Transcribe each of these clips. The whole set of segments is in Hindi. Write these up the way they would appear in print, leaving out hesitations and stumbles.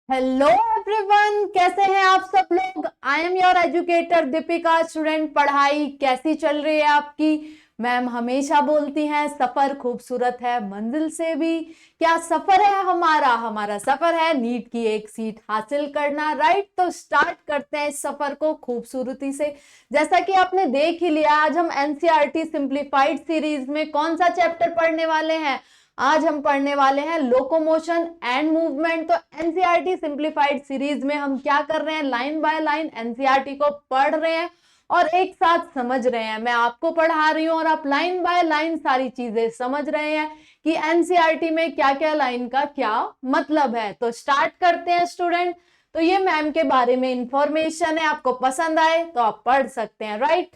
हेलो एवरीवन, कैसे हैं आप सब लोग। I am your educator Deepika. Student, पढ़ाई कैसी चल रही है आपकी। मैम हमेशा बोलती हैं सफर खूबसूरत है मंजिल से भी। क्या सफर है हमारा? हमारा सफर है नीट की एक सीट हासिल करना। राइट, तो स्टार्ट करते हैं इस सफर को खूबसूरती से। जैसा कि आपने देख ही लिया, आज हम एनसीईआरटी सिंप्लीफाइड सीरीज में कौन सा चैप्टर पढ़ने वाले हैं। आज हम पढ़ने वाले हैं लोकोमोशन एंड मूवमेंट। तो एनसीईआरटी सिंप्लीफाइड सीरीज में हम क्या कर रहे हैं, लाइन बाय लाइन एनसीईआरटी को पढ़ रहे हैं और एक साथ समझ रहे हैं। मैं आपको पढ़ा रही हूं और आप लाइन बाय लाइन सारी चीजें समझ रहे हैं कि एनसीईआरटी में क्या क्या लाइन का क्या मतलब है। तो स्टार्ट करते हैं स्टूडेंट। तो ये मैम के बारे में इंफॉर्मेशन है, आपको पसंद आए तो आप पढ़ सकते हैं। राइट,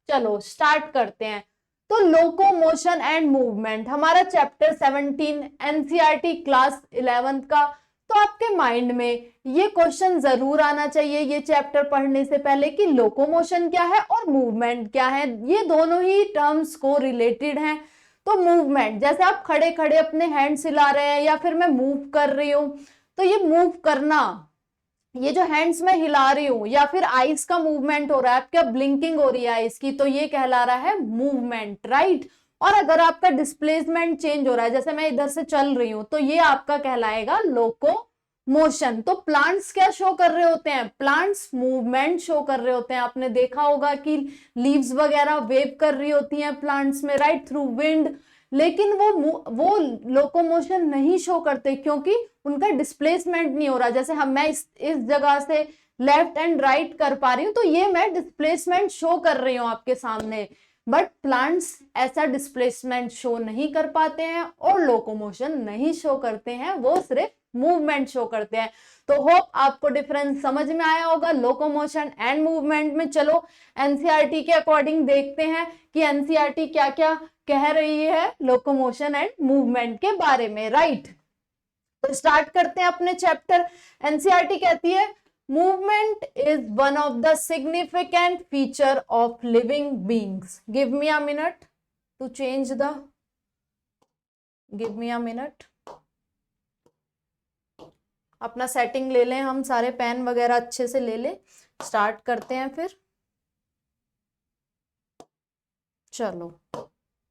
चलो स्टार्ट करते हैं। तो लोकोमोशन एंड मूवमेंट हमारा चैप्टर 17 एनसीईआरटी क्लास 11 का। तो आपके माइंड में ये क्वेश्चन जरूर आना चाहिए ये चैप्टर पढ़ने से पहले कि लोकोमोशन क्या है और मूवमेंट क्या है। ये दोनों ही टर्म्स को रिलेटेड हैं। तो मूवमेंट, जैसे आप खड़े खड़े अपने हैंड्स हिला रहे हैं या फिर मैं मूव कर रही हूं, तो ये मूव करना, ये जो हैंड्स में हिला रही हूं या फिर आईज का मूवमेंट हो रहा है, आपका ब्लिंकिंग हो रही है आईज की, तो ये कहला रहा है मूवमेंट। राइट, और अगर आपका डिस्प्लेसमेंट चेंज हो रहा है, जैसे मैं इधर से चल रही हूं, तो ये आपका कहलाएगा लोको मोशन। तो प्लांट्स क्या शो कर रहे होते हैं, प्लांट्स मूवमेंट शो कर रहे होते हैं। आपने देखा होगा कि लीव्स वगैरह वेव कर रही होती हैं प्लांट्स में, राइट, थ्रू विंड। लेकिन वो लोकोमोशन नहीं शो करते क्योंकि उनका डिस्प्लेसमेंट नहीं हो रहा। जैसे मैं इस जगह से लेफ्ट एंड राइट कर पा रही हूं, तो ये मैं डिस्प्लेसमेंट शो कर रही हूं आपके सामने। बट प्लांट्स ऐसा डिस्प्लेसमेंट शो नहीं कर पाते हैं और लोकोमोशन नहीं शो करते हैं, वो सिर्फ मूवमेंट शो करते हैं। तो होप आपको डिफरेंस समझ में आया होगा लोकोमोशन एंड मूवमेंट में। चलो एनसीईआरटी के अकॉर्डिंग देखते हैं कि एनसीईआरटी क्या क्या कह रही है लोकोमोशन एंड मूवमेंट के बारे में। राइट, तो स्टार्ट करते हैं अपने चैप्टर। एनसीईआरटी कहती है movement is one of the significant feature of living beings. Give me a minute to change the, give me a minute. अपना सेटिंग ले लें, हम सारे पेन वगैरह अच्छे से ले लें। स्टार्ट करते हैं फिर। चलो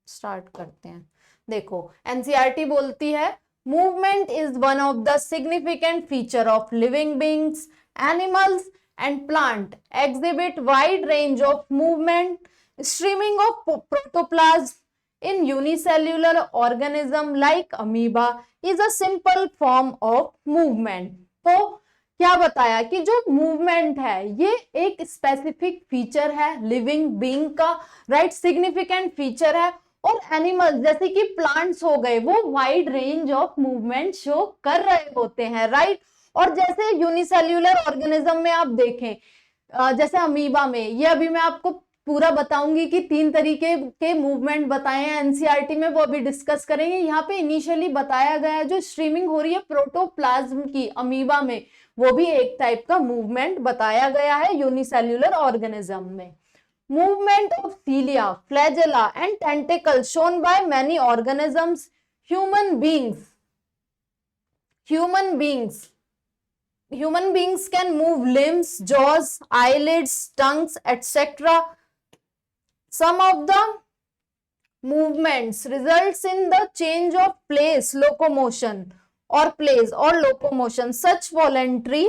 स्टार्ट करते हैं। देखो एनसीईआरटी बोलती है movement is one of the significant feature of living beings. Animals and plant exhibit wide range of movement. Streaming of protoplasm in unicellular organism like amoeba is a simple form of movement। तो क्या बताया कि जो मूवमेंट है ये एक स्पेसिफिक फीचर है लिविंग बीइंग का, राइट, सिग्निफिकेंट फीचर है। और एनिमल्स जैसे कि प्लांट्स हो गए, वो wide range of movement show कर रहे होते हैं। राइट, और जैसे यूनिसेल्युलर ऑर्गेनिज्म में आप देखें, जैसे अमीबा में, ये अभी मैं आपको पूरा बताऊंगी कि 3 तरीके के मूवमेंट बताए हैं एनसीईआरटी में, वो अभी डिस्कस करेंगे। यहाँ पे इनिशियली बताया गया है जो स्ट्रीमिंग हो रही है प्रोटोप्लाज्म की अमीबा में, वो भी एक टाइप का मूवमेंट बताया गया है यूनिसेल्युलर ऑर्गेनिज्म में। Movement of सीलिया, flagella and tentacles shown by many organisms. Human beings can move limbs, jaws, eyelids, tongues, etc. Some of the movements results in the change of place, locomotion or locomotion. Such voluntary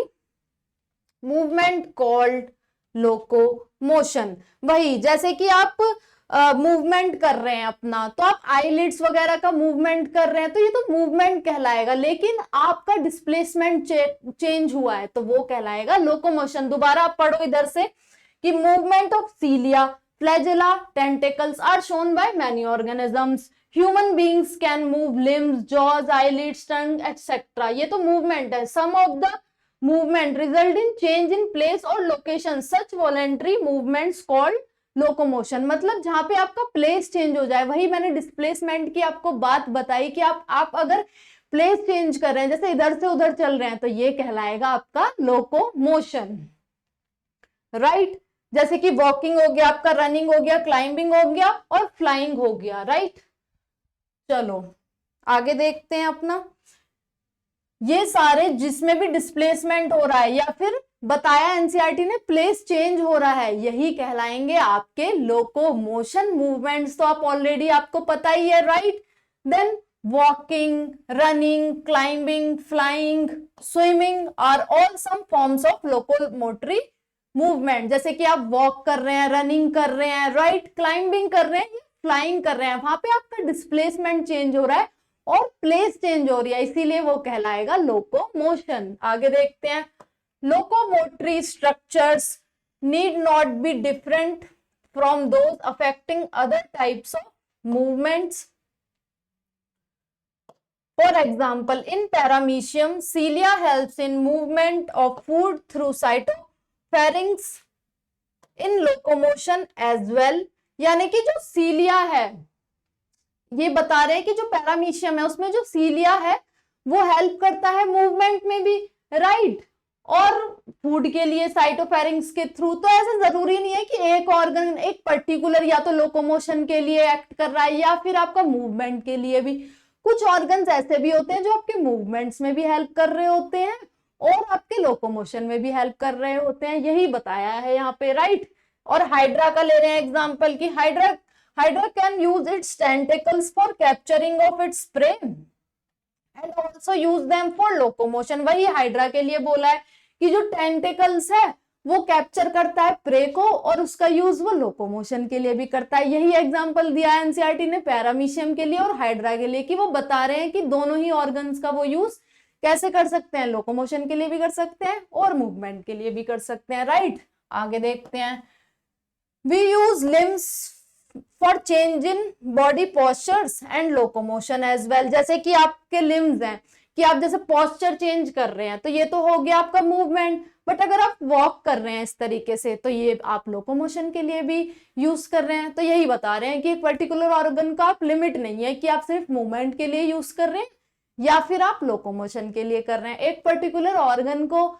movement called locomotion। वही जैसे कि आप मूवमेंट कर रहे हैं अपना, तो आप आईलिड्स वगैरह का मूवमेंट कर रहे हैं, तो ये तो मूवमेंट कहलाएगा। लेकिन आपका डिस्प्लेसमेंट चेंज हुआ है तो वो कहलाएगा लोकोमोशन। दोबारा आप पढ़ो इधर से कि movement of सीलिया, flagella, tentacles are shown by many organisms. Human beings can move limbs, jaws, eyelids, tongue, etc. ये तो मूवमेंट है। Some of the movement result in change in place or location. Such voluntary movements called locomotion। मतलब जहां पे आपका प्लेस चेंज हो जाए, वही मैंने डिस्प्लेसमेंट की आपको बात बताई कि आप अगर प्लेस चेंज कर रहे हैं, जैसे इधर से उधर चल रहे हैं, तो ये कहलाएगा आपका लोकोमोशन। राइट, जैसे कि वॉकिंग हो गया आपका, रनिंग हो गया, क्लाइंबिंग हो गया और फ्लाइंग हो गया। राइट, चलो आगे देखते हैं अपना। ये सारे जिसमें भी डिस्प्लेसमेंट हो रहा है या फिर बताया एनसीईआरटी ने प्लेस चेंज हो रहा है, यही कहलाएंगे आपके लोकोमोशन मूवमेंट्स। तो आप ऑलरेडी आपको पता ही है, right. Then walking, running, climbing, flying, swimming are all some forms of locomotory movement. जैसे कि आप वॉक कर रहे हैं, रनिंग कर रहे हैं, राइट, क्लाइंबिंग कर रहे हैं, फ्लाइंग कर रहे हैं, वहां पे आपका डिस्प्लेसमेंट चेंज हो रहा है और प्लेस चेंज हो रही है, इसीलिए वो कहलाएगा लोकोमोशन। आगे देखते हैं, locomotory structures need not be different from those affecting other types of movements. For example, in paramecium, cilia helps in movement of food through cytopharynx in locomotion as well। यानी कि जो सीलिया है, ये बता रहे हैं कि जो पैरामीशियम है उसमें जो सीलिया है वो हेल्प करता है मूवमेंट में भी, राइट, और फूड के लिए साइटोफेरिंक्स के थ्रू। तो ऐसा जरूरी नहीं है कि एक ऑर्गन एक पर्टिकुलर या तो लोकोमोशन के लिए एक्ट कर रहा है या फिर आपका मूवमेंट के लिए भी। कुछ ऑर्गन्स ऐसे भी होते हैं जो आपके मूवमेंट्स में भी हेल्प कर रहे होते हैं और आपके लोकोमोशन में भी हेल्प कर रहे होते हैं, यही बताया है यहाँ पे, राइट। और हाइड्रा का ले रहे हैं एग्जांपल की, hydra can use it's tentacles for capturing of its prey and also use them for locomotion. वही हाइड्रा के लिए बोला है कि जो टेंटिकल्स है वो कैप्चर करता है प्रे को और उसका यूज वो लोकोमोशन के लिए भी करता है। यही एग्जांपल दिया है एनसीईआरटी ने पैरामीशियम के लिए और हाइड्रा के लिए, कि वो बता रहे हैं कि दोनों ही ऑर्गन्स का वो यूज कैसे कर सकते हैं, लोकोमोशन के लिए भी कर सकते हैं और मूवमेंट के लिए भी कर सकते हैं, राइट। आगे देखते हैं, we use limbs for change in body postures and locomotion as well. जैसे कि आपके लिम्स हैं कि आप जैसे पोस्चर चेंज कर रहे हैं तो ये तो हो गया आपका मूवमेंट, बट अगर आप वॉक कर रहे हैं इस तरीके से तो ये आप लोकोमोशन के लिए भी यूज कर रहे हैं। तो यही बता रहे हैं कि एक पर्टिकुलर ऑर्गन का आप लिमिट नहीं है कि आप सिर्फ मूवमेंट के लिए यूज कर रहे हैं या फिर आप लोकोमोशन के लिए कर रहे हैं। एक पर्टिकुलर ऑर्गन को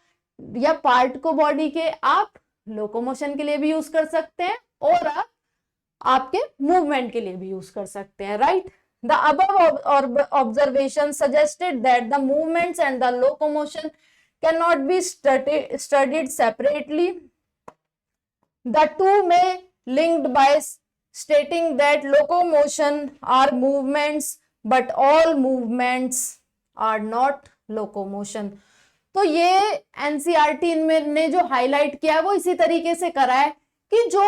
या पार्ट को बॉडी के आप लोकोमोशन के लिए भी यूज कर सकते हैं और आप आपके मूवमेंट के लिए भी यूज कर सकते हैं, right. The above observations suggested that the movements and the locomotion cannot be studied separately. The two may linked by stating that locomotion are movements, but all movements are not locomotion. तो ये एनसीईआरटी ने जो हाईलाइट किया है वो इसी तरीके से करा है कि जो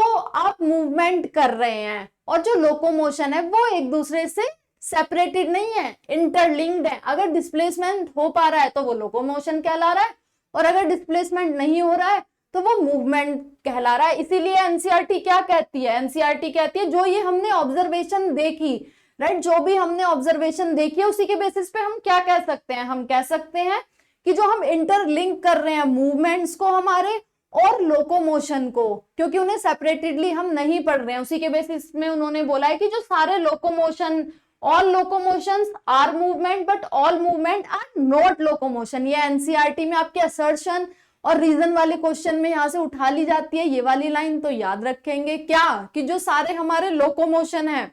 आप मूवमेंट कर रहे हैं और जो लोकोमोशन है वो एक दूसरे से सेपरेटेड नहीं है, इंटरलिंक्ड है। अगर डिस्प्लेसमेंट हो पा रहा है तो वो लोकोमोशन कहला रहा है और अगर डिस्प्लेसमेंट नहीं हो रहा है तो वो मूवमेंट कहला रहा है। इसीलिए एनसीईआरटी क्या कहती है, एनसीईआरटी कहती है जो ये हमने ऑब्जर्वेशन देखी, राइट, जो भी हमने ऑब्जर्वेशन देखी है उसी के बेसिस पे हम क्या कह सकते हैं, हम कह सकते हैं कि जो हम इंटरलिंक कर रहे हैं मूवमेंट्स को हमारे और लोकोमोशन को, क्योंकि उन्हें सेपरेटेडली हम नहीं पढ़ रहे हैं, उसी के बेसिस में उन्होंने बोला है कि जो सारे locomotion, all locomotions are movement but all movement are not locomotion। ये एनसीईआरटी में आपके असर्शन और रीजन वाले क्वेश्चन में यहां से उठा ली जाती है। ये वाली लाइन तो याद रखेंगे क्या, कि जो सारे हमारे लोकोमोशन है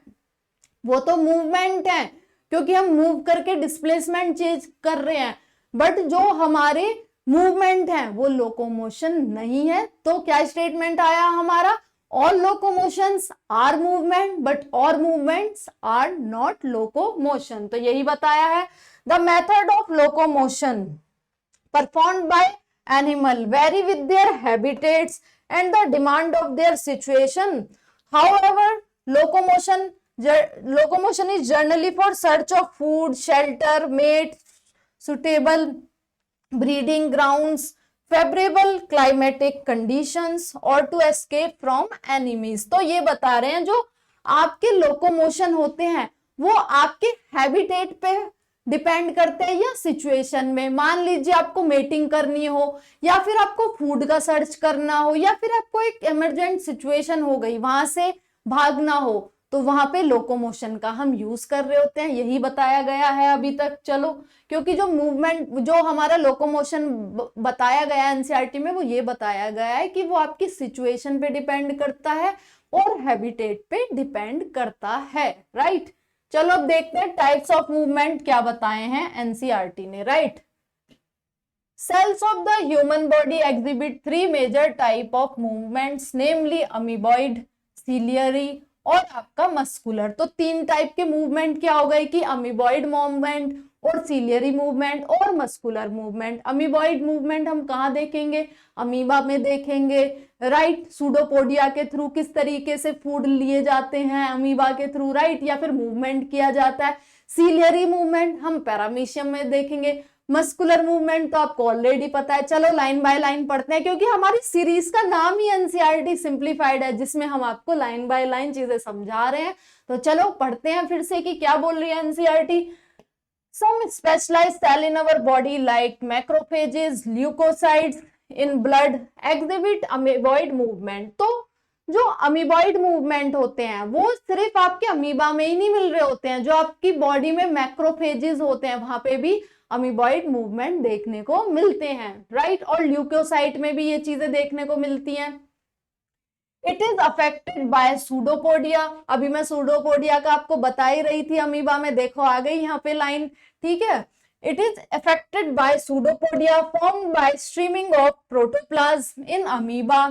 वो तो मूवमेंट है क्योंकि हम मूव करके डिस्प्लेसमेंट चेंज कर रहे हैं, बट जो हमारे मूवमेंट है वो लोकोमोशन नहीं है। तो क्या स्टेटमेंट आया हमारा, all locomotions are movement but all movements are not locomotion। तो यही बताया है। The method of locomotion performed by animal vary with their habitats and the demand of their situation. However, locomotion is generally for search of food, shelter, mate, suitable breeding grounds, favourable climatic conditions और टू एस्केप फ्रॉम एनिमीज। तो ये बता रहे हैं जो आपके लोकोमोशन होते हैं वो आपके हैबिटेट पे डिपेंड करते हैं या सिचुएशन में। मान लीजिए आपको मेटिंग करनी हो या फिर आपको फूड का सर्च करना हो या फिर आपको एक इमरजेंट सिचुएशन हो गई, वहां से भागना हो, तो वहां पे लोकोमोशन का हम यूज कर रहे होते हैं। यही बताया गया है अभी तक। चलो, क्योंकि जो मूवमेंट, जो हमारा लोकोमोशन बताया गया एनसीईआरटी में, वो ये बताया गया है कि वो आपकी सिचुएशन पे डिपेंड करता है और हैबिटेट पे डिपेंड करता है, राइट। चलो अब देखते हैं टाइप्स ऑफ मूवमेंट क्या बताए हैं एनसीईआरटी ने, right. Cells of the human body exhibit three major type of movements, namely amoeboid, ciliary और आपका मस्कुलर। तो तीन टाइप के मूवमेंट क्या हो गए कि अमीबॉइड मूवमेंट और सीलियरी मूवमेंट और मस्कुलर मूवमेंट। अमीबॉइड मूवमेंट हम कहाँ देखेंगे? अमीबा में देखेंगे, राइट। सूडोपोडिया के थ्रू किस तरीके से फूड लिए जाते हैं, अमीबा के थ्रू, राइट, या फिर मूवमेंट किया जाता है। सीलियरी मूवमेंट हम पैरामीशियम में देखेंगे। मस्कुलर मूवमेंट तो आपको ऑलरेडी पता है। चलो लाइन बाय लाइन पढ़ते हैं, क्योंकि हमारी सीरीज का नाम ही एनसीईआरटी सिंप्लीफाइड है, जिसमें हम आपको लाइन बाय लाइन चीजें समझा रहे हैं। तो चलो पढ़ते हैं फिर से कि क्या बोल रही है NCERT. Some specialised cell in our body like macrophages, leucocytes in blood exhibit amoeboid movement. तो जो अमीबॉइड मूवमेंट होते हैं वो सिर्फ आपके अमीबा में ही नहीं मिल रहे होते हैं, जो आपकी बॉडी में मैक्रोफेजेस होते हैं वहां पे भी अमीबॉइड मूवमेंट देखने को मिलते हैं, राइट। और ल्यूकोसाइट में भी ये चीजें देखने को मिलती हैं। It is affected by pseudopodia. अभी मैं सूडोपोडिया का आपको बता ही रही थी, अमीबा में देखो आ गई यहाँ पे लाइन, ठीक है। It is affected by pseudopodia formed by streaming of protoplasm in amoeba.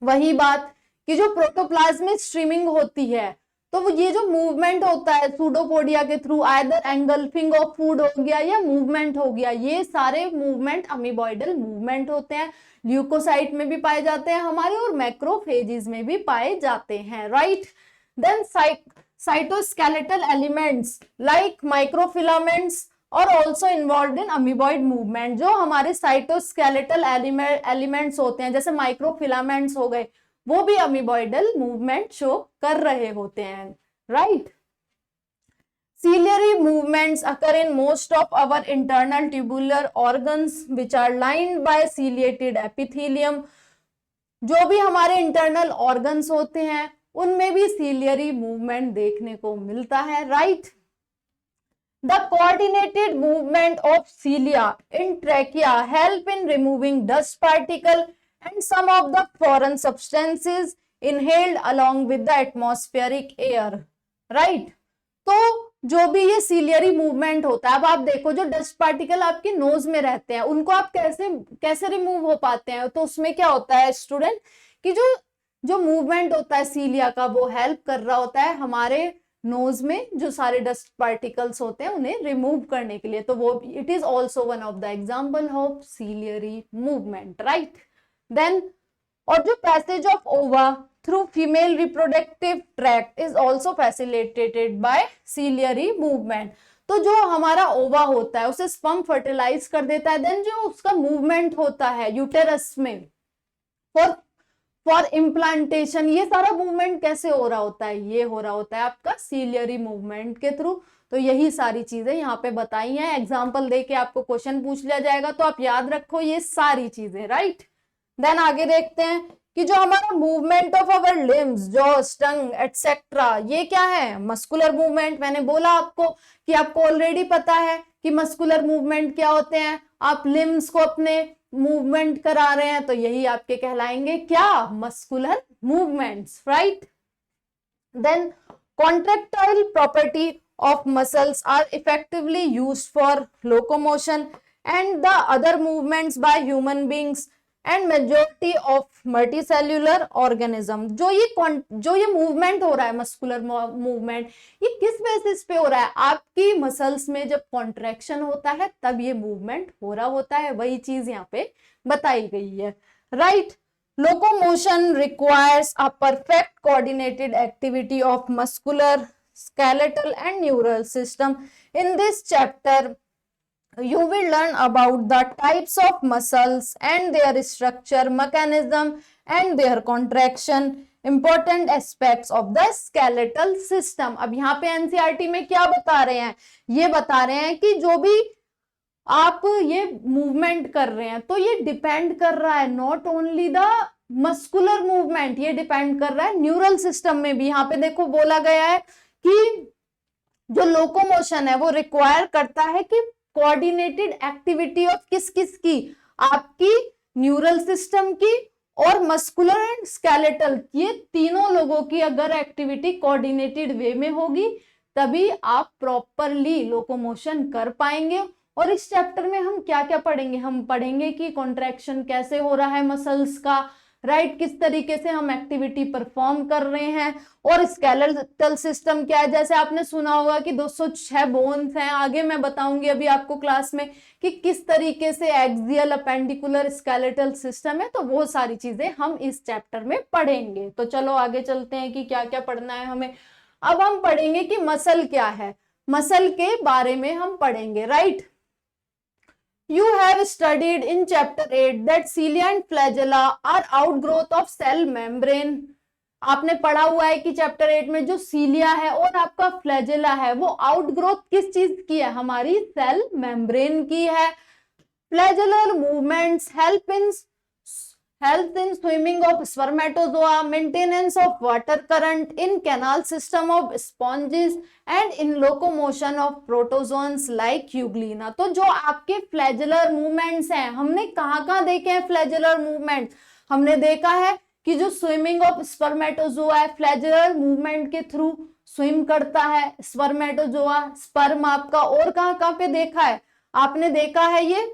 वही बात कि जो प्रोटोप्लाज्मिक स्ट्रीमिंग होती है, तो वो ये जो मूवमेंट होता है सूडोपोडिया के through, either engulfing of food हो गया या मूवमेंट हो गया, ये सारे मूवमेंट अमीबॉइडल मूवमेंट होते हैं। ल्यूकोसाइट में भी पाए जाते हैं हमारे और मैक्रोफेजेस में भी पाए जाते हैं, right. Then cytoskeletal elements like microfilaments और also involve in amoeboid movement. जो हमारे साइटोस्केलेटल एलिमेंट्स होते हैं, जैसे माइक्रोफिलामेंट्स हो गए, वो भी अमीबॉइडल मूवमेंट शो कर रहे होते हैं, right. Ciliary movements occur in most of our internal tubular organs which are lined by ciliated epithelium। जो भी हमारे इंटरनल ऑर्गन्स होते हैं उनमें भी सीलियरी मूवमेंट देखने को मिलता है, right. The coordinated movement of cilia in trachea help in removing dust particle and some of the foreign substances inhaled along with the atmospheric air, right। तो जो भी ये सीलियरी मूवमेंट होता है, अब आप देखो जो डस्ट पार्टिकल आपके नोज में रहते हैं उनको आप कैसे रिमूव हो पाते हैं। तो उसमें क्या होता है स्टूडेंट कि जो मूवमेंट होता है सीलिया का, वो हेल्प कर रहा होता है हमारे नोज में जो सारे डस्ट पार्टिकल्स होते हैं उन्हें रिमूव करने के लिए। तो वो it is also one of the example of ciliary movement, right. Then और जो passage of ova through female reproductive tract is also facilitated by ciliary movement. तो जो हमारा ओवा होता है उसे स्पर्म फर्टिलाइज कर देता है, देन जो उसका मूवमेंट होता है यूटेरस में फॉर इम्प्लांटेशन, ये सारा मूवमेंट कैसे हो रहा होता है? ये हो रहा होता है आपका सीलियरी मूवमेंट के थ्रू। तो यही सारी चीजें यहाँ पे बताई हैं, एग्जाम्पल देके आपको क्वेश्चन पूछ लिया जाएगा तो आप याद रखो ये सारी चीजें, राइट। देन आगे देखते हैं कि जो हमारा movement of our limbs, jaw, tongue etcetera, ये क्या है? Muscular movement. मैंने बोला आपको कि आपको ऑलरेडी पता है कि मस्कुलर मूवमेंट क्या होते हैं। आप लिम्स को अपने मूवमेंट करा रहे हैं तो यही आपके कहलाएंगे क्या? Muscular movements, right. Then contractile property of muscles are effectively used for locomotion and the other movements by human beings and majority of multicellular organism. जो ये मूवमेंट हो रहा है, मस्कुलर मूवमेंट, ये किस बेसिस पे हो रहा है? आपकी मसल्स में जब कॉन्ट्रैक्शन होता है तब ये मूवमेंट हो रहा होता है, वही चीज यहाँ पे बताई गई है, right. Locomotion requires a perfect coordinated activity of muscular, skeletal and neural system. In this chapter you will learn about the types of muscles and their structure, mechanism and their contraction, important aspects of the skeletal system। अब यहाँ पे एनसीईआरटी में क्या बता रहे हैं? ये बता रहे हैं कि जो भी आप ये मूवमेंट कर रहे हैं तो ये डिपेंड कर रहा है not only the muscular movement, ये डिपेंड कर रहा है न्यूरल सिस्टम में भी। यहाँ पे देखो बोला गया है कि जो लोकोमोशन है वो रिक्वायर करता है कि कोऑर्डिनेटेड एक्टिविटी ऑफ किस की? आपकी न्यूरल सिस्टम की और मस्कुलर एंड स्केलेटल, ये तीनों लोगों की अगर एक्टिविटी कोऑर्डिनेटेड वे में होगी तभी आप प्रॉपरली लोकोमोशन कर पाएंगे और इस चैप्टर में हम क्या क्या पढ़ेंगे, हम पढ़ेंगे कि कॉन्ट्रैक्शन कैसे हो रहा है मसल्स का, राइट, किस तरीके से हम एक्टिविटी परफॉर्म कर रहे हैं, और स्केलेटल सिस्टम क्या है। जैसे आपने सुना होगा कि 206 बोन्स हैं, आगे मैं बताऊंगी अभी आपको क्लास में कि किस तरीके से एक्सियल, अपेंडिकुलर, स्केलेटल सिस्टम है, तो वो सारी चीजें हम इस चैप्टर में पढ़ेंगे। तो चलो आगे चलते हैं कि क्या क्या पढ़ना है हमें। अब हम पढ़ेंगे कि मसल क्या है, मसल के बारे में हम पढ़ेंगे, right. You have studied in chapter 8 that cilia and flagella are outgrowth of cell membrane. आपने पढ़ा हुआ है कि चैप्टर 8 में जो सीलिया है और आपका फ्लैजेला है वो आउटग्रोथ किस चीज की है, हमारी सेल मेम्ब्रेन की है। फ्लैजेलर movements help in swimming of spermatozoa, maintenance of water current in canal system of sponges and in locomotion of protozoans like euglena। तो जो आपके फ्लैजेलर मूवमेंट्स हैं, हमने कहाँ देखे हैं फ्लैजेलर मूवमेंट्स, हमने देखा है कि जो स्विमिंग ऑफ स्पर्मेटोजोआ है, फ्लैजेलर मूवमेंट के थ्रू स्विम करता है स्पर्मेटोजोआ, स्पर्म आपका, और कहाँ पे देखा है, आपने देखा है ये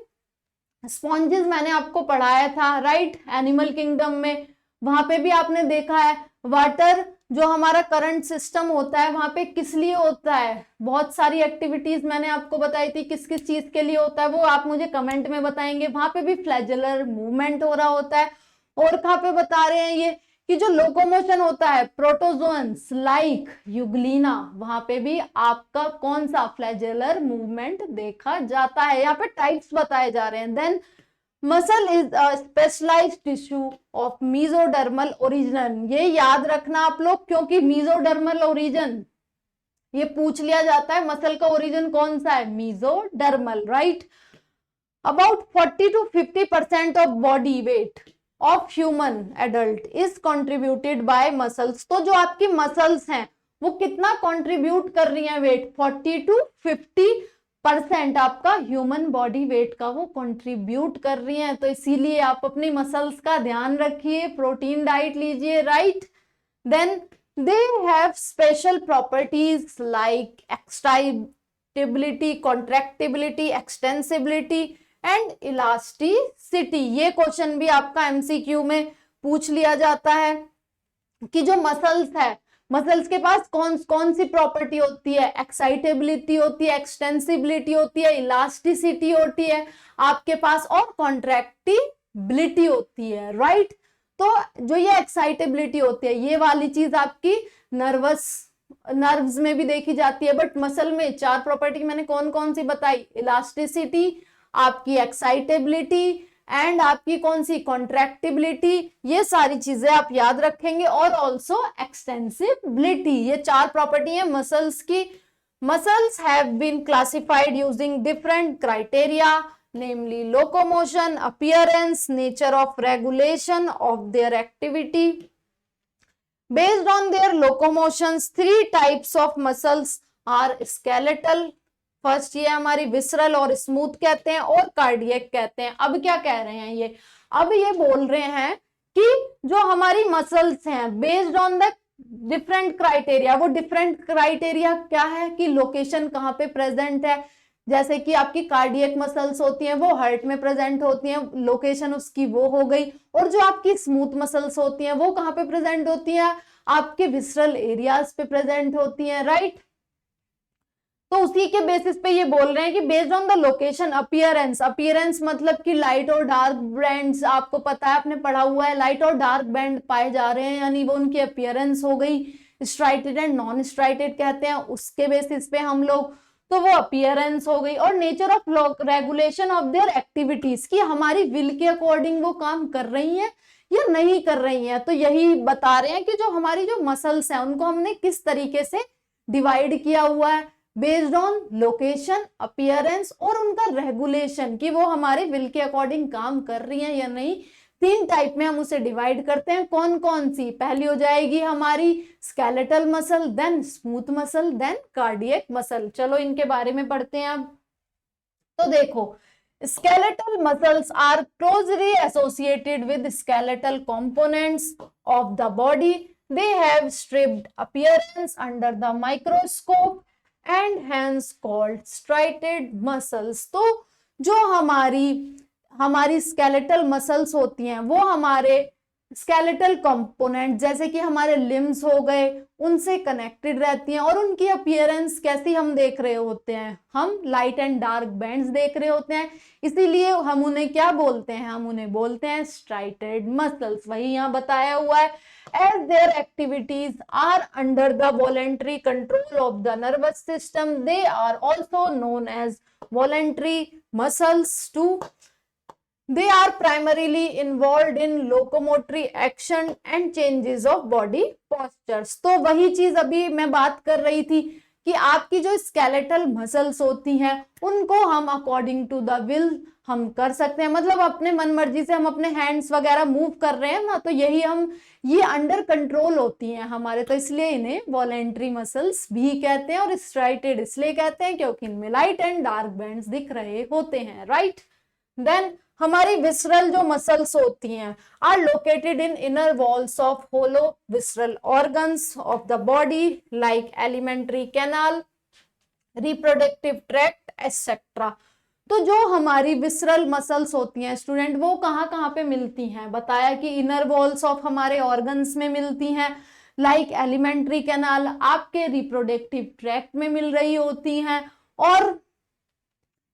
स्पॉन्जेस, मैंने आपको पढ़ाया था, राइट, एनिमल किंगडम में, वहां पे भी आपने देखा है। वाटर जो हमारा करंट सिस्टम होता है वहां पे किस लिए होता है, बहुत सारी एक्टिविटीज मैंने आपको बताई थी किस किस चीज के लिए होता है, वो आप मुझे कमेंट में बताएंगे। वहां पे भी फ्लैजेलर मूवमेंट हो रहा होता है। और कहाँ पे बता रहे हैं ये कि जो लोकोमोशन होता है प्रोटोजोन्स लाइक यूग्लिना, वहां पे भी आपका कौन सा फ्लैजेलर मूवमेंट देखा जाता है। यहाँ पे टाइप्स बताए जा रहे हैं। Then muscle is a specialised tissue of mesodermal origin, ये याद रखना आप लोग, क्योंकि मीजोडर्मल ओरिजिन ये पूछ लिया जाता है, मसल का ओरिजिन कौन सा है, mesodermal, right. About 40 to 50% of body weight of human adult is contributed bye muscles. तो जो आपकी मसल्स हैं वो कितना कंट्रीब्यूट कर रही हैं वेट, 40 to 50% आपका ह्यूमन बॉडी वेट का वो कंट्रीब्यूट कर रही हैं। तो इसीलिए आप अपनी मसल्स का ध्यान रखिए, प्रोटीन डाइट लीजिए, right. Then they have special properties like excitability, contractibility, extensibility and elasticity. ये क्वेश्चन भी आपका एमसीक्यू में पूछ लिया जाता है कि जो मसल्स है, मसल्स के पास कौन कौन सी प्रॉपर्टी होती है, एक्साइटेबिलिटी होती है, एक्सटेंसिबिलिटी होती है, इलास्टिसिटी होती है आपके पास, और कॉन्ट्रैक्टिबिलिटी होती है, राइट। तो जो ये एक्साइटेबिलिटी होती है ये वाली चीज आपकी नर्व्स में भी देखी जाती है, बट मसल में 4 प्रॉपर्टी मैंने कौन कौन सी बताई, इलास्टिसिटी, आपकी एक्साइटेबिलिटी एंड आपकी कौन सी, कॉन्ट्रैक्टिबिलिटी, ये सारी चीजें आप याद रखेंगे, और ऑल्सो एक्सटेंसिबिलिटी। ये 4 प्रॉपर्टी है मसल्स की। Muscles have been classified using different criteria, namely locomotion, appearance, nature of regulation of their activity. Based on their locomotions 3 types of muscles are skeletal, first ये हमारी विसरल और स्मूथ कहते हैं, और कार्डियक कहते हैं। अब क्या कह रहे हैं ये, अब ये बोल रहे हैं कि जो हमारी मसल्स हैं based on the different criteria, वो डिफरेंट क्राइटेरिया क्या है कि लोकेशन कहाँ पे प्रेजेंट है। जैसे कि आपकी कार्डियक मसल्स होती हैं वो हार्ट में प्रेजेंट होती हैं, लोकेशन उसकी वो हो गई। और जो आपकी स्मूथ मसल्स होती हैं वो कहाँ पे प्रेजेंट होती हैं, आपके विसरल एरियाज पे प्रेजेंट होती हैं, राइट। तो उसी के बेसिस पे ये बोल रहे हैं कि based on the location, appearance, appearance मतलब कि लाइट और डार्क बैंड्स, आपको पता है आपने पढ़ा हुआ है, लाइट और डार्क बैंड पाए जा रहे हैं, यानी वो उनकी अपीयरेंस हो गई। स्ट्राइटेड एंड नॉन स्ट्राइटेड कहते हैं, उसके बेसिस पे हम लोग, तो वो अपीयरेंस हो गई। और nature of regulation of there activities, की हमारी विल के अकॉर्डिंग वो काम कर रही हैं या नहीं कर रही हैं। तो यही बता रहे हैं कि जो हमारी जो मसल्स हैं उनको हमने किस तरीके से डिवाइड किया हुआ है, बेस्ड ऑन लोकेशन, अपीयरेंस और उनका रेगुलेशन, कि वो हमारे विल के अकॉर्डिंग काम कर रही हैं या नहीं। 3 टाइप में हम उसे डिवाइड करते हैं। कौन कौन सी, पहली हो जाएगी हमारी skeletal muscle, then smooth muscle, then cardiac muscle. चलो इनके बारे में पढ़ते हैं अब। तो देखो, skeletal muscles are closely associated with skeletal components of the body. They have stripped appearance under the microscope and hence called striated muscles. तो जो हमारी स्केलेटल मसल्स होती हैं वो हमारे स्केलेटल कंपोनेंट जैसे कि हमारे लिम्स हो गए उनसे कनेक्टेड रहती हैं, और उनकी अपीयरेंस कैसी हम देख रहे होते हैं, हम लाइट एंड डार्क बैंड्स देख रहे होते हैं, इसीलिए हम उन्हें क्या बोलते हैं, हम उन्हें बोलते हैं स्ट्राइटेड मसल्स। वही यहाँ बताया हुआ है, as their activities are under the voluntary control of the nervous system, they are also known as voluntary muscles too. They are primarily involved in locomotory action and changes of body postures। तो वही चीज अभी मैं बात कर रही थी कि आपकी जो स्केलेटल मसल्स होती हैं उनको हम अकॉर्डिंग टू द विल हम कर सकते हैं, मतलब अपने मन मर्जी से हम अपने हैंड्स वगैरह मूव कर रहे हैं ना, तो ये अंडर कंट्रोल होती हैं हमारे, तो इसलिए इन्हें वॉलेंट्री मसल्स भी कहते हैं। और स्ट्राइटेड इसलिए कहते हैं क्योंकि इनमें लाइट एंड डार्क बैंड्स दिख रहे होते हैं, राइट। देन हमारी विसरल जो मसल्स होती हैं are located in inner walls of hollow visceral organs of the body like alimentary canal, reproductive tract etcetera. तो जो हमारी विसरल मसल्स होती हैं स्टूडेंट, वो कहाँ पे मिलती हैं, बताया कि इनर वॉल्स ऑफ हमारे ऑर्गन्स में मिलती हैं, लाइक एलिमेंट्री कैनाल आपके रिप्रोडक्टिव ट्रैक्ट में मिल रही होती हैं, और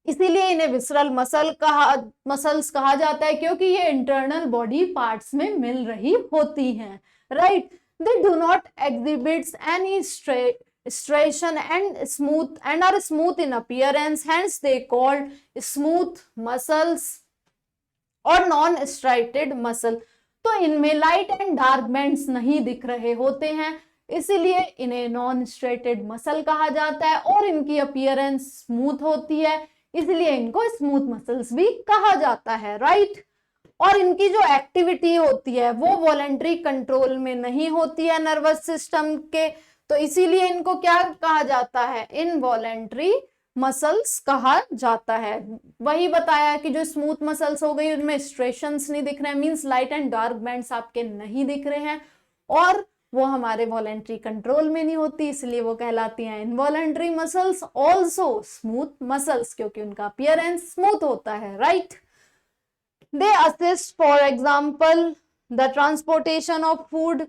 इसीलिए इन्हें विसरल मसल्स कहा जाता है क्योंकि ये इंटरनल बॉडी पार्ट्स में मिल रही होती हैं, right. They do not exhibits any striation and are smooth in appearance, hence they called smooth muscles और नॉन स्ट्राइटेड मसल। तो इनमें लाइट एंड डार्क बैंड्स नहीं दिख रहे होते हैं, इसीलिए इन्हें नॉन स्ट्रेटेड मसल कहा जाता है, और इनकी अपीयरेंस स्मूथ होती है, इसलिए इनको स्मूथ मसल्स भी कहा जाता है, राइट। और इनकी जो एक्टिविटी होती है वो वॉलेंट्री कंट्रोल में नहीं होती है नर्वस सिस्टम के, तो इसीलिए इनको क्या कहा जाता है, इनवॉलेंट्री मसल्स कहा जाता है। वही बताया कि जो स्मूथ मसल्स हो गई उनमें स्ट्रेशंस नहीं दिख रहे हैं, means light and dark bands आपके नहीं दिख रहे हैं, और वो हमारे वॉलेंट्री कंट्रोल में नहीं होती, इसलिए वो कहलाती हैं involuntary muscles, also smooth muscles, क्योंकि उनका अपीयरेंस स्मूथ होता है, right. They assist for example the transportation of food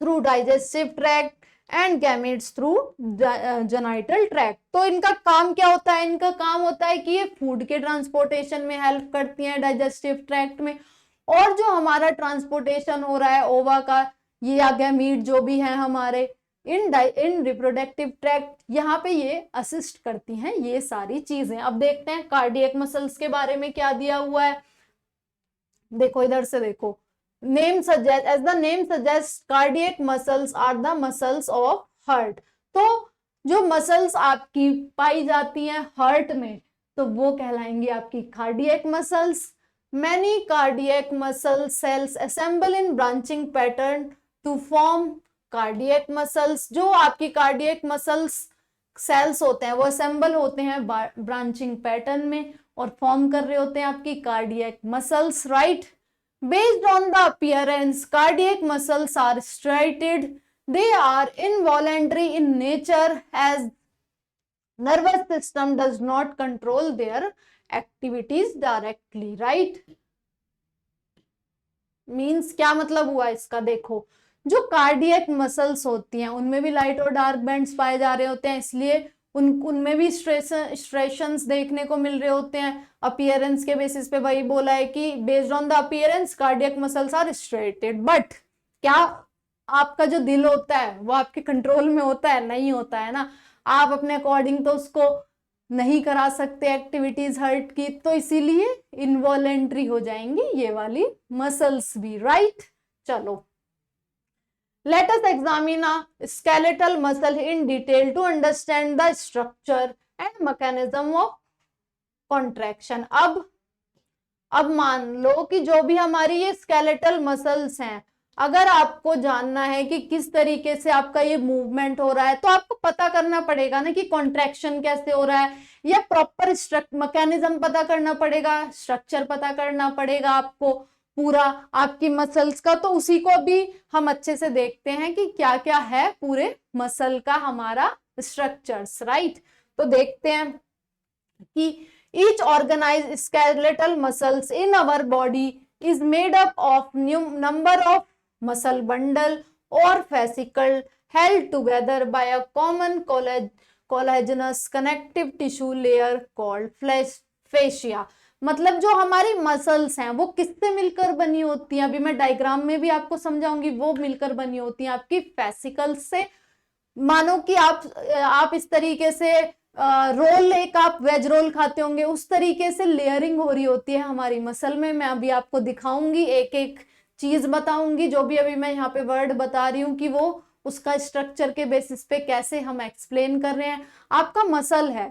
through digestive tract and gametes through genital tract. तो इनका काम क्या होता है, इनका काम होता है कि ये फूड के ट्रांसपोर्टेशन में हेल्प करती हैं डाइजेस्टिव ट्रैक्ट में, और जो हमारा ट्रांसपोर्टेशन हो रहा है ओवा का ये या गैमीट जो भी है हमारे इन रिप्रोडक्टिव ट्रैक्ट, यहाँ पे ये असिस्ट करती हैं ये सारी चीजें। अब देखते हैं कार्डियक मसल्स के बारे में क्या दिया हुआ है, देखो इधर से देखो, name suggests, as the name suggests, cardiac muscles are the muscles of heart। तो जो मसल्स आपकी पाई जाती हैं हार्ट में तो वो कहलाएंगी आपकी cardiac muscles. many cardiac muscle cells assemble in branching pattern to form cardiac muscles। जो आपकी कार्डियक मसल्स सेल्स होते हैं वो असेंबल होते हैं ब्रांचिंग पैटर्न में और फॉर्म कर रहे होते हैं आपकी cardiac muscles, right. Based on the appearance, cardiac muscles are striated. They are involuntary in nature as nervous system does not control their activities directly, right? Means क्या मतलब हुआ इसका, देखो जो कार्डियक मसल्स होती हैं उनमें भी लाइट और डार्क बैंड्स पाए जा रहे होते हैं, इसलिए उनमें भी स्ट्रेशंस देखने को मिल रहे होते हैं अपीयरेंस के बेसिस पे। वही बोला है कि based on the appearance cardiac muscles are striated, but क्या आपका जो दिल होता है वो आपके कंट्रोल में होता है, नहीं होता है ना, आप अपने अकॉर्डिंग तो उसको नहीं करा सकते एक्टिविटीज हार्ट की, तो इसीलिए इनवॉलेंट्री हो जाएंगी ये वाली मसल्स भी, राइट। चलो let us examine a skeletal muscle in detail to understand the structure and mechanism of contraction। अब मान लो कि जो भी हमारी ये स्केलेटल मसल्स हैं, अगर आपको जानना है कि किस तरीके से आपका ये मूवमेंट हो रहा है तो आपको पता करना पड़ेगा ना कि कॉन्ट्रैक्शन कैसे हो रहा है, या प्रॉपर मैकेनिज्म पता करना पड़ेगा, स्ट्रक्चर पता करना पड़ेगा आपको पूरा आपकी मसल्स का। तो उसी को भी हम अच्छे से देखते हैं कि क्या क्या है पूरे मसल का हमारा स्ट्रक्चर्स, राइट। तो देखते हैं कि each organized skeletal muscles in our body is made up of number of muscle bundle or fascicle held together by a common collagenous connective tissue layer called fascia। मतलब जो हमारी मसल्स हैं वो किससे मिलकर बनी होती हैं, अभी मैं डायग्राम में भी आपको समझाऊंगी, वो मिलकर बनी होती हैं आपकी फेसिकल्स से। मानो कि आप इस तरीके से रोल, एक आप वेज रोल खाते होंगे, उस तरीके से लेयरिंग हो रही होती है हमारी मसल में। मैं अभी आपको दिखाऊंगी, एक एक चीज बताऊंगी, जो भी अभी मैं यहाँ पे वर्ड बता रही हूँ कि वो उसका स्ट्रक्चर के बेसिस पे कैसे हम एक्सप्लेन कर रहे हैं। आपका मसल है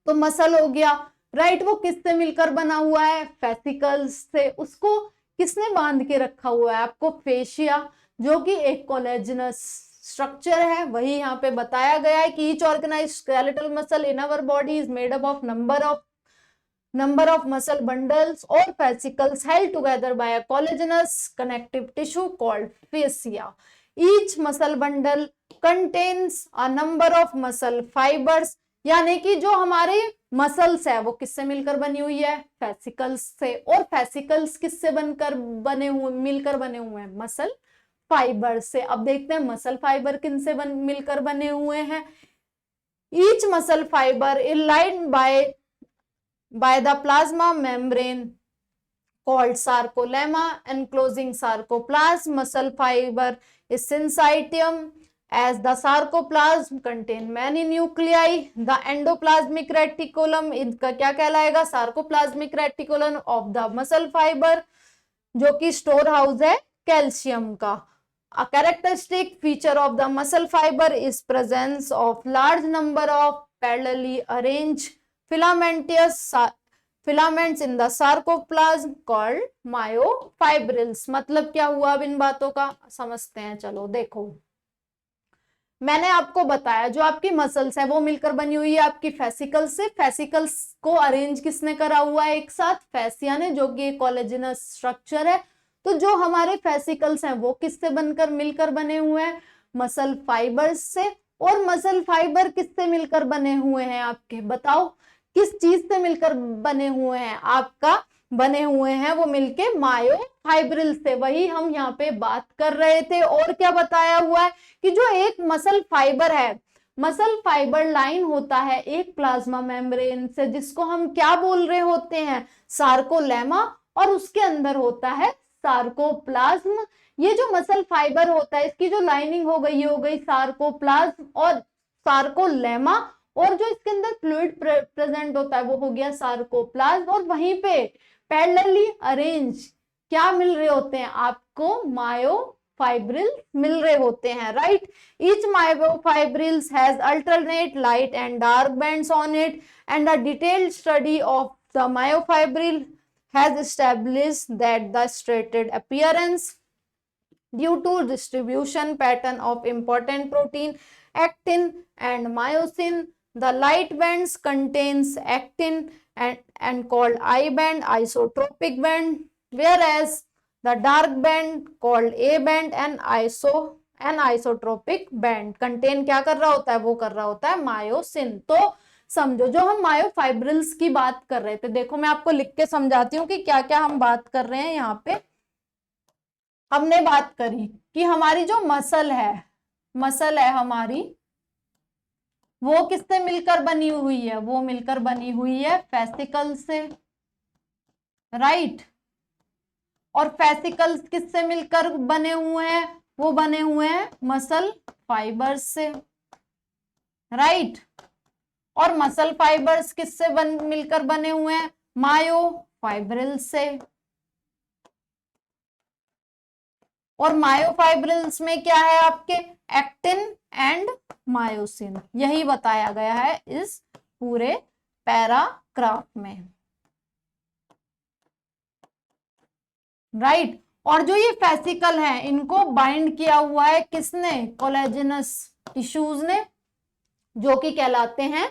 तो मसल हो गया, राइट, वो किससे मिलकर बना हुआ है, फेसिकल्स से। उसको किसने बांध के रखा हुआ है, आपको फेशिया, जो कि एक कोलेजनस स्ट्रक्चर है। वही यहाँ पे बताया गया है कि each organised skeletal muscle in our body is made up of number of muscle bundles or fascicles held together by a collagenous connective tissue called fascia. Each muscle bundle contains a number of muscle fibers, यानी कि जो हमारे मसल्स है वो किससे मिलकर बनी हुई है, फेसिकल्स से। और फेसिकल्स किससे मिलकर बने हुए हैं, मसल फाइबर से। अब देखते हैं मसल फाइबर किनसे मिलकर बने हुए हैं। Each muscle fibre is lined by the plasma membrane called sarcolemma enclosing sarcoplasm. Muscle fiber is syncytium, as the sarcoplasm contain many nuclei. The endoplasmic reticulum इनका क्या कहलाएगा, sarcoplasmic reticulum of the muscle fiber, जो कि स्टोर हाउस है कैल्शियम का। A characteristic feature of the muscle fiber is presence of large number of parallelly arranged filamentous filaments in the sarcoplasm called myofibrils। मतलब क्या हुआ, अब इन बातों का समझते हैं। चलो देखो, मैंने आपको बताया जो आपकी मसल्स है वो मिलकर बनी हुई है आपकी फेसिकल्स से। फेसिकल्स को अरेंज किसने करा हुआ है एक साथ, फेसिया ने, जो कि कोलेजनस स्ट्रक्चर है। तो जो हमारे फेसिकल्स हैं वो किससे बनकर मिलकर बने हुए हैं, मसल फाइबर्स से। और मसल फाइबर किससे मिलकर बने हुए हैं आपके, बताओ किस चीज से मिलकर बने हुए हैं, आपका बने हुए हैं वो मिलके मायोफाइब्रिल से। वही हम यहाँ पे बात कर रहे थे। और क्या बताया हुआ है कि जो एक मसल फाइबर है, मसल फाइबर लाइन होता है एक प्लाज्मा मेम्ब्रेन से, जिसको हम क्या बोल रहे होते हैं, सार्कोलेमा, और उसके अंदर होता है सार्कोप्लाज्म। ये जो मसल फाइबर होता है इसकी जो लाइनिंग हो गई सार्कोप्लाज्म और सार्कोलेमा, और जो इसके अंदर फ्लूइड प्रेजेंट होता है वो हो गया सार्कोप्लाज्म। और वहीं पे पैरेलली अरेंज क्या मिल रहे होते हैं आपको, मायोफाइब्रिल मिल रहे होते हैं, right. Each myofibrils has alternate light and dark bands on it, and a detailed study of the myofibril has established that the striated appearance due to distribution pattern of important protein actin and myosin. The light bands contains actin and called I band, isotropic band, whereas the dark band called A band and isotropic band contain क्या कर रहा होता है, वो कर रहा होता है मायोसिन। तो समझो, जो हम मायोफाइब्रिल्स की बात कर रहे थे, देखो मैं आपको लिख के समझाती हूँ कि क्या क्या हम बात कर रहे हैं। यहाँ पे हमने बात करी कि हमारी जो मसल है हमारी, वो किससे मिलकर बनी हुई है, वो मिलकर बनी हुई है फेसिकल से, राइट। और फेसिकल्स किससे मिलकर बने हुए हैं, वो बने हुए हैं मसल फाइबर्स से, राइट। और मसल फाइबर्स किससे मिलकर बने हुए हैं, मायोफाइब्रिल से। और मायोफाइब्रिल्स में क्या है आपके, एक्टिन एंड मायोसिन, यही बताया गया है इस पूरे पैराग्राफ में, राइट। और जो ये फेसिकल है इनको बाइंड किया हुआ है किसने, कोलेजनस टिश्यूज ने, जो कि कहलाते हैं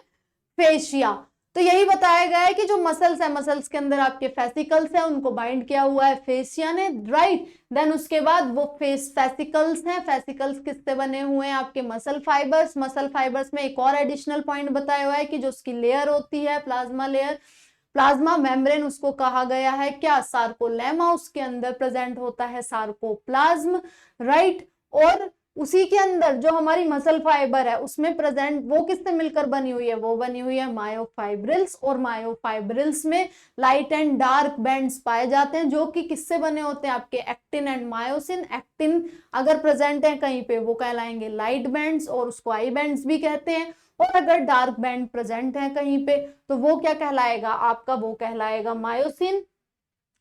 फेशिया। तो तो यही बताया गया है कि जो मसल्स है, मसल्स के अंदर आपके फेसिकल्स है, उनको बाइंड किया हुआ है फेसिया ने, राइट। देन उसके बाद वो फेसिकल्स हैं, फेसिकल्स किससे बने हुए हैं, आपके मसल फाइबर्स। मसल फाइबर्स में एक और एडिशनल पॉइंट बताया हुआ है कि जो उसकी लेयर होती है, प्लाज्मा लेयर, प्लाज्मा मेम्ब्रेन उसको कहा गया है क्या, सार्कोलेमा। उसके अंदर प्रेजेंट होता है सार्कोप्लाज्म, राइट। और उसी के अंदर जो हमारी मसल फाइबर है उसमें प्रेजेंट, वो किससे मिलकर बनी हुई है, वो बनी हुई है मायोफाइब्रिल्स। और मायोफाइब्रिल्स में लाइट एंड डार्क बैंड्स पाए जाते हैं, जो कि किससे बने होते हैं, आपके एक्टिन एंड मायोसिन। एक्टिन अगर प्रेजेंट है कहीं पे वो कहलाएंगे लाइट बैंड्स, और उसको आई बैंड्स भी कहते हैं। और अगर डार्क बैंड प्रेजेंट है कहीं पे तो वो क्या कहलाएगा आपका, वो कहलाएगा मायोसिन,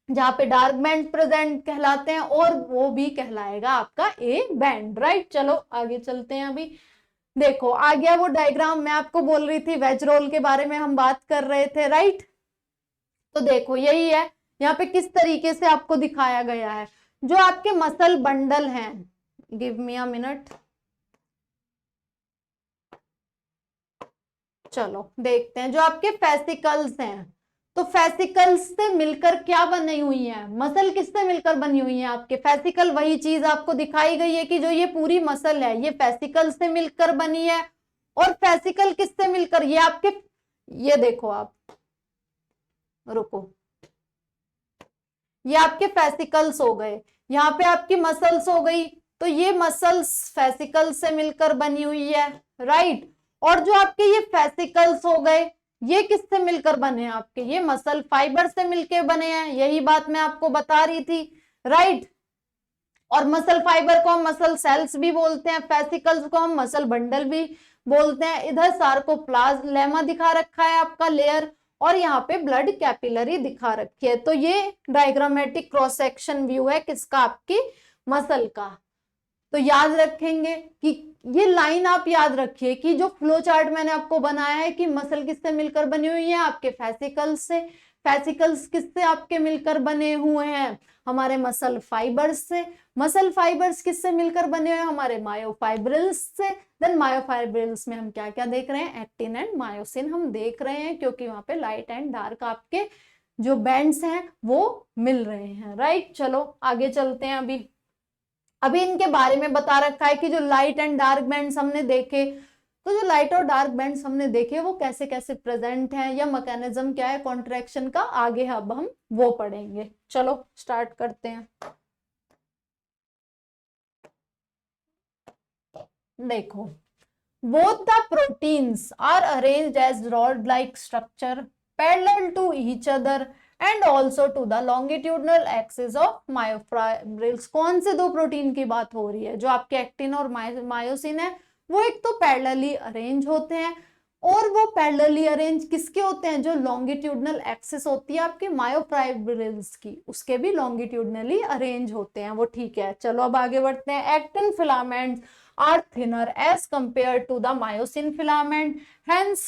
जहां पे डार्क बैंड प्रेजेंट कहलाते हैं, और वो भी कहलाएगा आपका ए बैंड, राइट। चलो आगे चलते हैं। अभी देखो आ गया वो डायग्राम, मैं आपको बोल रही थी वेज रोल के बारे में हम बात कर रहे थे, राइट। तो देखो यही है, यहाँ पे किस तरीके से आपको दिखाया गया है, जो आपके मसल बंडल हैं, गिव मी अ मिनट। चलो देखते हैं, जो आपके फेसिकल्स हैं, तो फेसिकल्स से मिलकर क्या बनी हुई है, मसल किससे मिलकर बनी हुई है, आपके फेसिकल। वही चीज आपको दिखाई गई है कि जो ये पूरी मसल है ये फेसिकल से मिलकर बनी है। और फेसिकल किससे मिलकर, ये आपके, ये देखो आप, रुको, ये आपके फेसिकल्स हो गए, यहाँ पे आपकी मसल्स हो गई, तो ये मसल्स फेसिकल से मिलकर बनी हुई है, राइट। और जो आपके ये फेसिकल्स हो गए, ये किससे मिलकर बने हैं आपके, ये मसल फाइबर से मिलकर बने हैं, यही बात मैं आपको बता रही थी, राइट। और मसल फाइबर को हम मसल सेल्स भी बोलते हैं, फेसिकल्स को हम मसल बंडल भी बोलते हैं। इधर सार्कोप्लाज्मा दिखा रखा है आपका लेयर, और यहाँ पे ब्लड कैपिलरी दिखा रखी है। तो ये डायग्रामेटिक क्रॉस सेक्शन व्यू है किसका, आपकी मसल का। तो याद रखेंगे कि ये लाइन आप याद रखिए कि जो फ्लो चार्ट मैंने आपको बनाया है कि मसल किससे मिलकर बनी हुई है, आपके फेसिकल्स से। फेसिकल्स किससे आपके मिलकर बने हुए हैं, हमारे मसल फाइबर्स से। मसल फाइबर्स किससे मिलकर बने हुए हैं, हमारे मायोफाइब्रिल्स से। देन मायोफाइब्रिल्स में हम क्या क्या देख रहे हैं, एक्टिन एंड मायोसिन हम देख रहे हैं, क्योंकि वहां पे लाइट एंड डार्क आपके जो बैंड्स हैं वो मिल रहे हैं, राइट। चलो आगे चलते हैं। अभी इनके बारे में बता रखा है कि जो लाइट एंड डार्क बैंड्स हमने देखे, तो जो लाइट और डार्क बैंड्स हमने देखे वो कैसे कैसे प्रेजेंट हैं, या मैकेनिज्म क्या है कॉन्ट्रैक्शन का, आगे अब हम वो पढ़ेंगे। चलो स्टार्ट करते हैं। देखो, both the proteins are arranged as rod-like structure parallel to each other and also to the longitudinal axis of myofibrils। कौन से दो प्रोटीन की बात हो रही है, जो आपके एक्टिन और मायोसिन है, वो एक तो पैरेलली अरेंज होते हैं, और वो पैरेलली अरेंज किसके होते हैं, जो लॉन्गिट्यूडनल एक्सिस होती है आपके मायोफाइब्रिल्स की, उसके भी लॉन्गिट्यूडनली अरेंज होते हैं वो, ठीक है। चलो अब आगे बढ़ते हैं। Actin filaments are thinner as compared to the myosin filament, hence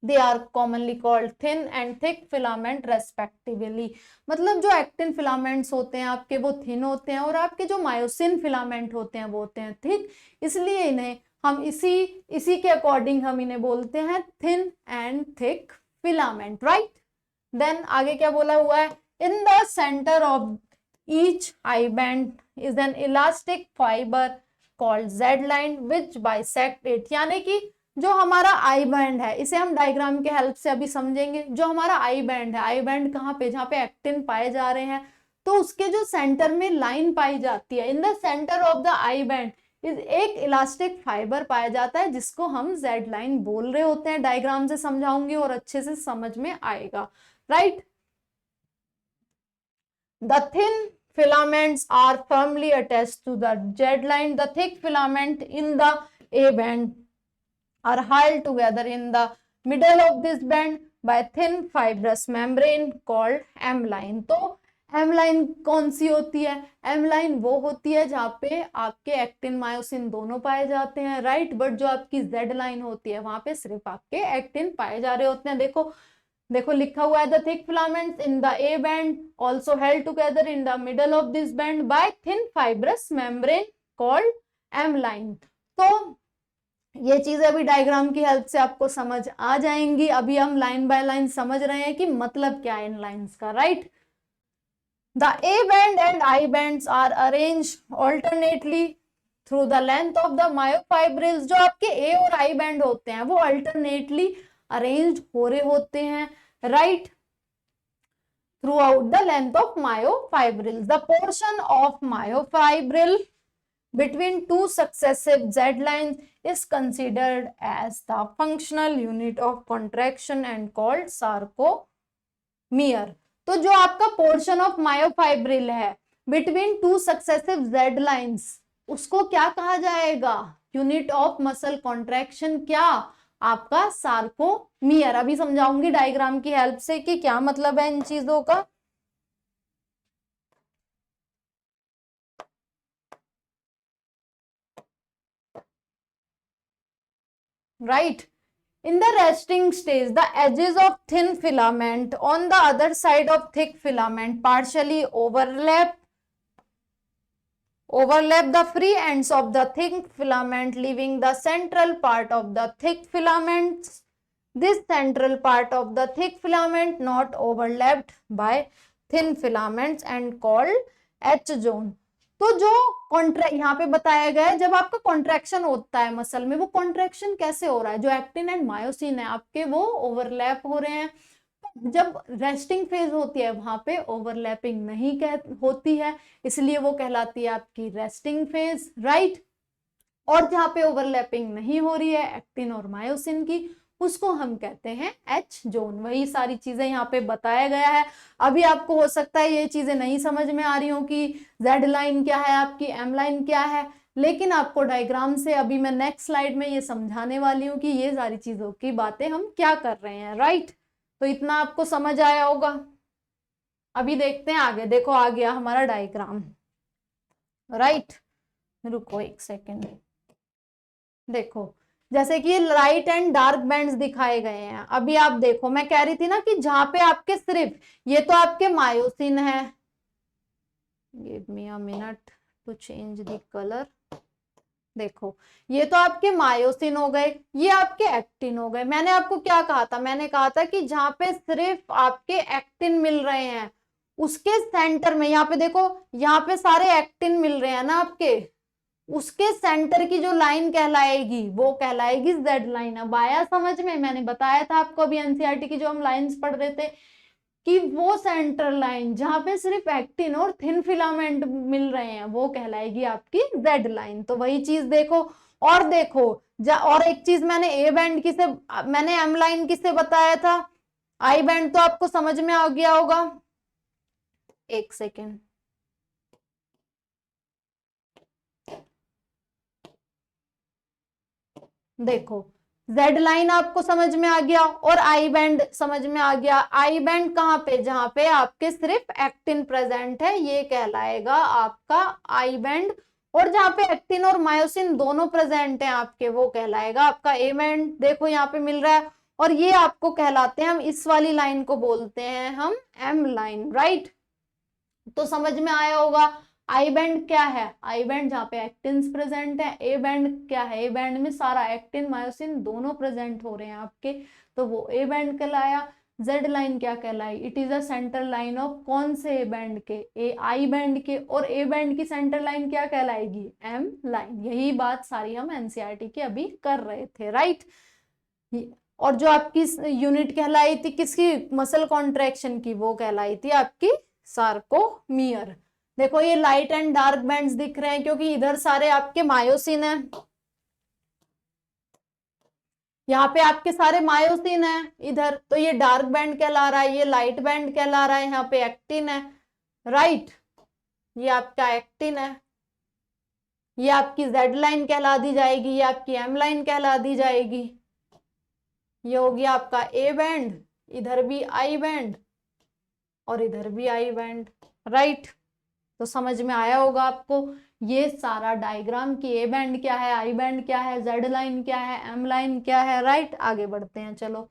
they are commonly called thin and thick filament respectively। मतलब जो एक्टिन फिलामेंट्स होते हैं आपके वो थिन होते हैं, और आपके जो मायोसिन फिलामेंट होते हैं वो होते हैं थिक, इसलिए इन्हें हम इसी के अकॉर्डिंग हम इन्हें बोलते हैं thin and thick filament, right. Then आगे क्या बोला हुआ है, in the centre of each I band is an elastic fibre called Z line which bisect it. यानी कि जो हमारा आई बैंड है, इसे हम डायग्राम के हेल्प से अभी समझेंगे। जो हमारा आई बैंड है, आई बैंड कहाँ पे, जहाँ पे एक्टिन पाए जा रहे हैं, तो उसके जो सेंटर में लाइन पाई जाती है, in the centre of the I band is एक इलास्टिक फाइबर पाया जाता है, जिसको हम जेड लाइन बोल रहे होते हैं। डायग्राम से समझाऊंगी और अच्छे से समझ में आएगा, right. The thin filaments are firmly attached to the Z line. The thick filament in the A band are held together in the middle of this band by thin fibrous membrane called M line। तो M line कौन सी होती है, M line वो होती है जहाँ पे आपके एक्टिन मायोसिन दोनों पाए जाते हैं, राइट। बट जो आपकी Z line होती है वहां पे सिर्फ आपके एक्टिन पाए जा रहे होते हैं। देखो लिखा हुआ है, the thick filaments in the A band also held together in the middle of this band by thin fibrous membrane called M line. तो ये चीजें अभी डायग्राम की हेल्प से आपको समझ आ जाएंगी। अभी हम लाइन बाय लाइन समझ रहे हैं कि मतलब क्या है इन लाइंस का, right. The A band and I bands are arrange alternately through the length of the myofibrils. जो आपके ए और आई बैंड होते हैं वो अल्टरनेटली अरेंज हो रहे होते हैं, right, throughout the length of myofibrils. The portion of myofibril between two successive Z lines is considered as the functional unit of contraction and called sarcomere. तो जो आपका पोर्शन ऑफ मायोफाइब्रिल है between two successive Z lines, उसको क्या कहा जाएगा? यूनिट ऑफ मसल कॉन्ट्रैक्शन, क्या? आपका सार्कोमियर। अभी समझाऊंगी डायग्राम की हेल्प से कि क्या मतलब है इन चीजों का। Right. In the resting stage, the edges of thin filament on the other side of thick filament partially overlap the free ends of the thick filament, leaving the central part of the thick filaments. This central part of the thick filament not overlapped by thin filaments and called H zone. तो जो यहाँ पे बताया गया है, जब आपका कॉन्ट्रैक्शन होता है मसल में, वो कॉन्ट्रैक्शन कैसे हो रहा है? जो एक्टिन एंड मायोसिन है आपके वो ओवरलैप हो रहे हैं। जब रेस्टिंग फेज होती है वहां पे ओवरलैपिंग नहीं होती है, इसलिए वो कहलाती है आपकी रेस्टिंग फेज, राइट। और जहां पे ओवरलैपिंग नहीं हो रही है एक्टिन और मायोसिन की, उसको हम कहते हैं एच जोन। वही सारी चीजें यहाँ पे बताया गया है। अभी आपको हो सकता है ये चीजें नहीं समझ में आ रही हो कि जेड लाइन क्या है, आपकी एम लाइन क्या है, लेकिन आपको डायग्राम से अभी मैं नेक्स्ट स्लाइड में ये समझाने वाली हूँ कि ये सारी चीजों की बातें हम क्या कर रहे हैं, राइट। तो इतना आपको समझ आया होगा। अभी देखते हैं आगे। देखो आ गया हमारा डायग्राम, राइट। रुको एक सेकेंड। देखो जैसे कि लाइट एंड डार्क बैंड्स दिखाए गए हैं। अभी आप देखो, मैं कह रही थी ना कि जहां पे आपके सिर्फ ये तो आपके मायोसिन है, give me a minute to change the colour. देखो ये तो आपके मायोसिन हो गए, ये आपके एक्टिन हो गए। मैंने आपको क्या कहा था? मैंने कहा था कि जहां पे सिर्फ आपके एक्टिन मिल रहे हैं उसके सेंटर में, यहाँ पे देखो, यहाँ पे सारे एक्टिन मिल रहे हैं ना आपके, उसके सेंटर की जो लाइन कहलाएगी वो कहलाएगी जेड लाइन। अब आया समझ में? मैंने बताया था आपको अभी एनसीईआरटी की जो हम लाइंस पढ़ रहे थे कि वो सेंटर लाइन जहां पे सिर्फ एक्टिन और थिन फिलामेंट मिल रहे हैं वो कहलाएगी आपकी जेड लाइन। तो वही चीज देखो। और देखो और एक चीज मैंने ए बैंड किसे, मैंने एम लाइन किसे बताया था? आई बैंड तो आपको समझ में आ गया होगा। एक सेकेंड, देखो जेड लाइन आपको समझ में आ गया और आई बैंड समझ में आ गया। आई बैंड कहाँ पे? जहां पे आपके सिर्फ एक्टिन प्रेजेंट है ये कहलाएगा आपका आई बैंड, और जहां पे एक्टिन और मायोसिन दोनों प्रेजेंट हैं आपके वो कहलाएगा आपका ए बैंड। देखो यहाँ पे मिल रहा है, और ये आपको कहलाते हैं, हम इस वाली लाइन को बोलते हैं हम एम लाइन, राइट। तो समझ में आया होगा। आई बैंड क्या है? आई बैंड जहाँ पे एक्टिन्स प्रेजेंट है। ए बैंड क्या है? ए बैंड में सारा एक्टिन मायोसिन दोनों प्रेजेंट हो रहे हैं आपके, तो वो ए बैंड कहलाया। जेड लाइन क्या कहलाई? It is a centre line of कौन से ए बैंड के? ए आई बैंड के। और ए बैंड की सेंटर लाइन क्या कहलाएगी? M line. यही बात सारी हम एनसीईआरटी की अभी कर रहे थे, राइट। और जो आपकी यूनिट कहलाई थी किसकी? मसल कॉन्ट्रैक्शन की, वो कहलाई थी आपकी सार्कोमियर। देखो ये लाइट एंड डार्क बैंड्स दिख रहे हैं क्योंकि इधर सारे आपके मायोसिन है, यहाँ पे आपके सारे मायोसिन है इधर, तो ये डार्क बैंड कहला रहा है, ये लाइट बैंड कहला रहा है। यहाँ पे एक्टिन है, राइट, ये आपका एक्टिन है, ये आपकी जेड लाइन कहला दी जाएगी, ये आपकी एम लाइन कहला दी जाएगी। ये हो गया आपका ए बैंड, इधर भी आई बैंड और इधर भी आई बैंड, राइट। तो समझ में आया होगा आपको ये सारा डायग्राम की ए बैंड क्या है, आई बैंड क्या है, जेड लाइन क्या है, एम लाइन क्या है, राइट। आगे बढ़ते हैं, चलो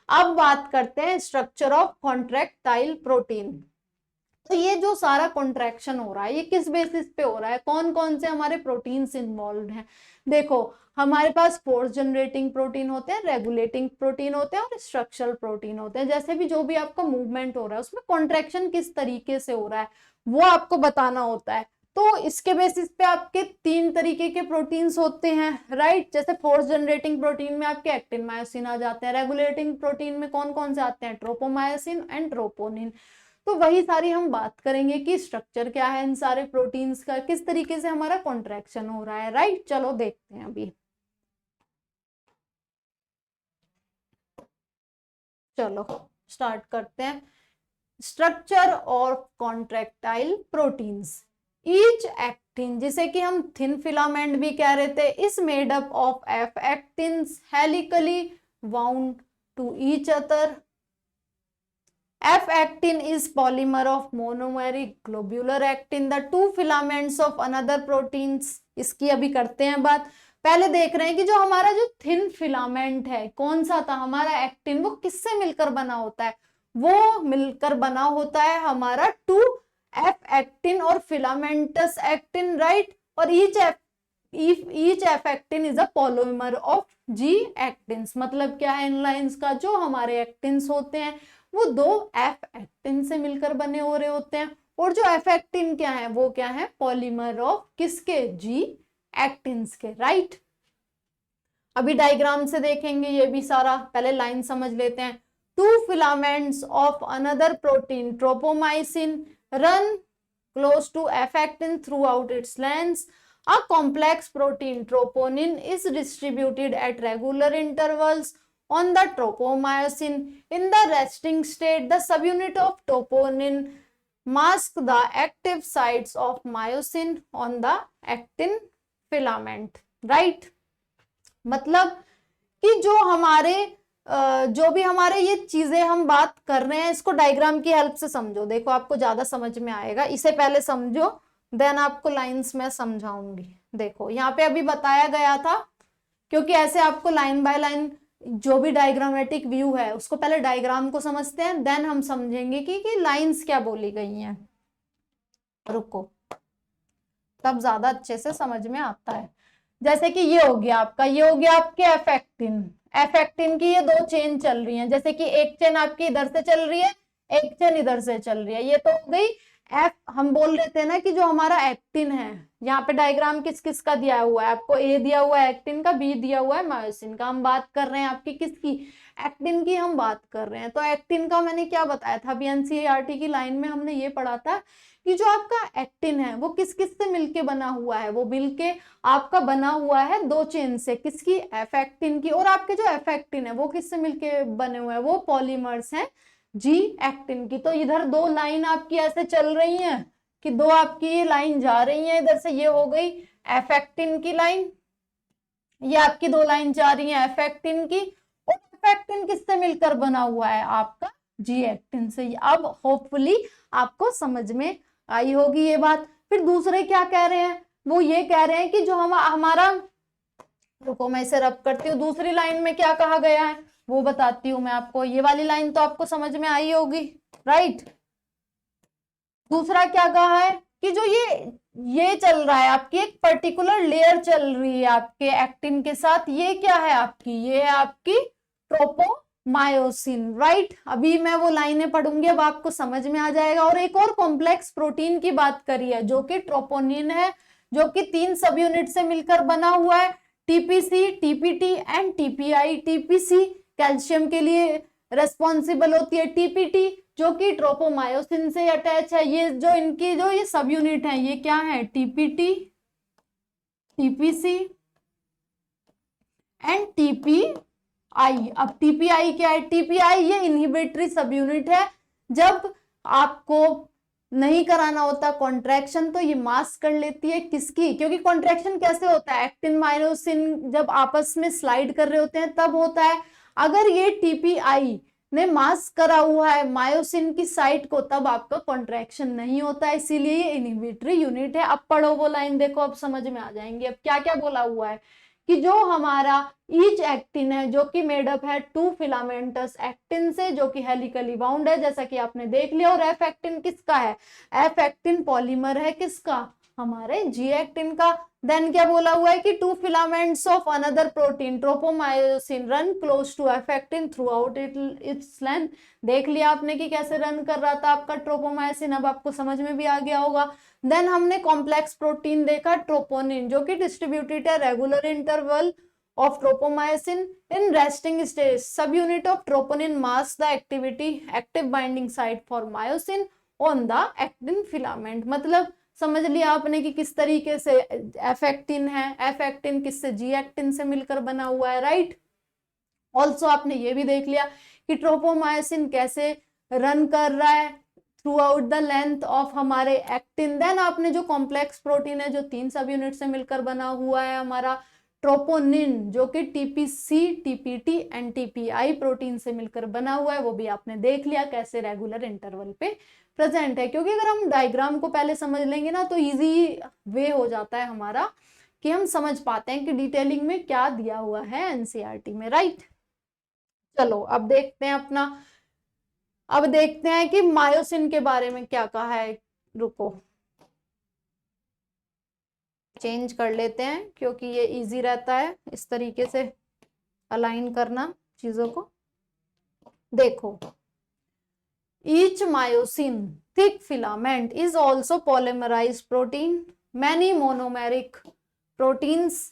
अब बात करते हैं स्ट्रक्चर ऑफ कॉन्ट्रैक्टाइल प्रोटीन। तो ये जो सारा कॉन्ट्रैक्शन हो रहा है ये किस बेसिस पे हो रहा है? कौन कौन से हमारे प्रोटीन्स इन्वॉल्व हैं? देखो हमारे पास फोर्स जनरेटिंग प्रोटीन होते हैं, रेगुलेटिंग प्रोटीन होते हैं और स्ट्रक्चरल प्रोटीन होते हैं। जैसे भी जो भी आपका मूवमेंट हो रहा है उसमें कॉन्ट्रैक्शन किस तरीके से हो रहा है वो आपको बताना होता है। तो इसके बेसिस पे आपके 3 तरीके के प्रोटीन्स होते हैं, राइट। जैसे फोर्स जनरेटिंग प्रोटीन में आपके एक्टिन मायोसिन आ जाते हैं, रेगुलेटिंग प्रोटीन में कौन कौन से आते हैं, ट्रोपोमायोसिन एंड ट्रोपोनिन। तो वही सारी हम बात करेंगे कि स्ट्रक्चर क्या है इन सारे प्रोटीन्स का, किस तरीके से हमारा कॉन्ट्रैक्शन हो रहा है, राइट। चलो देखते हैं अभी, चलो स्टार्ट करते हैं। Structure of contractile proteins. Each actin, जिसे कि हम थिन फिलामेंट भी कह रहे थे, is made up of F actins helically wound to each other. F actin is polymer of monomeric globular actin, the two filaments of another proteins। इसकी अभी करते हैं बात। पहले देख रहे हैं कि जो हमारा जो थिन फिलामेंट है कौन सा था हमारा एक्टिन, वो किससे मिलकर बना होता है, वो मिलकर बना होता है हमारा 2F एक्टिन और फिलामेंटस एक्टिन, राइट। और each F actin is a polymer of G actins. मतलब क्या है इन लाइंस का, जो हमारे एक्टिन्स होते हैं वो 2 एफ एक्टिन से मिलकर बने हो रहे होते हैं, और जो एफ एक्टिन क्या है वो क्या है, पॉलीमर ऑफ किसके, G एक्टिन्स के, राइट। अभी डायग्राम से देखेंगे ये भी सारा, पहले लाइन समझ लेते हैं। 2 filaments of another protein, tropomyosin, run close to F actin throughout its length. A complex protein, troponin, is distributed at regular intervals on the tropomyosin. In the resting state, the subunit of troponin mask the active sites of myosin on the actin filament, right। मतलब कि जो भी हमारे ये चीजें हम बात कर रहे हैं इसको डायग्राम की हेल्प से समझो। देखो आपको ज्यादा समझ में आएगा, इसे पहले समझो देन आपको लाइंस में समझाऊंगी। देखो यहाँ पे अभी बताया गया था, क्योंकि ऐसे आपको लाइन बाय लाइन जो भी डायग्रामेटिक व्यू है उसको पहले डायग्राम को समझते हैं, देन हम समझेंगे कि लाइंस क्या बोली गई हैं। रुको, तब ज्यादा अच्छे से समझ में आता है। जैसे कि ये हो गया आपका, ये हो गया आपके एफ एक्टिन की ये 2 चेन चल रही हैं। जैसे कि एक चेन आपकी इधर से चल रही है, एक चेन इधर से चल रही है, ये तो हो गई एफ। हम बोल रहे थे ना कि जो हमारा एक्टिन है, यहाँ पे डायग्राम किस किस का दिया हुआ है आपको, ए दिया हुआ है एक्टिन का, बी दिया हुआ है मायोसिन का। हम बात कर रहे हैं आपकी किसकी, एक्टिन की हम बात कर रहे हैं। तो एक्टिन का मैंने क्या बताया था अभी, एनसीईआरटी की लाइन में हमने ये पढ़ा था कि जो आपका एक्टिन है वो किस किस से मिलके बना हुआ है, वो मिलके आपका बना हुआ है 2 चेन से, किसकी, एफ एक्टिन की। और आपके जो एफ एक्टिन है वो किससे मिलके बने हुए हैं, वो पॉलीमर्स हैं G एक्टिन की। तो इधर 2 लाइन आपकी ऐसे चल रही हैं कि 2 आपकी ये लाइन जा रही है इधर से, ये हो गई एफ एक्टिन की लाइन, ये आपकी 2 लाइन जा रही है एफ एक्टिन की। और एफ एक्टिन किससे मिलकर बना हुआ है, आपका G एक्टिन से। अब होपफुली आपको समझ में आई होगी ये बात। फिर दूसरे क्या कह रहे हैं, वो ये कह रहे हैं कि जो हमारा, रुको मैं इसे रब करती हूँ, दूसरी लाइन में क्या कहा गया है वो बताती हूँ मैं आपको। ये वाली लाइन तो आपको समझ में आई होगी, राइट। दूसरा क्या कहा है कि जो ये चल रहा है आपकी एक पर्टिकुलर लेयर चल रही है आपके एक्टिन के साथ, ये क्या है आपकी, ये है आपकी ट्रोपोमायोसिन, राइट। अभी मैं वो लाइनें पढ़ूंगी, अब आपको समझ में आ जाएगा। और एक और कॉम्प्लेक्स प्रोटीन की बात करी है जो कि ट्रोपोनिन है, जो कि 3 सब यूनिट से मिलकर बना हुआ है, TPC, TPT and TPI. TPC calcium के लिए रेस्पॉन्सिबल होती है, टीपीटी जो कि ट्रोपोमायोसिन से अटैच है। ये जो इनकी जो ये सब यूनिट है ये क्या है, टीपीटी, टीपीसी एंड टीपीआई। अब टीपीआई क्या है, टीपीआई ये इनहिबिटरी सब यूनिट है। जब आपको नहीं कराना होता कॉन्ट्रैक्शन तो ये मास्क कर लेती है किसकी, क्योंकि कॉन्ट्रैक्शन कैसे होता है, एक्टिन मायोसिन जब आपस में स्लाइड कर रहे होते हैं तब होता है। अगर ये टीपीआई ने मास्क करा हुआ है मायोसिन की साइट को तब आपका कॉन्ट्रैक्शन नहीं होता है, इसीलिए ये इनहिबिटरी यूनिट है। अब पढ़ो वो लाइन, देखो अब समझ में आ जाएंगे। अब क्या क्या बोला हुआ है कि जो हमारा ईच एक्टिन है जो कि मेडअप है 2 फिलामेंटस एक्टिन से, जो कि हेलिकली बाउंड है जैसा कि आपने देख लिया। और एफ एक्टिन किसका है, एफ एक्टिन पॉलीमर है किसका, हमारे जी एक्टिन का। देन क्या बोला हुआ है कि 2 filaments of another protein tropomyosin run close to actin throughout its length. देख लिया आपने कि कैसे रन कर रहा था आपका ट्रोपोमायोसिन, अब आपको समझ में भी आ गया होगा। देन हमने कॉम्प्लेक्स प्रोटीन देखा ट्रोपोनिन, जो कि डिस्ट्रीब्यूटेड है regular interval of tropomyosin in resting stage. Subunit of troponin masks the active binding site for myosin on the actin filament। मतलब समझ लिया आपने कि किस तरीके से एफ एक्टिन है, एफ एक्टिन किससे, जी एक्टिन से मिलकर बना हुआ है, राइट। ऑल्सो आपने ये भी देख लिया कि ट्रोपोमायोसिन कैसे रन कर रहा है through out the length of हमारे एक्टिन। देन आपने जो कॉम्प्लेक्स प्रोटीन है जो 3 सब यूनिट से मिलकर बना हुआ है हमारा ट्रोपोनिन, जो कि TPC, TPT and TPI protein से मिलकर बना हुआ है, वो भी आपने देख लिया कैसे रेगुलर इंटरवल पे प्रेजेंट है। क्योंकि अगर हम डायग्राम को पहले समझ लेंगे ना तो इजी वे हो जाता है हमारा कि हम समझ पाते हैं कि डिटेलिंग में क्या दिया हुआ है एनसीईआरटी में, राइट। चलो अब देखते हैं अब देखते हैं कि मायोसिन के बारे में क्या कहा है। रुको चेंज कर लेते हैं क्योंकि ये इजी रहता है इस तरीके से अलाइन करना चीजों को। देखो, each myosin thick filament is also polymerised protein. Many monomeric proteins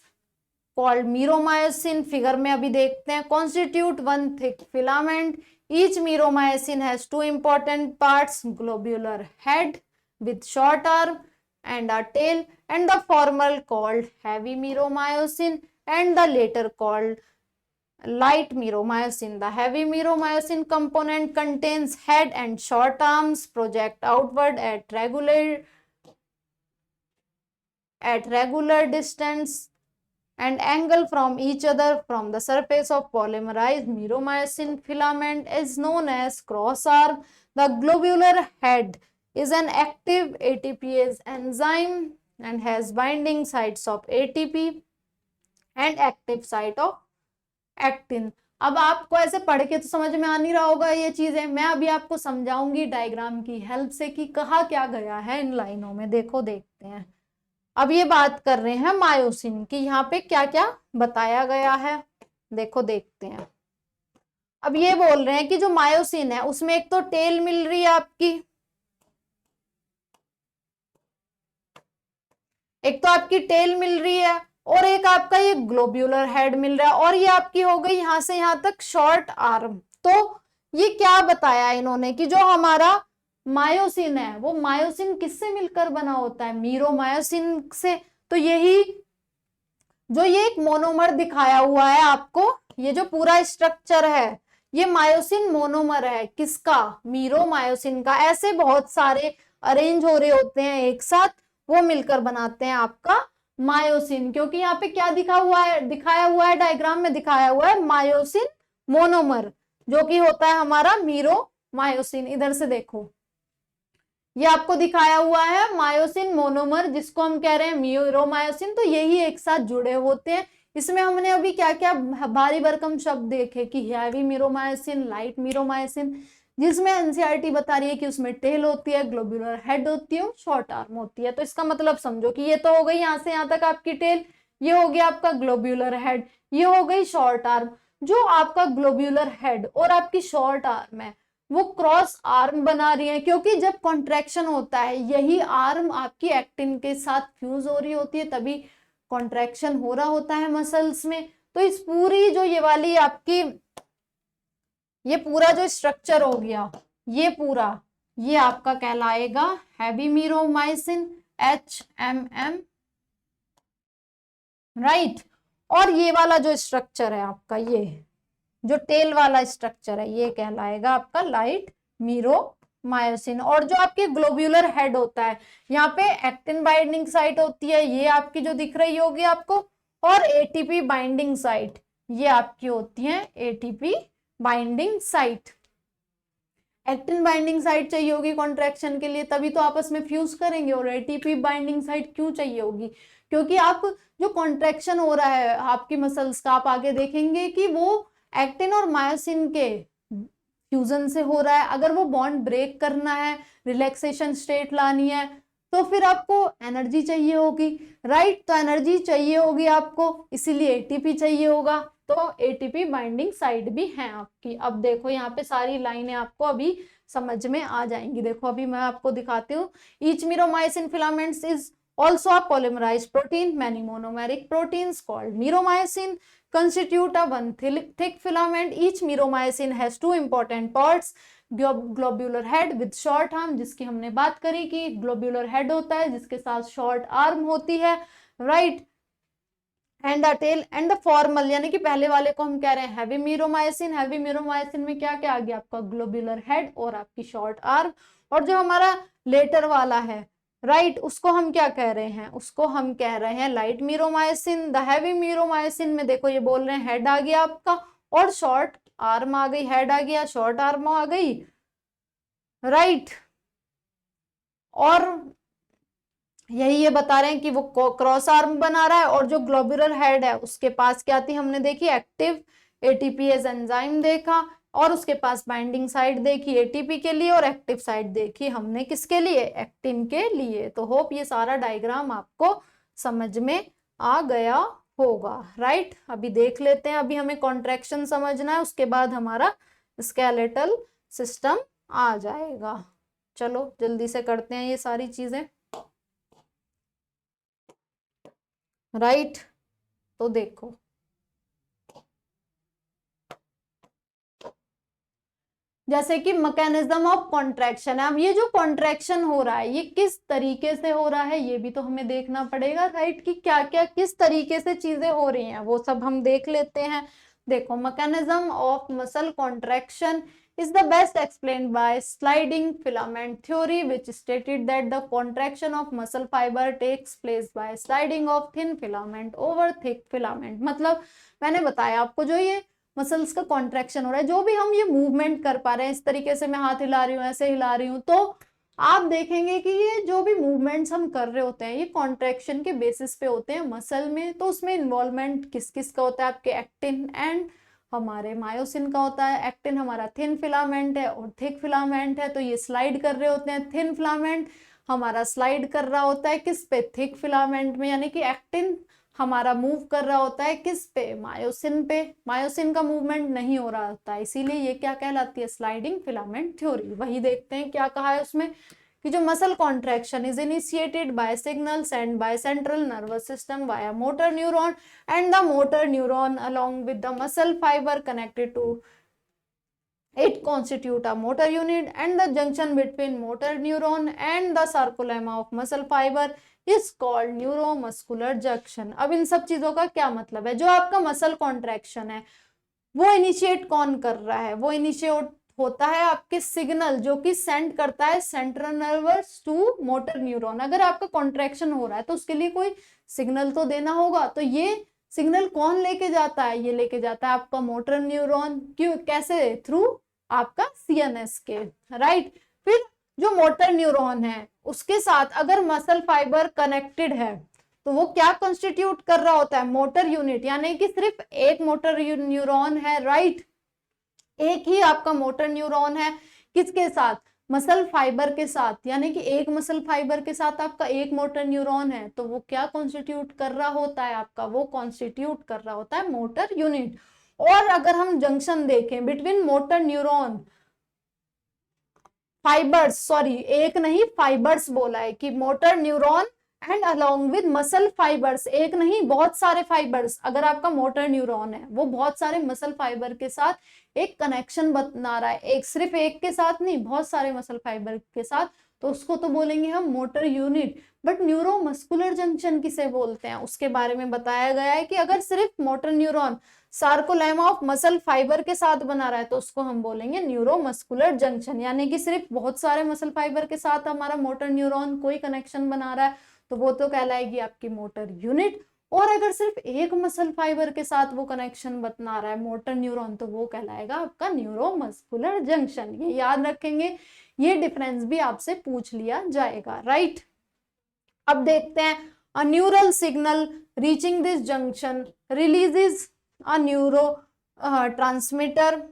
called meromyosin, figure में अभी देखते हैं, constitute one thick filament. Each meromyosin has 2 important parts, globular head with short arm and a tail, and the former called heavy myromycin and the later called light myromycin. The heavy myromycin component contains head and short arms, project outward at regular distance and angle from each other from the surface of polymerized myromycin filament is known as cross arm. The globular head is an active ATPase enzyme and has binding sites of ATP and active site of actin। अब आपको ऐसे पढ़ के तो समझ में आ नहीं रहा होगा ये चीजें, मैं अभी आपको समझाऊंगी डायग्राम की हेल्प से कि कहा क्या गया है इन लाइनों में। देखो देखते हैं, अब ये बात कर रहे हैं मायोसिन की, यहाँ पे क्या क्या बताया गया है देखो देखते हैं। अब ये बोल रहे हैं कि जो मायोसिन है उसमें एक तो टेल मिल रही है आपकी, एक तो आपकी टेल मिल रही है और एक आपका ये ग्लोब्यूलर हेड मिल रहा है, और ये आपकी हो गई यहां से यहां तक शॉर्ट आर्म। तो ये क्या बताया इन्होंने कि जो हमारा मायोसिन है वो मायोसिन किससे मिलकर बना होता है, मीरोमायोसिन से। तो यही जो ये एक मोनोमर दिखाया हुआ है आपको, ये जो पूरा स्ट्रक्चर है ये मायोसिन मोनोमर है, किसका, मीरोमायोसिन का। ऐसे बहुत सारे अरेंज हो रहे होते हैं एक साथ, वो मिलकर बनाते हैं आपका मायोसिन। क्योंकि यहाँ पे क्या दिखाया हुआ है डायग्राम में दिखाया हुआ है मायोसिन मोनोमर, जो कि होता है हमारा मीरोमायोसिन। इधर से देखो ये आपको दिखाया हुआ है मायोसिन मोनोमर, जिसको हम कह रहे हैं मीरोमायोसिन। तो यही एक साथ जुड़े होते हैं। इसमें हमने अभी क्या क्या भारी भरकम शब्द देखे कि हैवी मीरोमायोसिन, लाइट मीरोमायोसिन, जिसमें एनसीईआरटी बता रही है कि उसमें टेल होती है, ग्लोब्यूलर हेड होती है, शॉर्ट आर्म होती है। तो इसका मतलब समझो कि ये तो हो गई यहां से यहां तक आपकी टेल, ये हो गया आपका ग्लोब्यूलर हेड, ये हो गई शॉर्ट आर्म। जो आपका ग्लोब्यूलर हेड और आपकी शॉर्ट आर्म है वो क्रॉस आर्म बना रही है, क्योंकि जब कॉन्ट्रैक्शन होता है यही आर्म आपकी एक्टिन के साथ फ्यूज हो रही होती है, तभी कॉन्ट्रैक्शन हो रहा होता है मसल्स में। तो इस पूरी जो ये वाली आपकी ये पूरा जो स्ट्रक्चर हो गया ये पूरा, ये आपका कहलाएगा हैवी मीरोमाइसिन HMM, राइट। और ये वाला जो स्ट्रक्चर है आपका, ये जो टेल वाला स्ट्रक्चर है ये कहलाएगा आपका लाइट मीरोमायोसिन। और जो आपके ग्लोब्यूलर हेड होता है यहाँ पे एक्टिन बाइंडिंग साइट होती है, ये आपकी जो दिख रही होगी आपको, और एटीपी बाइंडिंग साइट ये आपकी होती है ATP binding site. Actin binding site चाहिए होगी कॉन्ट्रैक्शन के लिए, तभी तो आपस में फ्यूज करेंगे। और एटीपी बाइंडिंग साइट क्यों चाहिए होगी, क्योंकि आप जो कॉन्ट्रैक्शन हो रहा है आपकी मसल्स का, आप आगे देखेंगे कि वो एक्टिन और मायोसिन के फ्यूजन से हो रहा है। अगर वो बॉन्ड ब्रेक करना है, रिलैक्सेशन स्टेट लानी है, तो फिर आपको एनर्जी चाहिए होगी, राइट। तो एनर्जी चाहिए होगी आपको, इसीलिए एटीपी चाहिए होगा। तो एटीपी बाइंडिंग साइट भी है आपकी। अब देखो यहाँ पे सारी लाइनें आपको अभी समझ में आ जाएंगी। देखो अभी मैं आपको दिखाती हूँ। Each मीरोमाइसिन filaments is also a polymerized protein. Many monomeric proteins called meromycin constitute a one thick filament. Each meromycin has two important parts. Globular head with short arm, जिसकी हमने बात करी कि ग्लोब्यूलर हेड होता है जिसके साथ शॉर्ट आर्म होती है, right. And the tail and the formal, यानी कि पहले वाले को हम कह रहे हैं हैवी मीरोमाइसिन। हैवी मीरोमाइसिन में क्या क्या आ गया आपका, ग्लोब्यूलर हेड और आपकी शॉर्ट आर्म। और जो हमारा लेटर वाला है, राइट, उसको हम क्या कह रहे हैं, उसको हम कह रहे हैं लाइट मीरोमाइसिन। द हैवी मीरोमाइसिन में देखो ये बोल रहे हैं हेड आ गया आपका और शॉर्ट आर्म आ गई, हेड आ गया शॉर्ट आर्म आ गई, राइट। और यही ये बता रहे हैं कि वो क्रॉस आर्म बना रहा है और जो ग्लोब्यूलर हेड है उसके पास क्या थी, हमने देखी एक्टिव एटीपीएज एंजाइम देखा, और उसके पास बाइंडिंग साइट देखी एटीपी के लिए और एक्टिव साइट देखी हमने किसके लिए, एक्टिन के लिए। तो होप ये सारा डायग्राम आपको समझ में आ गया होगा, राइट। अभी देख लेते हैं, अभी हमें कॉन्ट्रैक्शन समझना है, उसके बाद हमारा स्केलेटल सिस्टम आ जाएगा। चलो जल्दी से करते हैं ये सारी चीजें, राइट। तो देखो जैसे कि मैकेनिज्म ऑफ कॉन्ट्रैक्शन है। अब ये जो कॉन्ट्रैक्शन हो रहा है ये किस तरीके से हो रहा है ये भी तो हमें देखना पड़ेगा, राइट, कि क्या क्या किस तरीके से चीजें हो रही हैं वो सब हम देख लेते हैं। देखो mechanism of muscle contraction is the best explained by sliding filament theory, which stated that the contraction of muscle fiber takes place by sliding of thin filament over thick filament। मतलब मैंने बताया आपको जो ये मसल्स का कॉन्ट्रैक्शन हो रहा है, जो भी हम ये मूवमेंट कर पा रहे हैं, इस तरीके से मैं हाथ हिला रही हूँ, ऐसे हिला रही हूँ, तो आप देखेंगे कि ये जो भी मूवमेंट्स हम कर रहे होते हैं ये कॉन्ट्रैक्शन के बेसिस पे होते हैं मसल में। तो उसमें इन्वॉल्वमेंट किस किस का होता है, आपके एक्टिन एंड हमारे मायोसिन का होता है। एक्टिन हमारा थिन फिलामेंट है और थिक फिलामेंट है, तो ये स्लाइड कर रहे होते हैं। थिन फिलामेंट हमारा स्लाइड कर रहा होता है किस पे, थिक फिलामेंट में, यानी कि एक्टिन हमारा मूव कर रहा होता है किस पे, मायोसिन पे। मायोसिन का मूवमेंट नहीं हो रहा होता है, इसीलिए ये क्या कहलाती है, स्लाइडिंग फिलामेंट थ्योरी। वही देखते हैं क्या कहा है उसमें कि जो muscle contraction is initiated by signal send by central nervous system via motor neuron and the motor neuron along with the muscle fibre connected to it constitute a motor unit, and the junction between motor neuron and the sarcolemma of muscle fiber is called neuromuscular junction। अब इन सब चीजों का क्या मतलब है, जो आपका मसल कॉन्ट्रैक्शन है वो इनिशिएट कौन कर रहा है, वो इनिशिएट होता है आपके सिग्नल जो कि सेंड करता है central nervous to motor neuron. अगर आपका कॉन्ट्रैक्शन हो रहा है तो उसके लिए कोई सिग्नल तो देना होगा, तो ये सिग्नल कौन लेके जाता है, ये लेके जाता है आपका मोटर न्यूरॉन। क्यों, कैसे, थ्रू आपका सीएनएस के, राइट। फिर जो मोटर न्यूरॉन है उसके साथ अगर मसल फाइबर कनेक्टेड है तो वो क्या कॉन्स्टिट्यूट कर रहा होता है, मोटर यूनिट, यानी कि सिर्फ एक मोटर न्यूरॉन है, राइट। एक ही आपका मोटर न्यूरॉन है, किसके साथ, मसल फाइबर के साथ, यानी कि एक मसल फाइबर के साथ आपका एक मोटर न्यूरॉन है, तो वो क्या कॉन्स्टिट्यूट कर रहा होता है आपका, वो कॉन्स्टिट्यूट कर रहा होता है मोटर यूनिट। और अगर हम जंक्शन देखें between motor neuron fibres, sorry एक नहीं फाइबर्स बोला है कि motor neuron and along with muscle fibres, एक नहीं बहुत सारे फाइबर्स। अगर आपका मोटर न्यूरॉन है वो बहुत सारे मसल फाइबर के साथ एक कनेक्शन बना रहा है, एक सिर्फ एक के साथ नहीं, बहुत सारे मसल फाइबर के साथ, तो उसको तो बोलेंगे हम motor unit. But neuromuscular junction किसे बोलते हैं उसके बारे में बताया गया है कि अगर सिर्फ motor neuron sarcolemma of muscle fibre के साथ बना रहा है तो उसको हम बोलेंगे न्यूरोमस्कुलर जंक्शन, यानी कि सिर्फ बहुत सारे मसल फाइबर के साथ हमारा मोटर न्यूरॉन कोई कनेक्शन बना रहा है तो वो तो कहलाएगी आपकी मोटर यूनिट। और अगर सिर्फ एक मसल फाइबर के साथ वो कनेक्शन बना रहा है मोटर न्यूरॉन तो वो कहलाएगा आपका न्यूरोमस्कुलर जंक्शन। ये याद रखेंगे, ये डिफरेंस भी आपसे पूछ लिया जाएगा, राइट। अब देखते हैं, a neural signal reaching this junction releases a neurotransmitter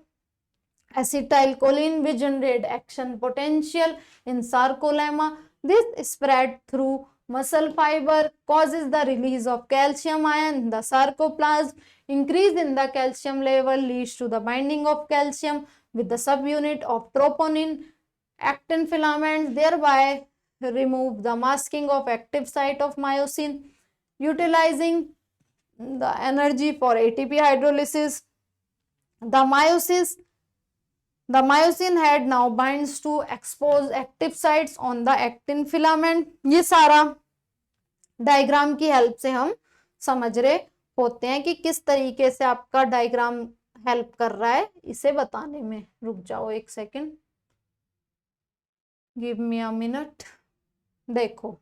acetylcholine which generate action potential in sarcolemma This spread through muscle fiber causes the release of calcium ion in the sarcoplasm. Increase in the calcium level leads to the binding of calcium with the subunit of troponin actin filaments, thereby remove the masking of active site of myosin. Utilizing the energy for ATP hydrolysis, the myosin head now binds to expose active sites on the actin filament. ये सारा डायग्राम की हेल्प से हम समझ रहे होते हैं कि किस तरीके से आपका डायग्राम हेल्प कर रहा है इसे बताने में। रुक जाओ एक second, give me a minute. देखो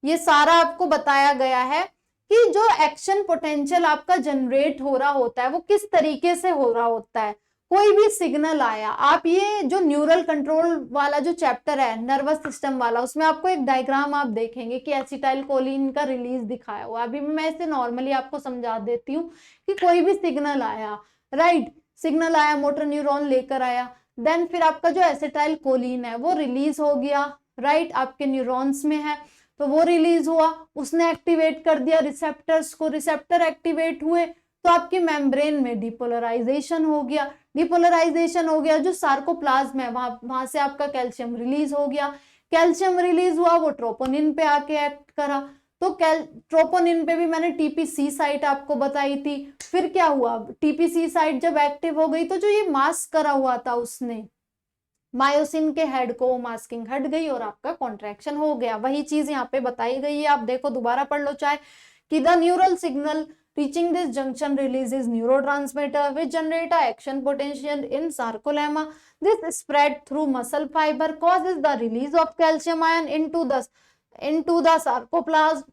ये सारा आपको बताया गया है कि जो एक्शन पोटेंशियल आपका जनरेट हो रहा होता है वो किस तरीके से हो रहा होता है। कोई भी सिग्नल आया, आप ये जो न्यूरल कंट्रोल वाला जो चैप्टर है नर्वस सिस्टम वाला, उसमें आपको एक डायग्राम आप देखेंगे कि एसिटाइल कोलिन का रिलीज दिखाया हुआ। अभी मैं इसे नॉर्मली आपको समझा देती हूँ कि कोई भी सिग्नल आया, राइट, सिग्नल आया, मोटर न्यूरॉन लेकर आया, देन फिर आपका जो एसिटाइल कोलिन है वो रिलीज हो गया, राइट, आपके न्यूरॉन्स में है तो वो रिलीज हुआ, उसने एक्टिवेट कर दिया रिसेप्टर्स को, रिसेप्टर एक्टिवेट हुए तो आपकी मेम्ब्रेन में डिपोलराइजेशन हो गया, डिपोलराइजेशन हो गया, जो सार्कोप्लाज्म है वहां से आपका कैल्शियम रिलीज हो गया, कैल्शियम रिलीज हुआ वो ट्रोपोनिन पे आके एक्ट करा, तो ट्रोपोनिन पे भी मैंने टीपीसी साइट आपको बताई थी। फिर क्या हुआ, टीपीसी साइट जब एक्टिव हो गई तो जो ये मास्क करा हुआ था उसने मायोसिन के हेड को, मास्किंग हट गई और आपका कॉन्ट्रैक्शन हो गया। वही चीज यहाँ पे बताई गई है, आप देखो दोबारा पढ़ लो चाहे, कि the neural signal reaching this junction releases neurotransmitter which generate a action potential in sarcolemma. This spread through muscle fiber causes the release of calcium ion into the sarcoplasm.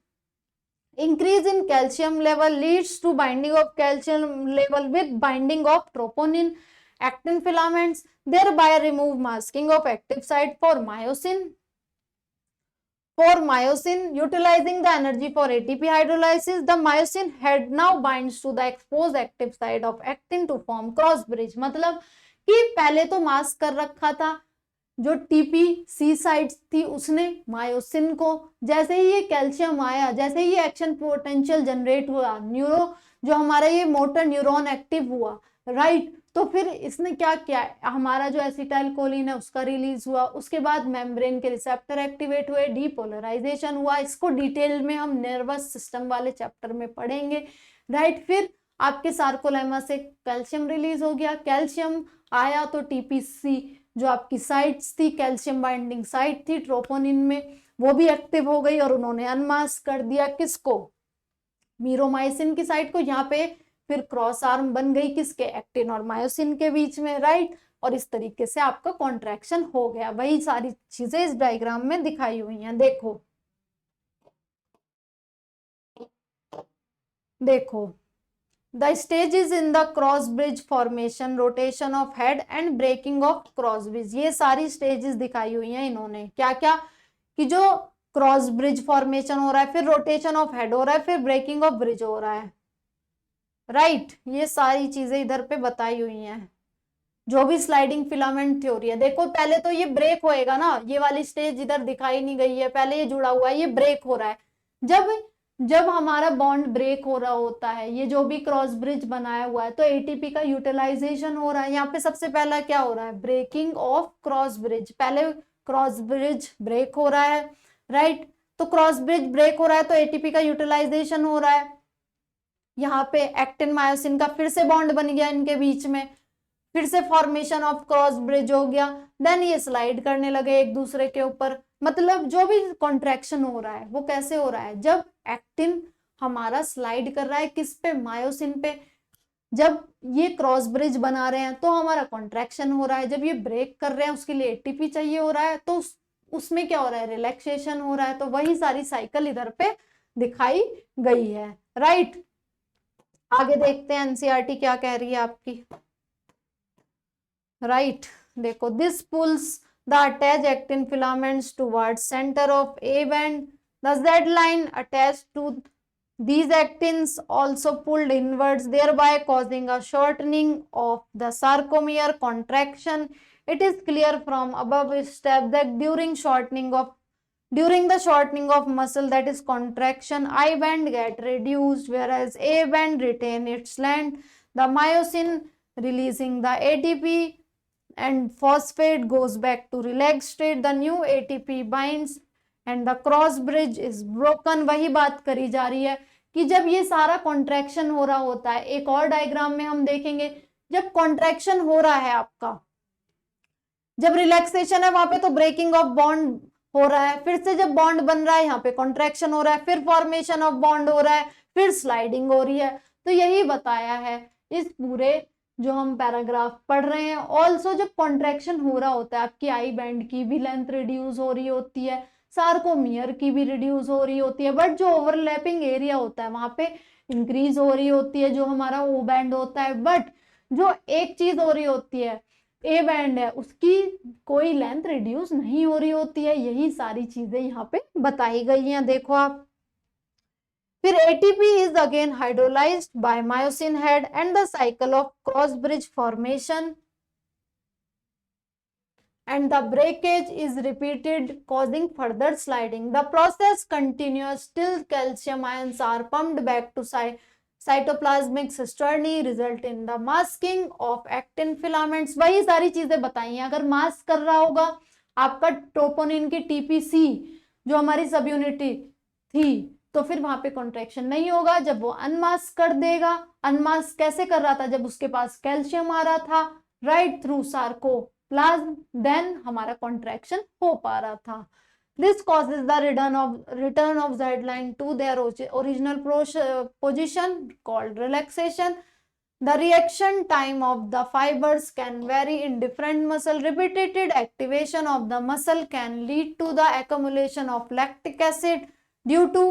Increase in calcium level leads to binding of calcium level with binding of troponin actin filaments, thereby remove masking of active site for myosin. Utilizing the energy for ATP hydrolysis, the myosin head now binds to the exposed active site of actin to form cross bridge. मतलब कि पहले तो मास्क कर रखा था, जो टीपीसी साइट्स थी उसने मायोसिन को, जैसे ही ये कैल्शियम आया, जैसे ही ये एक्शन पोटेंशियल जनरेट हुआ, जो हमारा ये मोटर न्यूरॉन एक्टिव हुआ, राइट, तो फिर इसने क्या किया, हमारा जो एसिटाइल कोलिन है उसका रिलीज हुआ, उसके बाद मेम्ब्रेन के रिसेप्टर एक्टिवेट हुए, डीपोलराइजेशन हुआ, इसको डिटेल में हम नर्वस सिस्टम वाले चैप्टर में पढ़ेंगे, राइट। फिर आपके सार्कोलेमा से कैल्शियम रिलीज हो गया, कैल्शियम आया तो टीपीसी जो आपकी साइट्स थी, कैल्शियम बाइंडिंग साइट थी ट्रोपोनिन में, वो भी एक्टिव हो गई और उन्होंने अनमास्क कर दिया किसको, मीरोमाइसिन की साइट को। यहाँ पे फिर क्रॉस आर्म बन गई किसके, एक्टिन और मायोसिन के बीच में, राइट, और इस तरीके से आपका कॉन्ट्रैक्शन हो गया। वही सारी चीजें इस डायग्राम में दिखाई हुई हैं। देखो the stages in the cross bridge formation, rotation of head and breaking of cross bridge, ये सारी स्टेजेस दिखाई हुई हैं इन्होंने। क्या क्या, कि जो क्रॉस ब्रिज फॉर्मेशन हो रहा है, फिर रोटेशन ऑफ हेड हो रहा है, फिर ब्रेकिंग ऑफ ब्रिज हो रहा है, राइट, ये सारी चीजें इधर पे बताई हुई हैं। जो भी स्लाइडिंग फिलामेंट थ्योरी है, देखो पहले तो ये ब्रेक होएगा ना, ये वाली स्टेज इधर दिखाई नहीं गई है, पहले ये जुड़ा हुआ है, ये ब्रेक हो रहा है। जब हमारा बॉन्ड ब्रेक हो रहा होता है, ये जो भी क्रॉस ब्रिज बनाया हुआ है, तो एटीपी का यूटिलाइजेशन हो रहा है। यहाँ पे सबसे पहला क्या हो रहा है, ब्रेकिंग ऑफ क्रॉस ब्रिज, पहले क्रॉस ब्रिज ब्रेक हो रहा है, राइट, तो क्रॉस ब्रिज ब्रेक हो रहा है तो एटीपी का यूटिलाइजेशन हो रहा है। यहाँ पे एक्टिन मायोसिन का फिर से बॉन्ड बन गया इनके बीच में, फिर से फॉर्मेशन ऑफ क्रॉस ब्रिज हो गया, देन ये स्लाइड करने लगे एक दूसरे के ऊपर। मतलब जो भी कॉन्ट्रैक्शन हो रहा है वो कैसे हो रहा है, जब एक्टिन हमारा स्लाइड कर रहा है किस पे, मायोसिन पे, जब ये क्रॉस ब्रिज बना रहे हैं तो हमारा कॉन्ट्रैक्शन हो रहा है, जब ये ब्रेक कर रहे हैं उसके लिए एटीपी चाहिए हो रहा है, तो उसमें क्या हो रहा है, रिलैक्सेशन हो रहा है। तो वही सारी साइकिल इधर पे दिखाई गई है, राइट। आगे देखते हैं एनसीईआरटी क्या कह रही है आपकी, राइट। देखो this pulls the attach actin filaments towards centre of A band, the Z line attached to these actins also pulled inwards, thereby causing a shortening of the sarcomere contraction It is clear from above step that during the shortening of muscle, that is contraction, I band get reduced whereas A band retain its length. The myosin releasing the ATP and phosphate goes back to relaxed state. The new ATP binds and the cross bridge is broken. वही बात करी जा रही है कि जब ये सारा कॉन्ट्रैक्शन हो रहा होता है, एक और डायग्राम में हम देखेंगे, जब कॉन्ट्रैक्शन हो रहा है आपका, जब रिलैक्सेशन है वहां पे तो ब्रेकिंग ऑफ बॉन्ड हो रहा है, फिर से जब बॉन्ड बन रहा है यहाँ पे कॉन्ट्रैक्शन हो रहा है, फिर फॉर्मेशन ऑफ बॉन्ड हो रहा है, फिर स्लाइडिंग हो रही है। तो यही बताया है इस पूरे जो हम पैराग्राफ पढ़ रहे हैं। ऑल्सो जब कॉन्ट्रैक्शन हो रहा होता है आपकी आई बैंड की भी लेंथ रिड्यूस हो रही होती है, सार्कोमियर की भी रिड्यूस हो रही होती है, बट जो ओवरलैपिंग एरिया होता है वहां पे इंक्रीज हो रही होती है, जो हमारा ओ बैंड होता है। बट जो एक चीज हो रही होती है, ए बैंड है, उसकी कोई लेंथ रिड्यूस नहीं हो रही होती है। यही सारी चीजें यहाँ पे बताई गई हैं, देखो आप। फिर ATP is again hydrolyzed by myosin head and the cycle of cross bridge formation and the breakage is repeated causing further sliding. The process continues till calcium ions are pumped back to cytoplasmic cisternae result in the masking of actin filaments. वही सारी चीजें बताई हैं। अगर मास्क कर रहा होगा आपका ट्रोपोनिन की TPC जो हमारी सब यूनिटी थी, तो फिर वहां पे कॉन्ट्रैक्शन नहीं होगा। जब वो अनमास्क कर देगा, अनमास्क कैसे कर रहा था, जब उसके पास कैल्शियम आ रहा था राइट थ्रू सार्कोप्लाज्म, देन हमारा कॉन्ट्रैक्शन हो पा रहा था। This causes the return of Z line to their original position called relaxation. The reaction time of the fibers can vary in different muscle. Repeated activation of the muscle can lead to the accumulation of lactic acid due to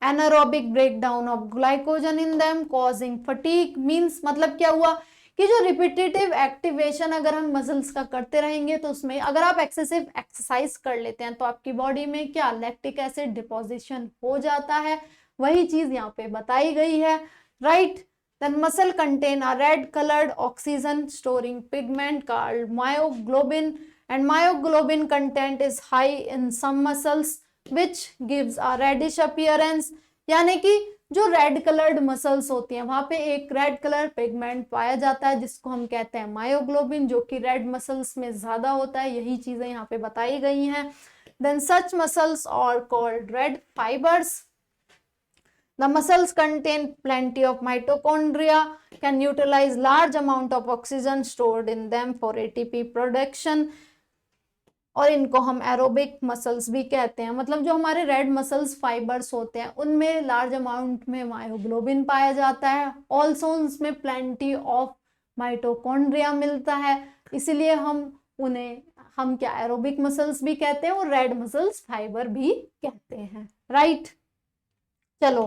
anaerobic breakdown of glycogen in them causing fatigue. Means मतलब क्या हुआ कि जो रिपीटेटिव एक्टिवेशन अगर हम मसल्स का करते रहेंगे तो उसमें अगर आप एक्सेसिव एक्सरसाइज कर लेते हैं तो आपकी बॉडी में क्या लैक्टिक एसिड डिपोजिशन हो जाता है। वही चीज यहाँ पे बताई गई है right. Then muscle contain a red colored oxygen storing pigment called myoglobin and myoglobin content is high in some muscles which gives a reddish appearance। यानी कि जो रेड कलर्ड मसल्स होती हैं वहां पे एक रेड कलर पिगमेंट पाया जाता है जिसको हम कहते हैं मायोग्लोबिन, जो कि रेड मसल्स में ज्यादा होता है। यही चीजें यहाँ पे बताई गई हैं। Then such muscles are called red fibers। The muscles contain plenty of mitochondria, can utilize large amount of oxygen stored in them for ATP production। और इनको हम एरोबिक मसल्स भी कहते हैं। मतलब जो हमारे रेड मसल्स फाइबर्स होते हैं उनमें लार्ज अमाउंट में मायोग्लोबिन पाया जाता है। ऑल्सो उसमें प्लेंटी ऑफ माइटोकॉन्ड्रिया मिलता है, इसीलिए हम क्या एरोबिक मसल्स भी कहते हैं और रेड मसल्स फाइबर भी कहते हैं राइट। चलो,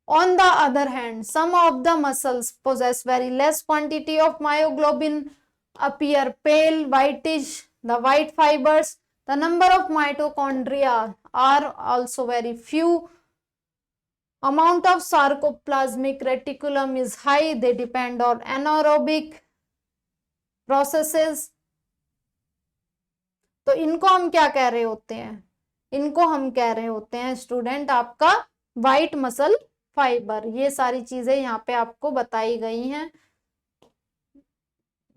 on the other hand, some of the muscles possess very less quantity of myoglobin, appear pale whitish, the white fibers। The number of mitochondria are also very few। Amount of sarcoplasmic reticulum is high। They depend on anaerobic processes। तो इनको हम क्या कह रहे होते हैं, इनको हम कह रहे होते हैं स्टूडेंट आपका व्हाइट मसल फाइबर। ये सारी चीजें यहाँ पे आपको बताई गई हैं।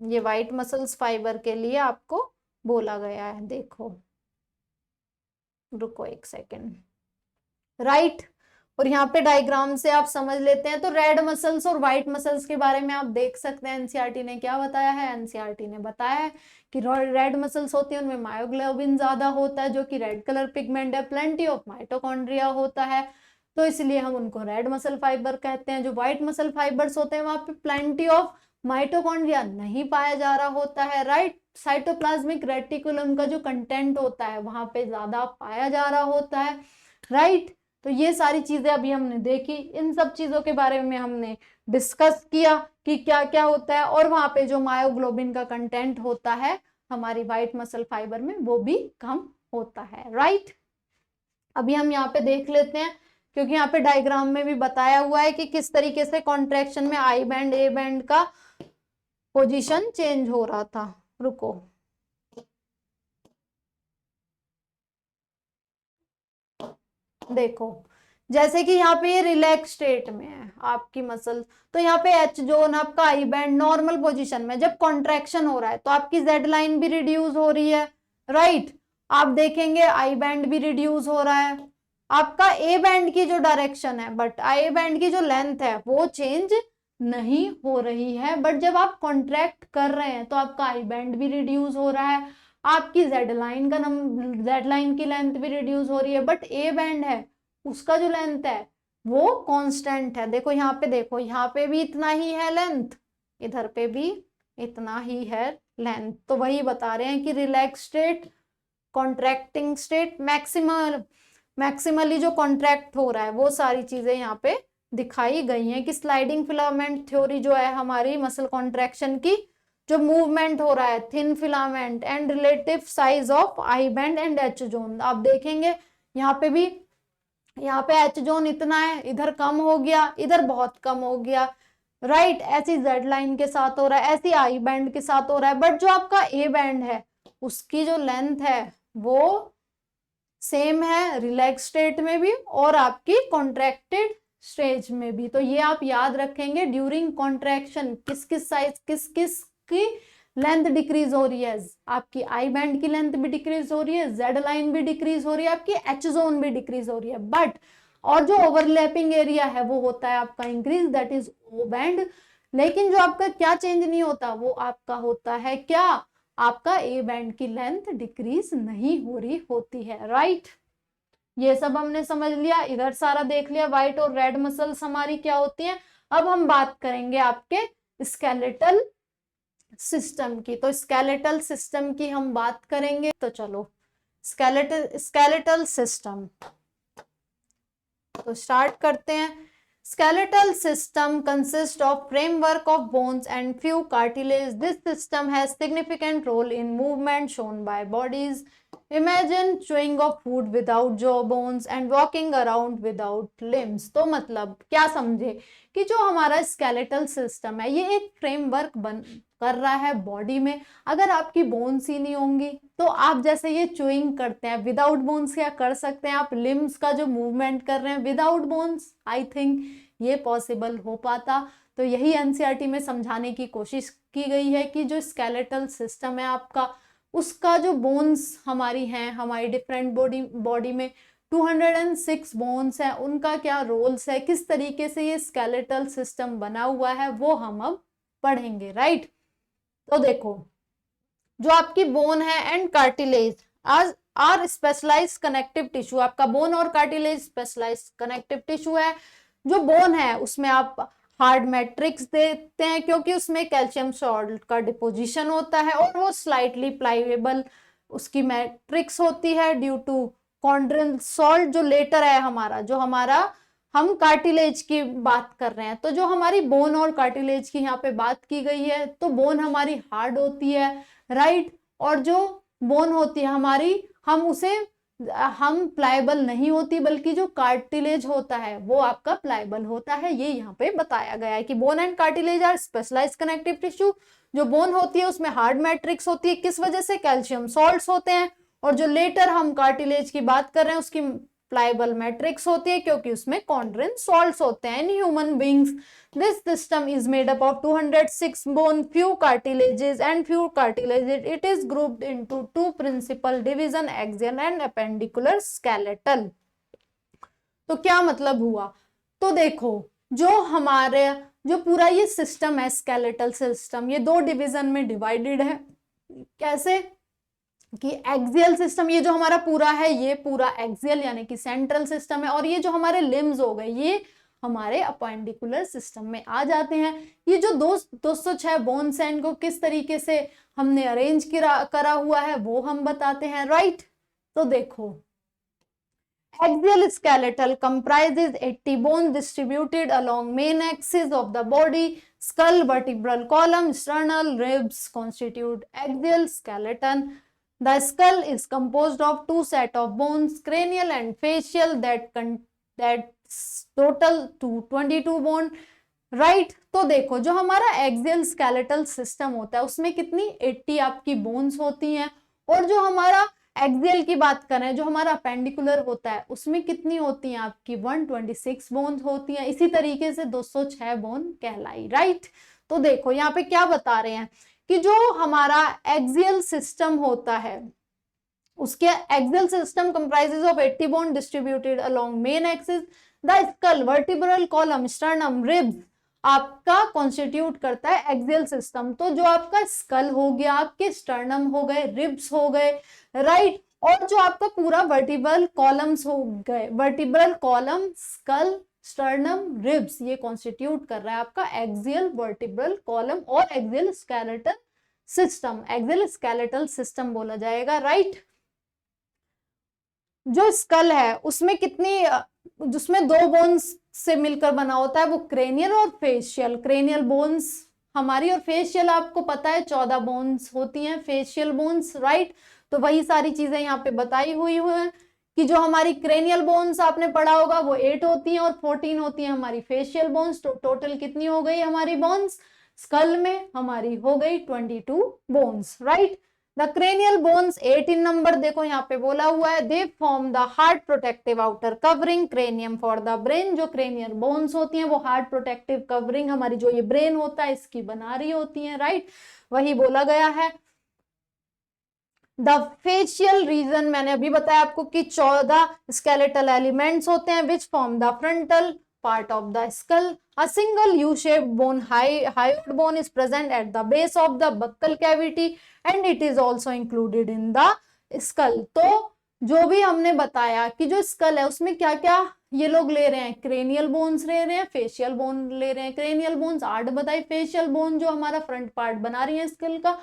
ये व्हाइट मसल्स फाइबर के लिए आपको बोला गया है। देखो, रुको एक सेकेंड राइट। और यहाँ पे डायग्राम से आप समझ लेते हैं। तो रेड मसल्स और व्हाइट मसल्स के बारे में आप देख सकते हैं एनसीईआरटी ने क्या बताया है। एनसीईआरटी ने बताया है कि रेड मसल्स होती है उनमें मायोग्लोबिन ज्यादा होता है जो कि रेड कलर पिगमेंट है, प्लेंटी ऑफ माइटोकॉन्ड्रिया होता है, तो इसलिए हम उनको रेड मसल फाइबर कहते हैं। जो व्हाइट मसल फाइबर्स होते हैं वहां पे प्लेंटी ऑफ माइटोकॉन्ड्रिया नहीं पाया जा रहा होता है राइट। साइटोप्लाज्मिक रेटिकुलम का जो कंटेंट होता है वहां पे ज्यादा पाया जा रहा होता है राइट। तो ये सारी चीजें अभी हमने देखी, इन सब चीजों के बारे में हमने डिस्कस किया कि क्या क्या होता है, और वहां पे जो मायोग्लोबिन का कंटेंट होता है हमारी व्हाइट मसल फाइबर में वो भी कम होता है राइट। अभी हम यहाँ पे देख लेते हैं क्योंकि यहाँ पे डायग्राम में भी बताया हुआ है कि किस तरीके से कॉन्ट्रैक्शन में आई बैंड ए बैंड का पोजीशन चेंज हो रहा था। रुको, देखो जैसे कि यहाँ पे ये रिलैक्स स्टेट में है आपकी मसल, तो यहाँ पे एच जोन आपका आई बैंड नॉर्मल पोजीशन में, जब कॉन्ट्रैक्शन हो रहा है तो आपकी जेड लाइन भी रिड्यूस हो रही है, राइट। आप देखेंगे आई बैंड भी रिड्यूस हो रहा है, आपका ए बैंड की जो डायरेक्शन है, बट आई बैंड की जो लेंथ है वो चेंज नहीं हो रही है, बट जब आप कॉन्ट्रैक्ट कर रहे हैं तो आपका आई बैंड भी रिड्यूस हो रहा है, आपकी जेड लाइन की लेंथ भी रिड्यूस हो रही है, बट ए बैंड है उसका जो लेंथ है वो कांस्टेंट है। देखो यहाँ पे, देखो यहाँ पे भी इतना ही है लेंथ, इधर पे भी इतना ही है लेंथ, तो वही बता रहे हैं कि relax state, contracting state, maximally जो कॉन्ट्रैक्ट हो रहा है वो सारी चीजें यहाँ पे दिखाई गई हैं कि स्लाइडिंग फिलामेंट थ्योरी जो है हमारी मसल कॉन्ट्रैक्शन की, जो मूवमेंट हो रहा है thin filament and relative size of I band and H zone, आप देखेंगे यहाँ पे भी, यहाँ पे एच जोन इतना है, इधर कम हो गया, इधर बहुत कम हो गया, राइट। ऐसी जेड लाइन के साथ हो रहा है, ऐसी आई बैंड के साथ हो रहा है, बट जो आपका ए बैंड है उसकी जो लेंथ है वो सेम है रिलैक्स स्टेट में भी और आपकी कॉन्ट्रैक्टेड स्टेज में भी। तो ये आप याद रखेंगे, ड्यूरिंग कॉन्ट्रैक्शन किस किस साइज, किस किस की लेंथ डिक्रीज हो रही है, आपकी आई बैंड की लेंथ भी डिक्रीज हो रही है, जेड लाइन भी डिक्रीज हो रही है, आपकी एच जोन भी डिक्रीज हो रही है, बट और जो ओवरलैपिंग एरिया है वो होता है आपका increase, that is O band. लेकिन जो आपका क्या चेंज नहीं होता, वो आपका होता है क्या, आपका ए बैंड की लेंथ डिक्रीज नहीं हो रही होती है, राइट। ये सब हमने समझ लिया, इधर सारा देख लिया, व्हाइट और रेड मसल्स हमारी क्या होती हैं। अब हम बात करेंगे आपके स्केलेटल सिस्टम की, तो स्केलेटल सिस्टम की हम बात करेंगे, तो चलो स्केलेटल सिस्टम तो स्टार्ट करते हैं। Skeletal system consists of framework of bones and few cartilage. This system has significant role in movement shown by bodies. Imagine chewing of food without jaw bones and walking around without limbs. तो मतलब क्या समझे कि जो हमारा skeletal system है ये एक framework कर रहा है बॉडी में, अगर आपकी बोन्स ही नहीं होंगी तो आप जैसे ये च्यूइंग करते हैं विदाउट बोन्स क्या कर सकते हैं, आप लिम्स का जो मूवमेंट कर रहे हैं विदाउट बोन्स, आई थिंक ये पॉसिबल हो पाता। तो यही एनसीईआरटी में समझाने की कोशिश की गई है कि जो स्केलेटल सिस्टम है आपका, उसका जो बोन्स हमारी हैं, हमारी डिफरेंट बॉडी में 206 बोन्स हैं, उनका क्या रोल्स है, किस तरीके से ये स्केलेटल सिस्टम बना हुआ है वो हम अब पढ़ेंगे, राइट। तो देखो जो आपकी बोन है and cartilage are specialised connective tissue, आपका बोन और कार्टिलेज स्पेशलाइज्ड कनेक्टिव टिश्यू है। जो बोन है उसमें आप हार्ड मैट्रिक्स देते हैं क्योंकि उसमें कैल्शियम सॉल्ट का डिपोजिशन होता है और वो स्लाइटली प्लाइएबल उसकी मैट्रिक्स होती है ड्यू टू कॉन्ड्रिन सॉल्ट, जो लेटर है हमारा, जो हमारा हम कार्टिलेज की बात कर रहे हैं, तो जो हमारी बोन और कार्टिलेज की यहाँ पे बात की गई है, तो बोन हमारी हार्ड होती है, राइट, और जो बोन होती है हमारी, हम प्लाइबल नहीं होती, बल्कि जो कार्टिलेज होता है वो आपका प्लाइबल होता है। ये यहाँ पे बताया गया है कि bone and cartilage are specialised connective tissue. जो बोन होती है उसमें हार्ड मैट्रिक्स होती है, किस वजह से, कैल्शियम सॉल्ट्स होते हैं, और जो लेटर हम कार्टिलेज की बात कर रहे हैं उसकी प्लाइबल मैट्रिक्स होती है क्योंकि उसमें कॉन्ड्रिन सॉल्ट्स होते हैं। In human beings this system is made up of 206 bone, few cartilages and few cartilages. It is grouped into two principal division, axial and appendicular skeletal. तो क्या मतलब हुआ, तो देखो जो पूरा ये सिस्टम है स्केलेटल सिस्टम, ये दो डिवीजन में डिवाइडेड है। कैसे कि एक्सियल सिस्टम, ये जो हमारा पूरा है ये पूरा एक्सियल यानी कि सेंट्रल सिस्टम है, और ये जो हमारे लिम्स हो गए ये हमारे अपेंडिकुलर सिस्टम में आ जाते हैं। ये जो 206 बोन्स हैं इनको किस तरीके से हमने अरेंज करा हुआ है वो हम बताते हैं, राइट। तो देखो axial skeletal comprises 80 bones distributed along main axis of the body. Skull, vertebral column, sternal ribs constitute axial skeleton. The skull is composed of two sets of bones, cranial and facial, that total to 22 bone, right. तो देखो जो हमारा एक्सियल स्केलेटल सिस्टम होता है उसमें कितनी 80 आपकी बोन्स होती हैं, और जो हमारा एक्सियल की बात करें जो हमारा अपेंडिकुलर होता है उसमें कितनी होती हैं आपकी 126 बोन्स होती हैं। इसी तरीके से 206 बोन कहलाई, राइट। तो देखो यहाँ पे क्या बता रहे हैं कि जो हमारा एक्सियल सिस्टम होता है उसके axial system comprises of 80 bone distributed along main axis, the skull, vertebral column, sternum, ribs आपका कॉन्स्टिट्यूट करता है एक्सियल सिस्टम। तो जो आपका स्कल हो गया, आपके स्टर्नम हो गए, रिब्स हो गए, राइट, और जो आपका पूरा वर्टिब्रल कॉलम्स हो गए, vertebral column, skull, sternum, ribs, ये कॉन्स्टिट्यूट कर रहा है आपका एक्सियल वर्टिब्रल कॉलम और axial skeletal system, axial skeletal system बोला जाएगा, राइट। जो स्कल है उसमें कितनी, जिसमें 2 बोन्स से मिलकर बना होता है वो क्रेनियल और फेशियल। क्रेनियल बोन्स हमारी और फेशियल आपको पता है 14 बोन्स होती हैं फेशियल बोन्स, राइट। तो वही सारी चीजें यहाँ पे बताई हुई है कि जो हमारी क्रेनियल बोन्स आपने पढ़ा होगा वो 8 होती हैं और 14 होती हैं हमारी फेशियल बोन्स। तो टोटल कितनी हो गई हमारी बोन्स स्कल में, हमारी हो गई 22 bones, right. The cranial bones 8 in number, देखो यहाँ पे बोला हुआ है, they form the hard protective outer covering cranium for the brain. जो क्रेनियल बोन्स होती हैं वो हार्ड प्रोटेक्टिव कवरिंग हमारी जो ये ब्रेन होता है इसकी बना रही होती है, राइट, वही बोला गया है। द फेशियल रीजन मैंने अभी बताया आपको कि 14 स्केलेटल एलिमेंट्स होते हैं which form the frontal part of the skull. A single U-shaped bone, hyoid bone, is present at the base of the buccal cavity and it is also included in the skull. तो जो भी हमने बताया कि जो स्कल है उसमें क्या क्या ये लोग ले रहे हैं, क्रेनियल बोन्स ले रहे हैं, फेशियल बोन ले रहे हैं। क्रेनियल बोन्स 8 बताई, फेशियल बोन जो हमारा फ्रंट पार्ट बना रही है स्कल का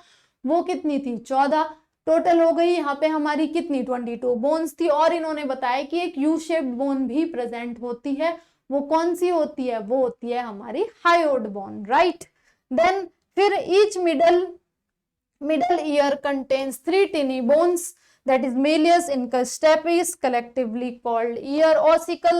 वो कितनी थी 14, टोटल हो गई यहाँ पे हमारी कितनी 22 बोन्स थी। और इन्होंने बताया कि एक यू शेप्ड बोन भी प्रेजेंट होती है, वो कौन सी होती है, वो होती है हमारी हायोड बोन, राइट। देन फिर each middle ear contains 3 टिनी bones that is malleus incustapes collectively called ear ossicle.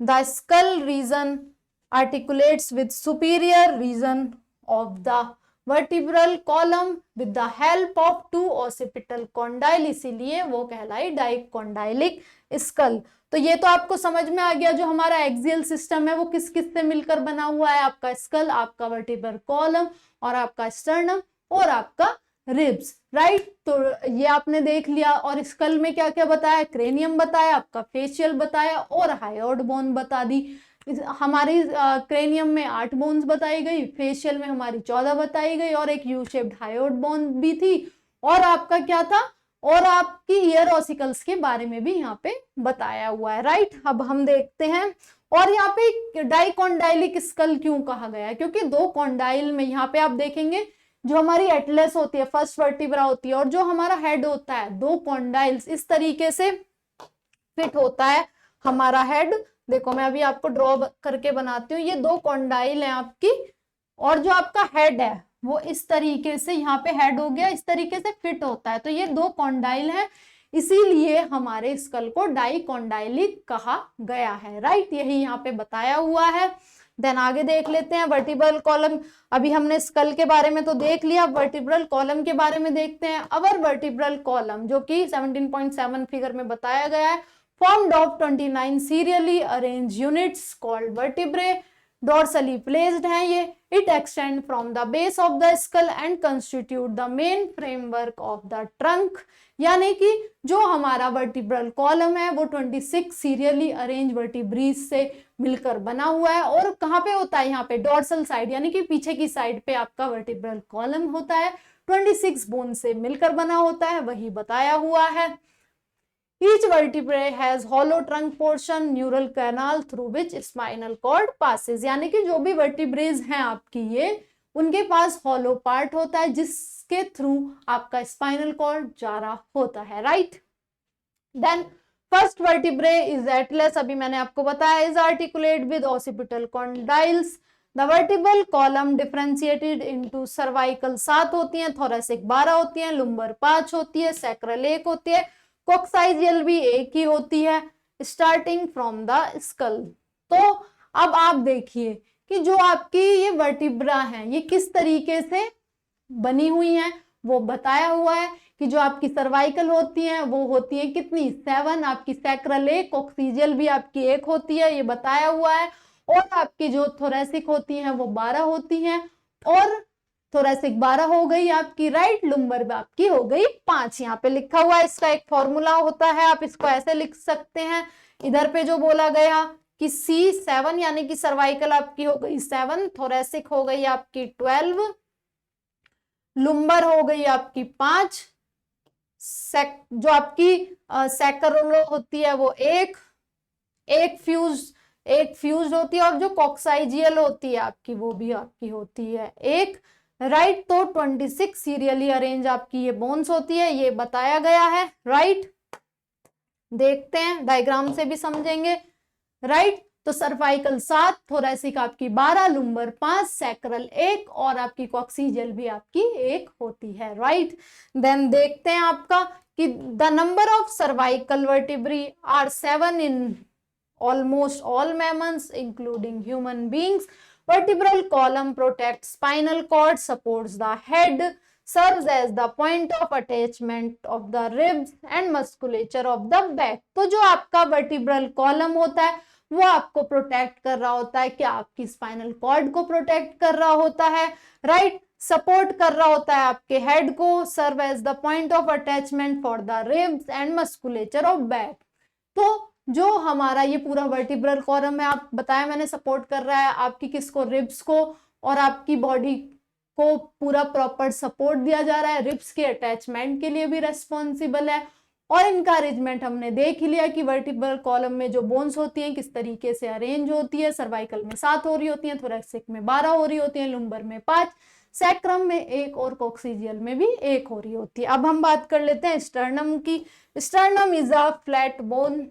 The skull region articulates with superior region of the vertebral column with the help of 2 occipital condyle, इसीलिए वो कहलाई डाइकोंडाइलिक स्कल। तो ये तो आपको समझ में आ गया जो हमारा एक्सियल सिस्टम है वो किस किस से मिलकर बना हुआ है, आपका स्कल, आपका वर्टिब्रल कॉलम और आपका स्टर्नम और आपका रिब्स, राइट। तो ये आपने देख लिया। और स्कल में क्या क्या बताया, क्रेनियम बताया, आपका फेशियल बताया और हायोड बोन बता दी। हमारी क्रेनियम में 8 बोन्स बताई गई, फेशियल में हमारी 14 बताई गई और एक यू शेप्ड हायोड बोन भी थी। और आपका क्या था, और आपकी ईयर ऑसिकल्स के बारे में भी यहाँ पे बताया हुआ है, राइट। अब हम देखते हैं, और यहाँ पे डाइकोंडाइलिक स्कल क्यों कहा गया है, क्योंकि 2 कॉन्डाइल में यहाँ पे आप देखेंगे जो हमारी एटलस होती है, फर्स्ट वर्टिब्रा होती है, और जो हमारा हेड होता है 2 कॉन्डाइल्स इस तरीके से फिट होता है हमारा हेड। देखो मैं अभी आपको ड्रॉ करके बनाती हूँ, ये 2 कॉन्डाइल है आपकी, और जो आपका हेड है वो इस तरीके से यहाँ पे हेड हो गया, इस तरीके से फिट होता है। तो ये 2 कॉन्डाइल है, इसीलिए हमारे स्कल को डाइकोंडाइलिक कहा गया है, राइट। यही यहाँ पे बताया हुआ है। देन आगे देख लेते हैं वर्टिब्रल कॉलम। अभी हमने स्कल के बारे में तो देख लिया, वर्टिब्रल कॉलम के बारे में देखते हैं। अवर वर्टिब्रल कॉलम जो कि 17.7 फिगर में बताया गया है, formed of 29 serially arranged units called vertebrae, dorsally placed हैं ये। It extend from the base of the skull and constitute the main framework of the trunk। यानी कि जो हमारा वर्टिब्रल कॉलम है वो 26 सीरियली अरेंज वर्टिब्रीज से मिलकर बना हुआ है। और कहाँ पे होता है, यहाँ पे डॉर्सल साइड यानी कि पीछे की साइड पे आपका वर्टिब्रल कॉलम होता है, 26 बोन से मिलकर बना होता है, वही बताया हुआ है। Each vertebrae has hollow trunk portion, neural canal through which spinal cord passes। यानी कि जो भी वर्टिब्रेज हैं आपकी ये, उनके पास हॉलो पार्ट होता है जिसके थ्रू आपका स्पाइनल कॉर्ड जा रहा होता है, right. Then first vertebrae is atlas, अभी मैंने आपको बताया, is articulate with occipital condyles. The vertebral column differentiated into cervical 7 होती हैं, थोरेसिक 12 होती हैं, लुम्बर 5 होती है, सैक्रल 1 होती है, कोक्साइजियल भी एक ही होती है, स्टार्टिंग फ्रॉम द स्कल। तो अब आप देखिए कि जो आपकी ये वर्टिब्रा है ये किस तरीके से बनी हुई हैं, वो बताया हुआ है कि जो आपकी सर्वाइकल होती है वो होती है कितनी 7, आपकी सैक्रल 1, कॉक्सिजियल भी आपकी 1 होती है, ये बताया हुआ है। और आपकी जो थोरेसिक होती हैं वो 12 होती हैं, और थोरेसिक 12 हो गई आपकी, राइट। लुम्बर आपकी हो गई 5। यहाँ पे लिखा हुआ है, इसका एक फॉर्मूला होता है, आप इसको ऐसे लिख सकते हैं। इधर पे जो बोला गया कि C7 यानी कि सर्वाइकल आपकी हो गई 7, थोरेसिक हो गई आपकी 12, लुम्बर हो गई आपकी 5, जो आपकी सैकरोलो होती है वो एक फ्यूज होती है, और जो कॉक्साइजियल होती है आपकी वो भी आपकी होती है 1, राइट। तो 26 सीरियली अरेंज आपकी ये बोन्स होती है, ये बताया गया है, राइट। देखते हैं डायग्राम से भी समझेंगे, राइट। तो सर्वाइकल 7, थोरेसिक आपकी 12, लुम्बर 5, सैक्रल 1 और आपकी कॉक्सिजियल भी आपकी 1 होती है, राइट। देन देखते हैं आपका कि the number of cervical vertebrae are 7 in almost all mammals including human beings. Vertebral column protects spinal cord, supports the head, serves as the point of attachment of the ribs and musculature of the back. तो जो आपका vertebral column होता है वो आपको प्रोटेक्ट कर रहा होता है, क्या आपकी स्पाइनल कॉर्ड को प्रोटेक्ट कर रहा होता है, राइट। सपोर्ट कर रहा होता है आपके हेड को, serve as the point of attachment for the ribs and musculature of back. तो जो हमारा ये पूरा वर्टिब्रल कॉलम है, आप बताया मैंने, सपोर्ट कर रहा है आपकी किसको, रिब्स को, और आपकी बॉडी को पूरा प्रॉपर सपोर्ट दिया जा रहा है, रिब्स के अटैचमेंट के लिए भी रेस्पॉन्सिबल है। और इनकरेजमेंट हमने देख ही लिया कि वर्टिब्रल कॉलम में जो बोन्स होती हैं किस तरीके से अरेंज होती है, सर्वाइकल में 7 हो रही होती हैं, थोरेसिक में 12 हो रही होती हैं, लुम्बर में 5, सैक्रम में 1 और कॉक्सिजियल में भी 1 हो रही होती है। अब हम बात कर लेते हैं स्टर्नम की। Sternum is a flat bone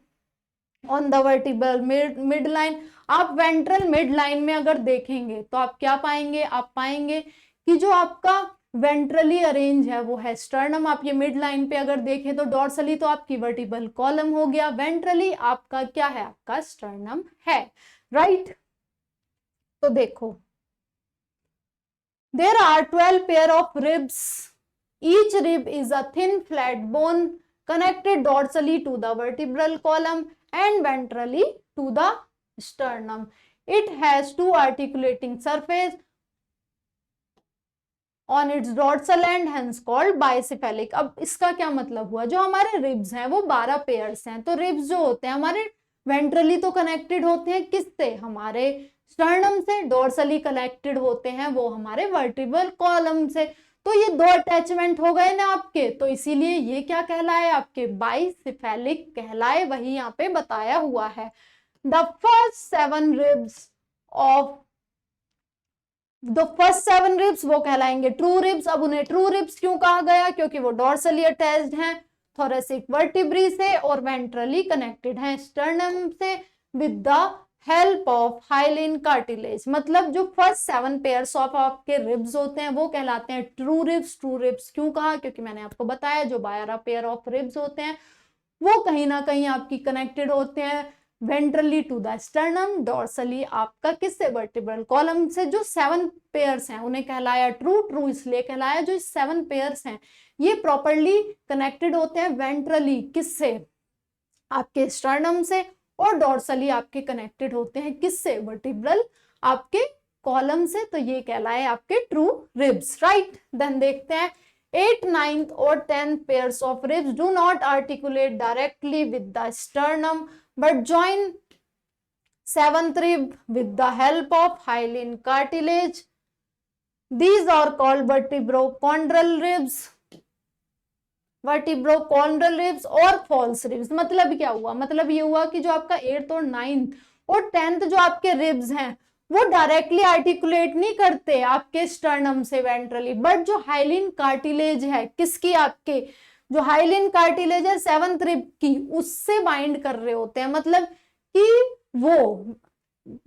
on the vertebral mid line. आप वेंट्रल मिड लाइन में अगर देखेंगे तो आप क्या पाएंगे, आप पाएंगे कि जो आपका वेंट्रली अरेंज है वो है स्टर्नम। आप ये मिड लाइन पे अगर देखें तो डॉर्सली तो आपकी वर्टिब्रल कॉलम हो गया, वेंट्रली आपका क्या है, आपका स्टर्नम है, राइट। तो देखो, there are 12 pair of ribs, each rib is a thin flat bone connected dorsally to the vertebral column and ventrally to the sternum. It has two articulating surface on its dorsal end, hence called bicephalic. अब इसका क्या मतलब हुआ, जो हमारे रिब्स हैं वो 12 पेयर्स हैं। तो रिब्स जो होते हैं हमारे वेंट्रली तो कनेक्टेड होते हैं किससे, हमारे स्टर्नम से, डोर्सली कनेक्टेड होते हैं वो हमारे वर्टिब्रल कॉलम से। तो ये 2 अटैचमेंट हो गए ना आपके, तो इसीलिए ये क्या कहलाए, आपके बाइसेफेलिक कहलाए, वही यहाँ पे बताया हुआ है। द फर्स्ट 7 रिब्स वो कहलाएंगे ट्रू रिब्स। अब उन्हें ट्रू रिब्स क्यों कहा गया, क्योंकि वो डॉर्सली अटैच्ड हैं थोरेसिक वर्टिब्री से और वेंट्रली कनेक्टेड हैं स्टर्नम से with the help of hyaline cartilage. मतलब जो फर्स्ट 7 पेयर्स ऑफ आपके रिब्स होते हैं वो कहलाते हैं ट्रू रिब्स। ट्रू रिब्स क्यों कहा, क्योंकि मैंने आपको बताया जो 12 पेयर ऑफ रिब्स होते हैं वो कहीं ना कहीं आपकी कनेक्टेड होते हैं ventrally to the sternum, dorsally आपका किससे, वर्टिब्रल कॉलम से। जो 7 पेयर्स हैं उन्हें कहलाया ट्रू। ट्रू इसलिए कहलाया जो 7 पेयर्स हैं ये प्रॉपरली कनेक्टेड होते हैं वेंट्रली किससे, आपके स्टर्नम से, और डॉर्सली आपके कनेक्टेड होते हैं किससे, वर्टिब्रल आपके कॉलम से। तो ये कहलाए आपके ट्रू रिब्स, राइट। देन देखते हैं 8th, 9th और 10th pairs of ribs do not articulate directly with the sternum but join 7th rib with the help of hyaline cartilage. These are called vertebrochondral ribs, vertebrochondral ribs और फॉल्स रिब्स। मतलब क्या हुआ, मतलब ये हुआ कि जो आपका 8th और 9th और 10th जो आपके रिब्स हैं वो डायरेक्टली आर्टिकुलेट नहीं करते आपके स्टर्नम से वेंट्रली, बट जो हाइलिन कार्टिलेज है किसकी, आपके जो हाइलिन कार्टिलेज है 7th रिब की, उससे बाइंड कर रहे होते हैं। मतलब कि वो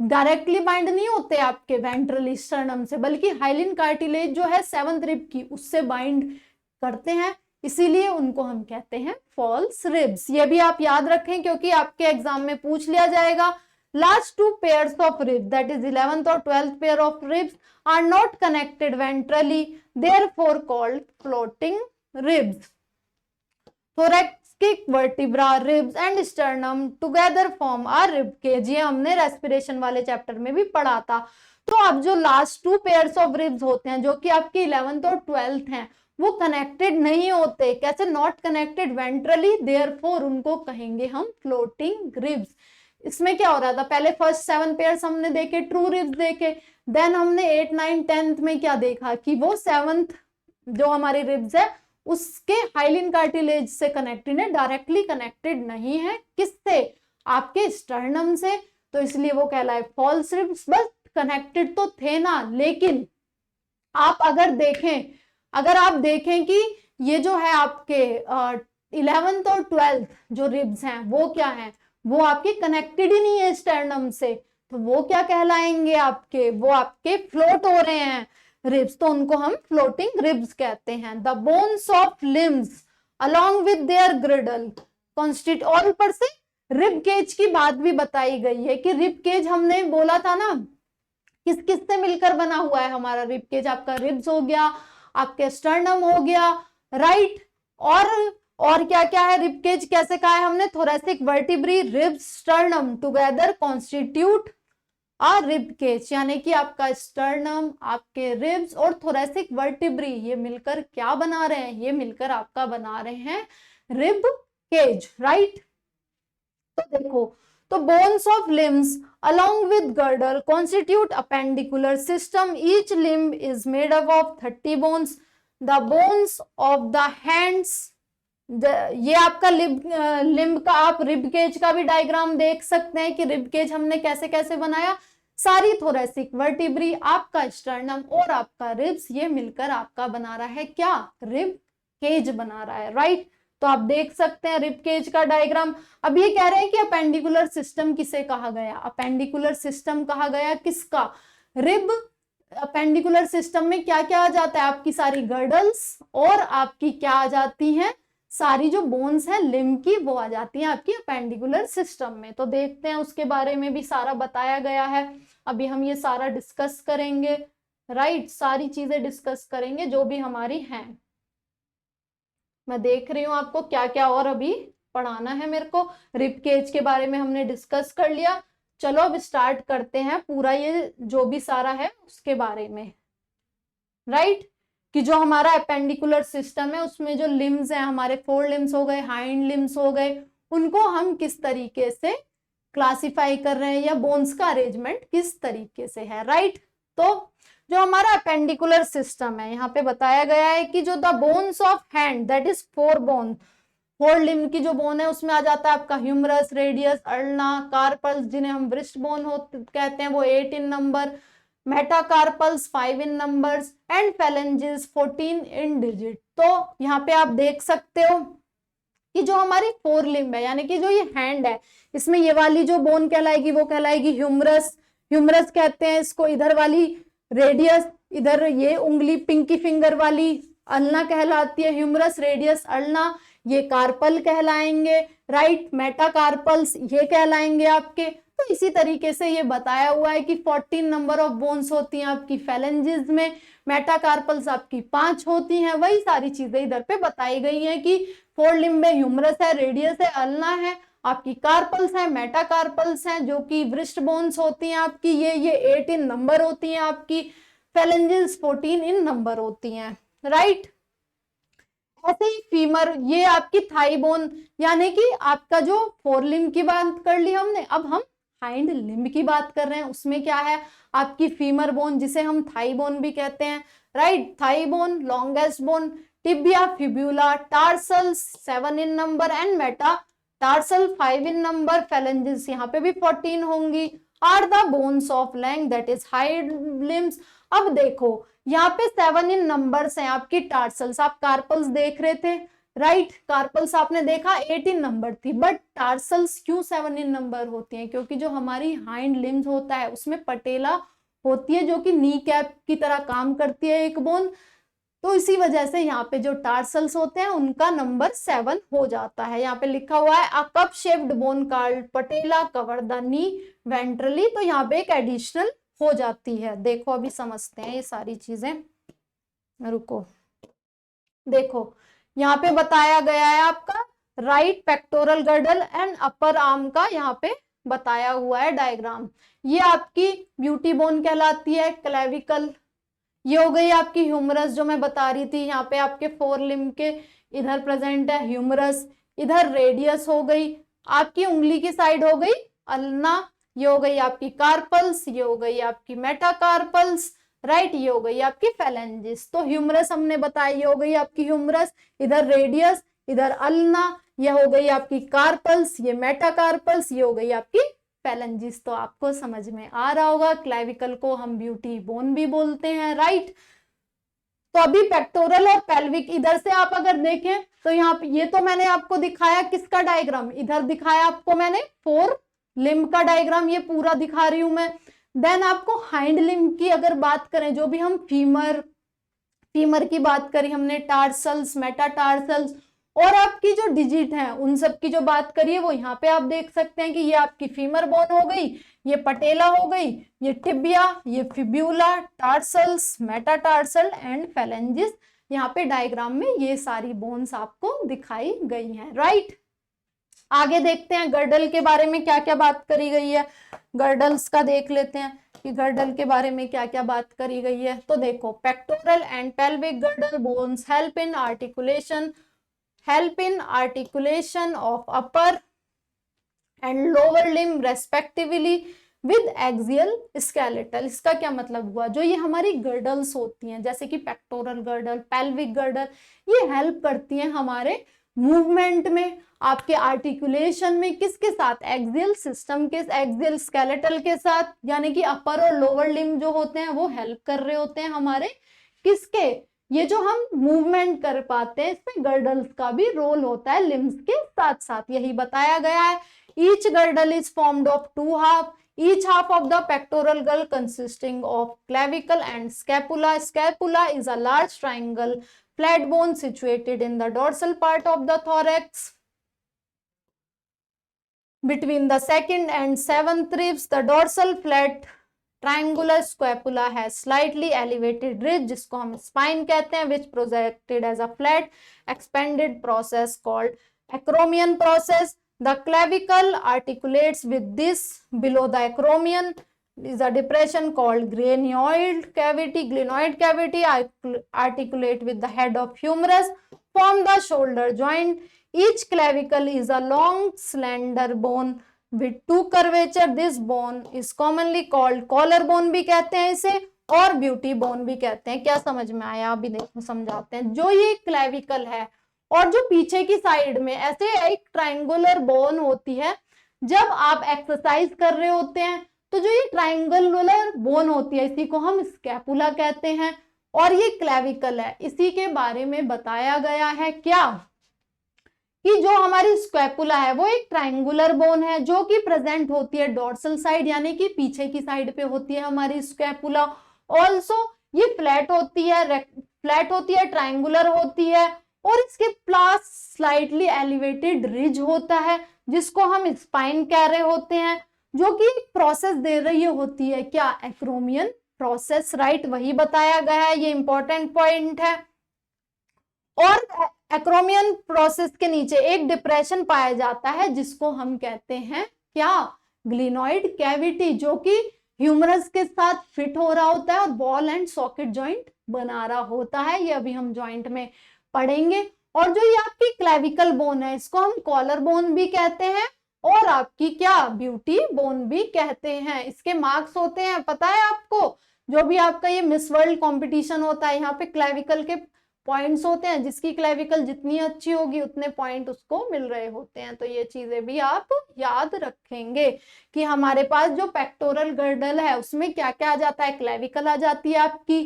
डायरेक्टली बाइंड नहीं होते आपके वेंट्रली स्टर्नम से, बल्कि हाइलिन कार्टिलेज जो है 7th रिब की उससे बाइंड करते हैं, इसीलिए उनको हम कहते हैं फॉल्स रिब्स। ये भी आप याद रखें क्योंकि आपके एग्जाम में पूछ लिया जाएगा। Last two pairs of ribs, that is 11th or 12th pair of ribs, are not connected ventrally, therefore called floating ribs. Thoracic vertebra, ribs and sternum together form a rib cage. ये हमने रेस्पिरेशन वाले चैप्टर में भी पढ़ा था। तो अब जो last two pairs of ribs होते हैं, जो कि आपके 11th और 12th हैं, वो कनेक्टेड नहीं होते। कैसे? नॉट कनेक्टेड वेंट्रली, देयरफॉर उनको कहेंगे हम फ्लोटिंग रिब्स। इसमें क्या हो रहा था? पहले फर्स्ट 7 पेयर्स हमने देखे, ट्रू रिब्स देखे, देन हमने 8, 9, 10th में क्या देखा कि वो 7th जो हमारी रिब्स है उसके हाइलिन कार्टिलेज से कनेक्टेड है, डायरेक्टली कनेक्टेड नहीं है। किससे? आपके स्टर्नम से। तो इसलिए वो कहलाए फॉल्स रिब्स। बस कनेक्टेड तो थे ना, लेकिन आप अगर आप देखें कि ये जो है आपके 11th और 12th जो रिब्स हैं वो क्या है? वो आपके कनेक्टेड ही नहीं है स्टर्नम से, तो वो क्या कहलाएंगे आपके? वो आपके फ्लोट हो रहे हैं रिब्स, तो उनको हम फ्लोटिंग रिब्स कहते हैं। The bones of limbs along with their ग्रिडल constitute, और ऊपर से रिब केज की बात भी बताई गई है कि रिब केज हमने बोला था ना, किस किस से मिलकर बना हुआ है हमारा रिब केज? आपका रिब्स हो गया, आपके स्टर्नम हो गया, राइट। और क्या क्या है? रिब केज कैसे कहा है हमने? Thoracic vertebrae, ribs, sternum together constitute a rib cage, यानी कि आपका स्टर्नम, आपके रिब्स और थोरेसिक वर्टिब्री ये मिलकर क्या बना रहे हैं? ये मिलकर आपका बना रहे हैं रिब केज, राइट। तो देखो, तो bones of limbs along with girdle constitute appendicular system. Each limb is made up of 30 bones. The bones of the hands, ये आपका लिम्ब का आप रिब केज का भी डायग्राम देख सकते हैं कि रिब केज हमने कैसे कैसे बनाया। सारी थोरेसिक वर्टिब्री, आपका स्टर्नम और आपका रिब्स ये मिलकर आपका बना रहा है क्या? रिब केज बना रहा है, राइट। तो आप देख सकते हैं रिब केज का डायग्राम। अब ये कह रहे हैं कि अपेंडिकुलर सिस्टम किसे कहा गया? अपेंडिकुलर सिस्टम कहा गया किसका? रिब। अपेंडिकुलर सिस्टम में क्या क्या आ जाता है? आपकी सारी गर्डल्स और आपकी क्या आ जाती हैं? सारी जो बोन्स हैं लिम्ब की वो आ जाती हैं आपकी अपेंडिकुलर सिस्टम में। तो देखते हैं, उसके बारे में भी सारा बताया गया है। अभी हम ये सारा डिस्कस करेंगे, राइट। सारी चीजें डिस्कस करेंगे जो भी हमारी हैं। मैं देख रही हूँ आपको क्या क्या और अभी पढ़ाना है मेरे को। रिब केज के बारे में हमने डिस्कस कर लिया। चलो अब स्टार्ट करते हैं पूरा ये जो भी सारा है उसके बारे में, राइट। कि जो हमारा अपेंडिकुलर सिस्टम है उसमें जो लिम्स हैं हमारे, 4 लिम्स हो गए, हाइंड लिम्स हो गए, उनको हम किस तरीके से क्लासिफाई कर रहे हैं या बोन्स का अरेंजमेंट किस तरीके से है, राइट। तो जो हमारा अपेंडिकुलर सिस्टम है यहाँ पे बताया गया है कि जो the bones of hand, that is 4 bone, 4 limb की जो बोन है उसमें आ जाता है आपका ह्यूमरस, रेडियस, अल्ना, कार्पल्स जिन्हें हम वृष्ट बोन कहते हैं वो 8 in number, metacarpals 5 in numbers and phalanges 14 in digit. तो यहाँ पे आप देख सकते हो कि जो हमारी 4 लिम्ब है यानी कि जो ये हैंड है, इसमें ये वाली जो बोन कहलाएगी वो कहलाएगी ह्यूमरस। ह्यूमरस कहते हैं इसको। इधर वाली रेडियस, इधर ये उंगली पिंकी फिंगर वाली अल्ना कहलाती है ह्यूमरस, रेडियस, अल्ना, ये कार्पल कहलाएंगे, राइट। मेटाकार्पल्स ये कहलाएंगे आपके। तो इसी तरीके से ये बताया हुआ है कि 14 नंबर ऑफ बोन्स होती हैं आपकी फेलेंजेस में, मेटाकार्पल्स आपकी 5 होती हैं। वही सारी चीजें इधर पे बताई गई हैं कि 4 लिम्ब में ह्यूमरस है, रेडियस है, अल्ना है, आपकी कार्पल्स है, मेटाकार्पल्स हैं जो कि वृष्ट बोन्स होती हैं आपकी, ये 8 इन नंबर होती हैं आपकी, फेलेंजेस 14 इन नंबर होती हैं, राइट। ऐसे ही फीमर, ये आपकी थाई बोन, यानी कि आपका जो 4 लिम्ब की बात कर ली हमने, अब हम हाइंड लिम्ब की बात कर रहे हैं। उसमें क्या है? आपकी फीमर बोन जिसे हम थाई बोन भी कहते हैं, right. Thigh bone, longest bone, tibia, fibula, tarsals 7 in number and metatarsal 5 in number, phalanges यहाँ पे भी 14 होंगी। Are the bones of leg, that is hind limbs. अब देखो यहाँ पे 7 इन नंबर्स हैं आपकी टार्सल्स। आप कार्पल्स देख रहे थे, राइट। कार्पल्स आपने देखा 8 इन नंबर थी, बट टार्सल्स क्यों 7 इन नंबर होती हैं? क्योंकि जो हमारी हाइंड लिम्स होता है उसमें पटेला होती है जो कि नी कैप की तरह काम करती है एक बोन, तो इसी वजह से यहाँ पे जो टार्सल्स होते हैं उनका नंबर 7 हो जाता है। यहाँ पे लिखा हुआ है a cup shaped bone called patella cover the knee ventrally, तो यहाँ पे एक एडिशनल हो जाती है। देखो अभी समझते हैं ये सारी चीजें, रुको। देखो यहाँ पे बताया गया है आपका right pectoral girdle and upper arm का यहाँ पे बताया हुआ है डायग्राम। ये आपकी ब्यूटी बोन कहलाती है, क्लेविकल। ये हो गई आपकी ह्यूमरस जो मैं बता रही थी, यहाँ पे आपके 4 लिम्ब के इधर प्रेजेंट है ह्यूमरस, इधर रेडियस हो गई, आपकी उंगली की साइड हो गई अल्ना, ये हो गई आपकी कार्पल्स, ये हो गई आपकी मेटाकार्पल्स, राइट, ये हो गई आपकी फेलेंजिस। तो ह्यूमरस हमने बताया, ये हो गई आपकी ह्यूमरस, इधर रेडियस, इधर अल्ना, ये हो गई आपकी कार्पल्स, ये मेटाकार्पल्स, ये हो गई आपकी फेलेंजिस। तो आपको समझ में आ रहा होगा, क्लेविकल को हम ब्यूटी बोन भी बोलते हैं, राइट। तो अभी पेक्टोरल और पेल्विक इधर से आप अगर देखें तो यहाँ पे ये तो मैंने आपको दिखाया किसका डायग्राम, इधर दिखाया आपको मैंने 4 लिम्ब का डायग्राम, ये पूरा दिखा रही हूं मैं। देन आपको हाइंड लिम्ब की अगर बात करें, जो भी हम फीमर की बात करी हमने, टार्सल्स, मेटाटार्सल्स और आपकी जो डिजिट हैं उन सब की जो बात करिए वो यहाँ पे आप देख सकते हैं कि ये आपकी फीमर बोन हो गई, ये पटेला हो गई, ये टिबिया, ये fibula, tarsals, metatarsal and phalanges. यहाँ पे डायग्राम में ये सारी बोन्स आपको दिखाई गई हैं, राइट। आगे देखते हैं गर्डल के बारे में क्या क्या बात करी गई है। गर्डल्स का देख लेते हैं कि गर्डल के बारे में क्या क्या बात करी गई है। तो देखो, pectoral and pelvic girdle bones help in articulation of upper and lower limb respectively with axial skeletal. इसका क्या मतलब हुआ, जो ये हमारी गर्डल्स होती हैं जैसे कि पेक्टोरल गर्डल, पेल्विक गर्डल, ये हेल्प करती हैं हमारे मूवमेंट में, आपके आर्टिकुलेशन में, किसके साथ, एक्सियल सिस्टम के, एक्सियल स्केलेटल के साथ, यानी कि अपर और लोअर लिम्ब जो होते हैं वो हेल्प कर रहे होते हैं हमारे, किसके, ये जो हम मूवमेंट कर पाते हैं इसमें गर्डल्स का भी रोल होता है लिम्स के साथ साथ, यही बताया गया है। Each girdle is formed of 2 half, each half of the pectoral girdle consisting of clavicle and scapula. Scapula is a large triangle flat bone situated in the dorsal part of the thorax between the 2nd and 7th ribs. The dorsal flat triangular scapula has slightly elevated ridge, जिसको हम spine कहते हैं, which projected as a flat expanded process called acromion process. The clavicle articulates with this. Below the acromion is a depression called glenoid cavity. Glenoid cavity articulate with the head of humerus, form the shoulder joint. Each clavicle is a long slender bone with 2 curvature. This bone is commonly called collar bone भी कहते हैं इसे, और ब्यूटी बोन भी कहते हैं। क्या समझ में आया, अभी देखो समझाते हैं। जो ये क्लेविकल है और जो पीछे की साइड में ऐसे एक ट्रायंगुलर बोन होती है, जब आप एक्सरसाइज कर रहे होते हैं तो जो ये ट्रायंगुलर बोन होती है इसी को हम स्कैपुला कहते हैं, और ये क्लेविकल है। इसी के बारे में बताया गया है क्या, कि जो हमारी स्कैपुला है वो एक ट्रायंगुलर बोन है जो कि प्रेजेंट होती है डोर्सल साइड, यानी कि पीछे की साइड पे होती है हमारी स्कैपुला। ऑल्सो ये फ्लैट होती है, ट्रायंगुलर होती है, और इसके पास स्लाइटली एलिवेटेड रिज होता है जिसको हम स्पाइन कह रहे होते हैं, जो कि प्रोसेस दे रही होती है क्या, एक्रोमियन प्रोसेस, राइट, वही बताया गया है, ये इंपॉर्टेंट पॉइंट है। और एक्रोमियन प्रोसेस के नीचे एक डिप्रेशन पाया जाता है जिसको हम कहते हैं क्या, ग्लिनॉइड कैविटी, जो कि ह्यूमरस के साथ फिट हो रहा होता है और बॉल एंड सॉकेट जॉइंट बना रहा होता है। ये अभी हम जॉइंट में पढ़ेंगे। और जो ये आपकी क्लेविकल बोन है इसको हम कॉलर बोन भी कहते हैं और आपकी क्या, ब्यूटी बोन भी कहते हैं। इसके मार्क्स होते हैं, पता है आपको, जो भी आपका ये मिस वर्ल्ड कंपटीशन होता है यहाँ पे क्लेविकल के पॉइंट्स होते हैं, जिसकी क्लेविकल जितनी अच्छी होगी उतने पॉइंट उसको मिल रहे होते हैं। तो ये चीजें भी आप याद रखेंगे कि हमारे पास जो पेक्टोरल गर्डल है उसमें क्या क्या आ जाता है, क्लेविकल आ जाती है आपकी,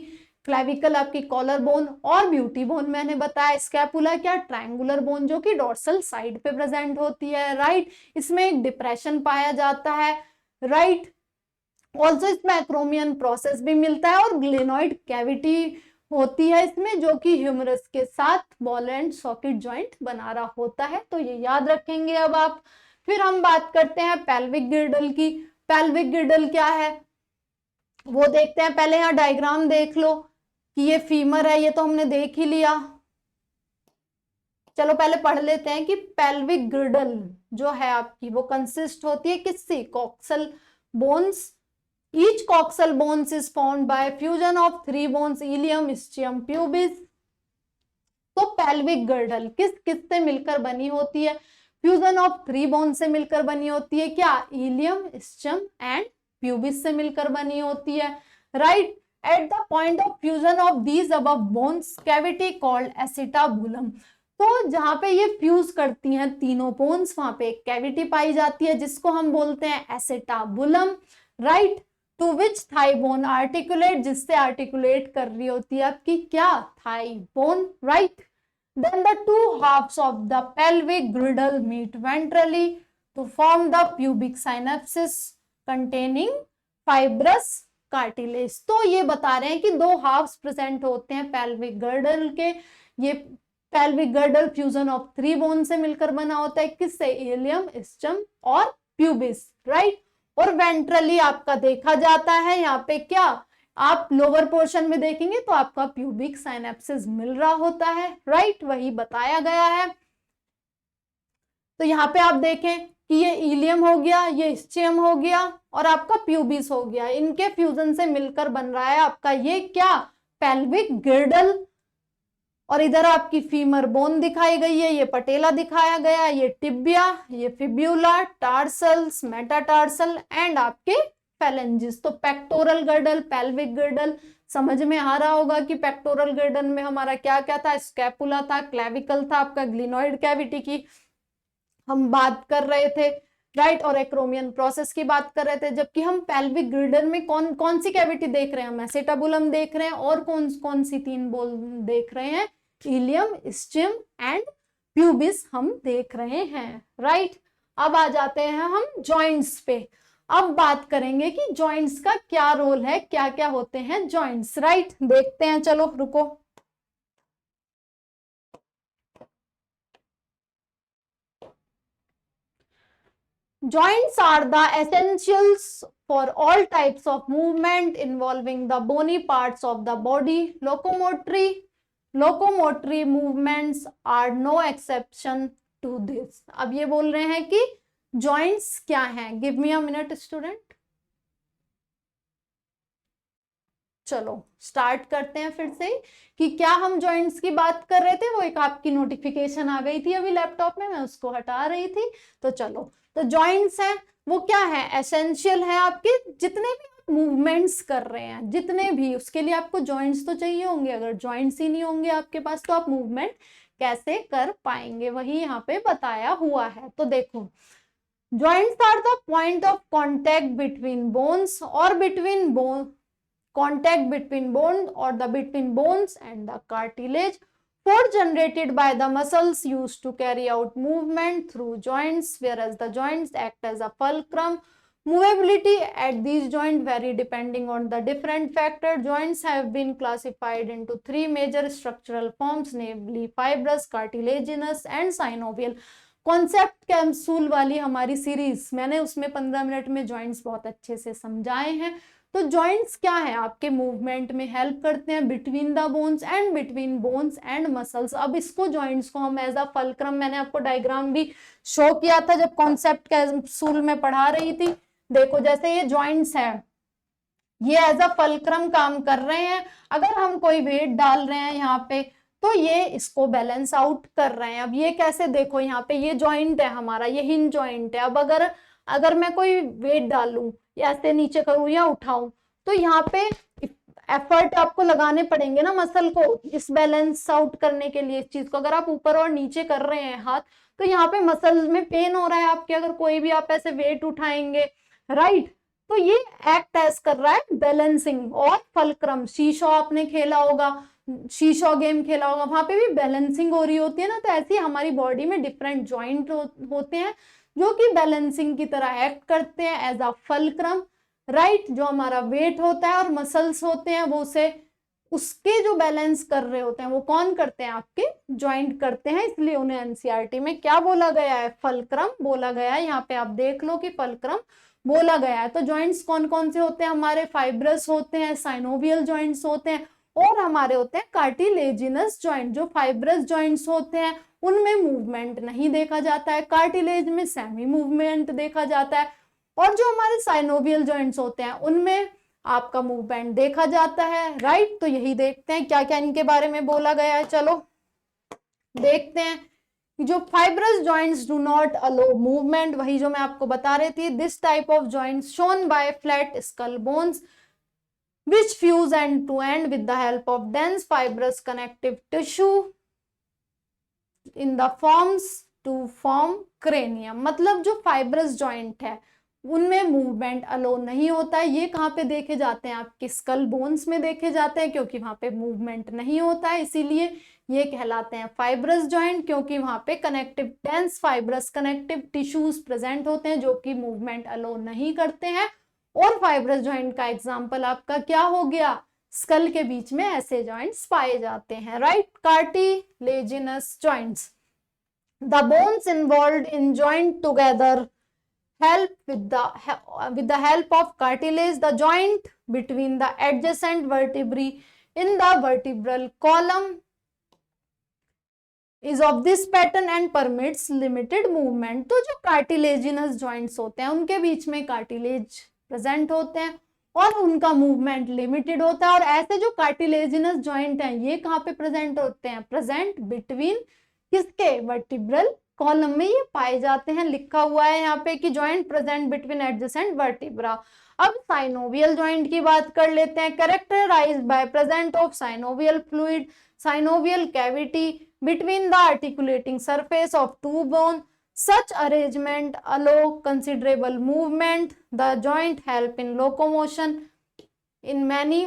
क्लेविकल आपकी कॉलर बोन और ब्यूटी बोन मैंने बताया, स्कैपुला क्या, ट्रायंगुलर बोन जो कि डोर्सल साइड पे प्रेजेंट होती है, राइट। इसमें एक डिप्रेशन पाया जाता है, राइट। ऑल्सो इसमें एक्रोमियन प्रोसेस भी मिलता है और ग्लिनॉइड कैविटी होती है इसमें, जो कि ह्यूमरस के साथ बॉल एंड सॉकेट जॉइंट बना रहा होता है, तो ये याद रखेंगे अब आप। फिर हम बात करते हैं पेल्विक गिर्डल की। पेल्विक गिर्डल क्या है वो देखते हैं। पहले यहाँ डायग्राम देख लो कि ये फीमर है, ये तो हमने देख ही लिया। चलो पहले पढ़ लेते हैं कि पेल्विक गिर्डल जो है आपकी वो कंसिस्ट होती है किससे, coxal bones. Each coxal bones is formed by fusion of 3 bones, ilium, ischium, pubis। तो पेल्विक गिर्डल किस किस से मिलकर बनी होती है, फ्यूजन ऑफ 3 बोन्स से मिलकर बनी होती है। क्या, इलियम, ischium एंड प्यूबिस से मिलकर बनी होती है, right. At the point of fusion of these above bones cavity called acetabulum. तो जहां पे ये फ्यूज करती हैं तीनों बोन्स, वहां पे एक कैविटी पाई जाती है जिसको हम बोलते हैं acetabulum, right. To which thigh bone articulate, जिससे आर्टिकुलेट कर रही होती है आपकी क्या, thigh bone, right. Then the two halves of the pelvic girdle meet ventrally to form the pubic synapsis containing fibrous cartilage. तो ये बता रहे हैं कि 2 हाफ्स प्रेजेंट होते हैं पेल्विक गिर्डल के। ये पेल्विक गिर्डल फ्यूजन ऑफ 3 बोन से मिलकर बना होता है, किससे, इलियम, ischium और प्यूबिस, राइट। और वेंट्रली आपका देखा जाता है यहाँ पे क्या, आप लोअर पोर्शन में देखेंगे तो आपका प्यूबिक साइनेप्सिस मिल रहा होता है, राइट, वही बताया गया है। तो यहाँ पे आप देखें कि ये इलियम हो गया, ये ischium हो गया और आपका प्यूबिस हो गया, इनके फ्यूजन से मिलकर बन रहा है आपका ये क्या, पेल्विक गिर्डल। और इधर आपकी फीमर बोन दिखाई गई है, ये पटेला दिखाया गया, ये टिबिया, ये फिब्यूला, टार्सल्स, मेटाटार्सल एंड आपके फेलेंजिस। तो पेक्टोरल गिर्डल, पेल्विक गिर्डल समझ में आ रहा होगा कि पेक्टोरल गिर्डल में हमारा क्या क्या था, स्कैपुला था, क्लेविकल था, आपका ग्लिनोइड कैविटी की हम बात कर रहे थे, राइट, और एक्रोमियन प्रोसेस की बात कर रहे थे। जबकि हम पेल्विक गिर्डल में कौन कौन सी कैविटी देख रहे हैं, हम एसिटाबुलम देख रहे हैं और कौन कौन सी 3 बोल देख रहे हैं, इलियम, ischium एंड प्यूबिस हम देख रहे हैं, राइट। अब आ जाते हैं हम जॉइंट्स पे। अब बात करेंगे कि जॉइंट्स का क्या रोल है, क्या क्या होते हैं जॉइंट्स, राइट, देखते हैं, चलो रुको। Joints are the essentials for all types of movement involving the bony parts of the body. Locomotory movements are no exception to this. अब ये बोल रहे हैं कि joints क्या हैं, give me a minute student। चलो स्टार्ट करते हैं फिर से कि क्या हम जॉइंट्स की बात कर रहे थे। वो एक आपकी नोटिफिकेशन आ गई थी अभी लैपटॉप में, मैं उसको हटा रही थी। तो चलो, तो जॉइंट्स हैं वो क्या है, एसेंशियल है आपके, जितने भी मूवमेंट्स कर रहे हैं जितने भी, उसके लिए आपको जॉइंट्स तो चाहिए होंगे। अगर जॉइंट्स ही नहीं होंगे आपके पास तो आप मूवमेंट कैसे कर पाएंगे, वही यहाँ पे बताया हुआ है। तो देखो, joints are the point of contact between bones और between contact between bone or the between bones and the cartilage, force generated by the muscles used to carry out movement through joints, whereas the joints act as a fulcrum. Movability at these joints vary depending on the different factor. Joints have been classified into 3 major structural forms, namely fibrous, cartilaginous and synovial. Concept capsule वाली हमारी सीरीज मैंने उसमें 15 मिनट में जॉइंट्स बहुत अच्छे से समझाए हैं। तो जॉइंट्स क्या है, आपके मूवमेंट में हेल्प करते हैं between the bones and between bones and muscles. अब इसको जॉइंट्स को हम एज अ फलक्रम, मैंने आपको डायग्राम भी शो किया था जब कॉन्सेप्ट कैप्सूल में पढ़ा रही थी। देखो जैसे ये जॉइंट्स है, ये एज अ फलक्रम काम कर रहे हैं। अगर हम कोई वेट डाल रहे हैं यहाँ पे तो ये इसको बैलेंस आउट कर रहे हैं। अब ये कैसे, देखो यहाँ पे ये जॉइंट है हमारा, ये हिंज जॉइंट है। अब अगर मैं कोई वेट डालूं या ऐसे नीचे करूं या उठाऊं तो यहाँ पे एफर्ट आपको लगाने पड़ेंगे ना मसल को इस बैलेंस आउट करने के लिए। इस चीज को अगर आप ऊपर और नीचे कर रहे हैं हाथ तो यहाँ पे मसल में पेन हो रहा है आपके, अगर कोई भी आप ऐसे वेट उठाएंगे, राइट। तो ये एक्ट एज कर रहा है बैलेंसिंग। और फलक्रम, शीशो आपने खेला होगा, शीशो गेम खेला होगा, वहां पे भी बैलेंसिंग हो रही होती है ना। तो ऐसी हमारी बॉडी में डिफरेंट जॉइंट होते हैं जो कि बैलेंसिंग की तरह एक्ट करते हैं एज अ फलक्रम, राइट। जो हमारा वेट होता है और मसल्स होते हैं वो उसे उसके जो बैलेंस कर रहे होते हैं वो कौन करते हैं, आपके जॉइंट करते हैं, इसलिए उन्हें एनसीईआरटी में क्या बोला गया है, फलक्रम बोला गया है। यहाँ पे आप देख लो कि फलक्रम बोला गया है। तो जॉइंट्स कौन कौन से होते हैं हमारे, फाइब्रस होते हैं, साइनोवियल जॉइंट्स होते हैं, और हमारे होते हैं कार्टिलेजिनस जॉइंट। जो फाइब्रस जॉइंट्स होते हैं उनमें मूवमेंट नहीं देखा जाता है, कार्टिलेज में सेमी मूवमेंट देखा जाता है, और जो हमारे साइनोवियल जॉइंट्स होते हैं उनमें आपका मूवमेंट देखा जाता है, राइट। तो यही देखते हैं क्या क्या इनके बारे में बोला गया है। चलो देखते हैं। जो fibrous joints do not allow movement, वही जो मैं आपको बता रही थी, this type of joints shown by flat skull bones which fuse end to end with the help of dense fibrous connective tissue in the forms to form cranium। मतलब जो फाइब्रस जॉइंट है उनमें मूवमेंट अलो नहीं होता है। ये कहाँ पे देखे जाते हैं, आपके स्कल बोन्स में देखे जाते हैं, क्योंकि वहां पे मूवमेंट नहीं होता है, इसीलिए ये कहलाते हैं फाइब्रस जॉइंट, क्योंकि वहां पे connective dense fibrous connective tissues present होते हैं जो कि मूवमेंट अलो नहीं करते हैं। और फाइब्रस जॉइंट का एग्जांपल आपका क्या हो गया, स्कल के बीच में ऐसे जॉइंट्स पाए जाते हैं, right. Cartilaginous joints, the bones involved in joint together help with the help of cartilage, the joint between the adjacent vertebrae in the vertebral column is of this pattern and permits limited movement। तो जो कार्टिलेजिनस जॉइंट्स होते हैं उनके बीच में कार्टिलेज प्रेजेंट होते हैं और उनका मूवमेंट लिमिटेड होता है। और ऐसे जो कार्टिलेजिनस जॉइंट हैं ये कहाँ पे प्रेजेंट होते हैं, प्रेजेंट बिटवीन किसके, वर्टिब्रल कॉलम में ये पाए जाते हैं। लिखा हुआ है यहाँ पे कि joint present between adjacent vertebra. अब साइनोवियल जॉइंट की बात कर लेते हैं। Characterized by present of synovial fluid, synovial cavity between the articulating surface of two bone, such arrangement allow considerable movement, the joint help in locomotion in many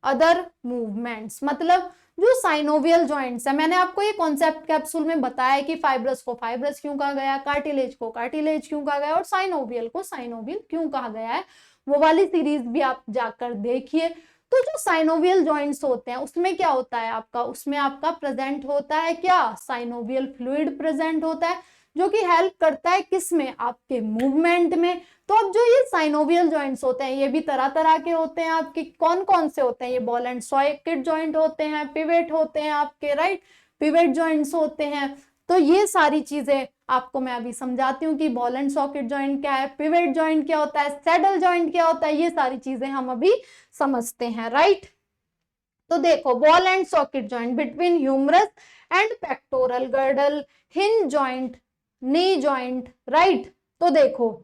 other movements। मतलब जो साइनोवियल जॉइंट्स है, मैंने आपको ये कॉन्सेप्ट कैप्सूल में बताया कि फाइब्रस को फाइब्रस क्यों कहा गया, कार्टिलेज को कार्टिलेज क्यों कहा गया और साइनोवियल को साइनोवियल क्यों कहा गया है, वो वाली सीरीज भी आप जाकर देखिए। तो जो साइनोवियल जॉइंट्स होते हैं उसमें क्या होता है आपका, उसमें आपका प्रेजेंट होता है क्या, साइनोवियल फ्लूइड प्रेजेंट होता है, जो कि हेल्प करता है किसमें, आपके मूवमेंट में। तो अब जो ये साइनोवियल जॉइंट्स होते हैं ये भी तरह तरह के होते हैं आपके, कौन कौन से होते हैं, ये बॉल एंड सॉकेट जॉइंट होते हैं, पिवेट होते हैं आपके, राइट, पिवेट जॉइंट्स होते हैं। तो ये सारी चीजें आपको मैं अभी समझाती हूँ कि बॉल एंड सॉकेट जॉइंट क्या है, पिवेट जॉइंट क्या होता है, सैडल जॉइंट क्या होता है, ये सारी चीजें हम अभी समझते हैं, राइट। तो देखो, ball and socket joint between humerus and pectoral girdle, hinge joint, knee joint, right. तो देखो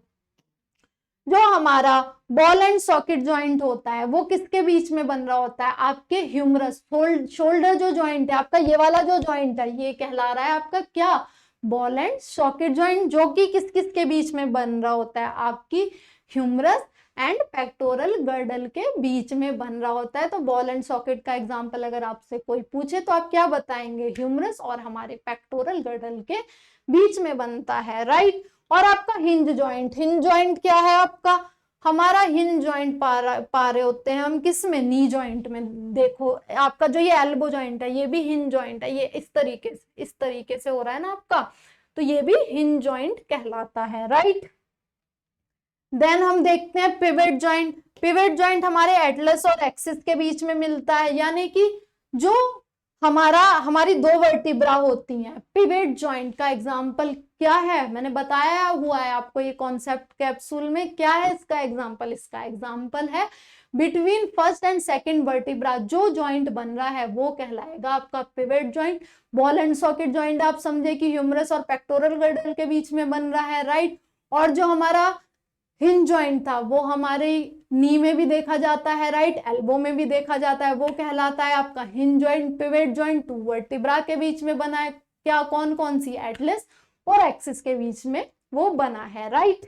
जो हमारा बॉल एंड सॉकेट जॉइंट होता है वो किसके बीच में बन रहा होता है, आपके ह्यूमरस, शोल्डर जो जॉइंट है आपका, ये वाला जो जॉइंट है ये कहला रहा है आपका क्या, बॉल एंड सॉकेट जॉइंट, जो कि किस किस के बीच में बन रहा होता है, आपकी ह्यूमरस एंड पेक्टोरल गर्डल के बीच में बन रहा होता है। तो बॉल एंड सॉकेट का एग्जांपल अगर आपसे कोई पूछे तो आप क्या बताएंगे, ह्यूमरस और हमारे पेक्टोरल गर्डल के बीच में बनता है, राइट। और आपका हिंज जॉइंट, हिंज जॉइंट क्या है आपका, हमारा हिंज जॉइंट पा रहे होते हैं हम किस में, नी जॉइंट में। देखो आपका जो ये एल्बो जॉइंट है ये भी हिंज जॉइंट है, ये इस तरीके से हो रहा है ना आपका, तो ये भी हिंज जॉइंट कहलाता है, राइट। देन हम देखते हैं पिवेट जॉइंट। पिवेट जॉइंट हमारे एटलस और एक्सिस के बीच में मिलता है, यानी कि जो हमारी दो वर्टिब्रा होती हैं। पिवेट जॉइंट का एग्जांपल क्या है, मैंने बताया हुआ है आपको ये कॉन्सेप्ट कैप्सूल में, क्या है इसका एग्जांपल, इसका एग्जांपल है between first and second vertebra जो जॉइंट बन रहा है वो कहलाएगा आपका pivot joint. Ball and socket joint आप समझे कि ह्यूमरस और पेक्टोरल गर्डल के बीच में बन रहा है, राइट। और जो हमारा हिंज जॉइंट था वो हमारे नी में भी देखा जाता है, राइट, एल्बो में भी देखा जाता है, वो कहलाता है आपका hinge joint. Pivot joint two vertebra के बीच में बना है, क्या, कौन कौन सी, एटलस और एक्सिस के बीच में वो बना है, राइट।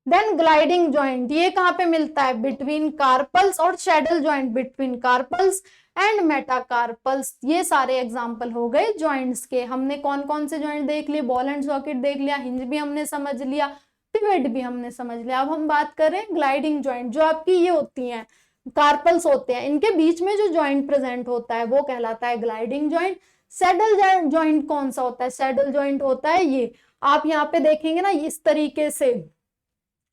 देन ग्लाइडिंग जॉइंट, ये कहाँ पे मिलता है, बिटवीन कार्पल्स, और saddle joint between carpals and metacarpals. ये सारे एग्जांपल हो गए जॉइंट्स के। हमने कौन कौन से जॉइंट देख लिए, बॉल एंड सॉकेट देख लिया, हिंज भी हमने समझ लिया, पिवेट भी हमने समझ लिया। अब हम बात करें ग्लाइडिंग जॉइंट, जो आपकी ये होती हैं कार्पल्स होते हैं, इनके बीच में जो जॉइंट प्रेजेंट होता है वो कहलाता है ग्लाइडिंग जॉइंट। सैडल जॉइंट कौन सा होता है? सैडल जॉइंट होता है ये, आप यहाँ पे देखेंगे ना इस तरीके से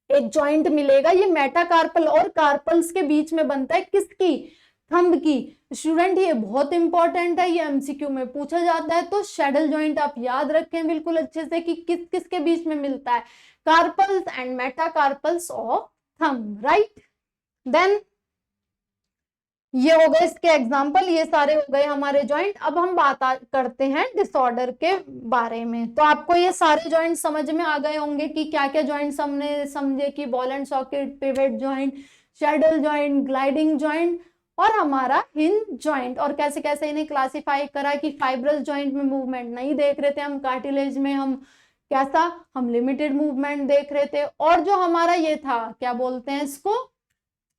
एक जॉइंट मिलेगा, ये मेटाकार्पल और कार्पल्स के बीच में बनता है, किसकी? थंब की। स्टूडेंट ये बहुत इंपॉर्टेंट है, ये एमसीक्यू में पूछा जाता है, तो सैडल जॉइंट आप याद रखें बिल्कुल अच्छे से कि किस किस के बीच में मिलता है, carpals and metacarpals of thumb, right. Then ये हो गए इसके एग्जाम्पल, ये सारे हो गए हमारे जॉइंट। अब हम बात करते हैं डिसऑर्डर के बारे में। तो आपको ये सारे जॉइंट समझ में आ गए होंगे कि क्या क्या जॉइंट्स हमने समझे कि ball and socket, pivot joint, saddle joint, gliding joint और हमारा हिंज जॉइंट, और कैसे कैसे इन्हें क्लासिफाई करा कि फाइब्रस जॉइंट में मूवमेंट नहीं देख रहे थे हम, कार्टिलेज में हम कैसा, हम लिमिटेड मूवमेंट देख रहे थे, और जो हमारा ये था क्या बोलते हैं इसको,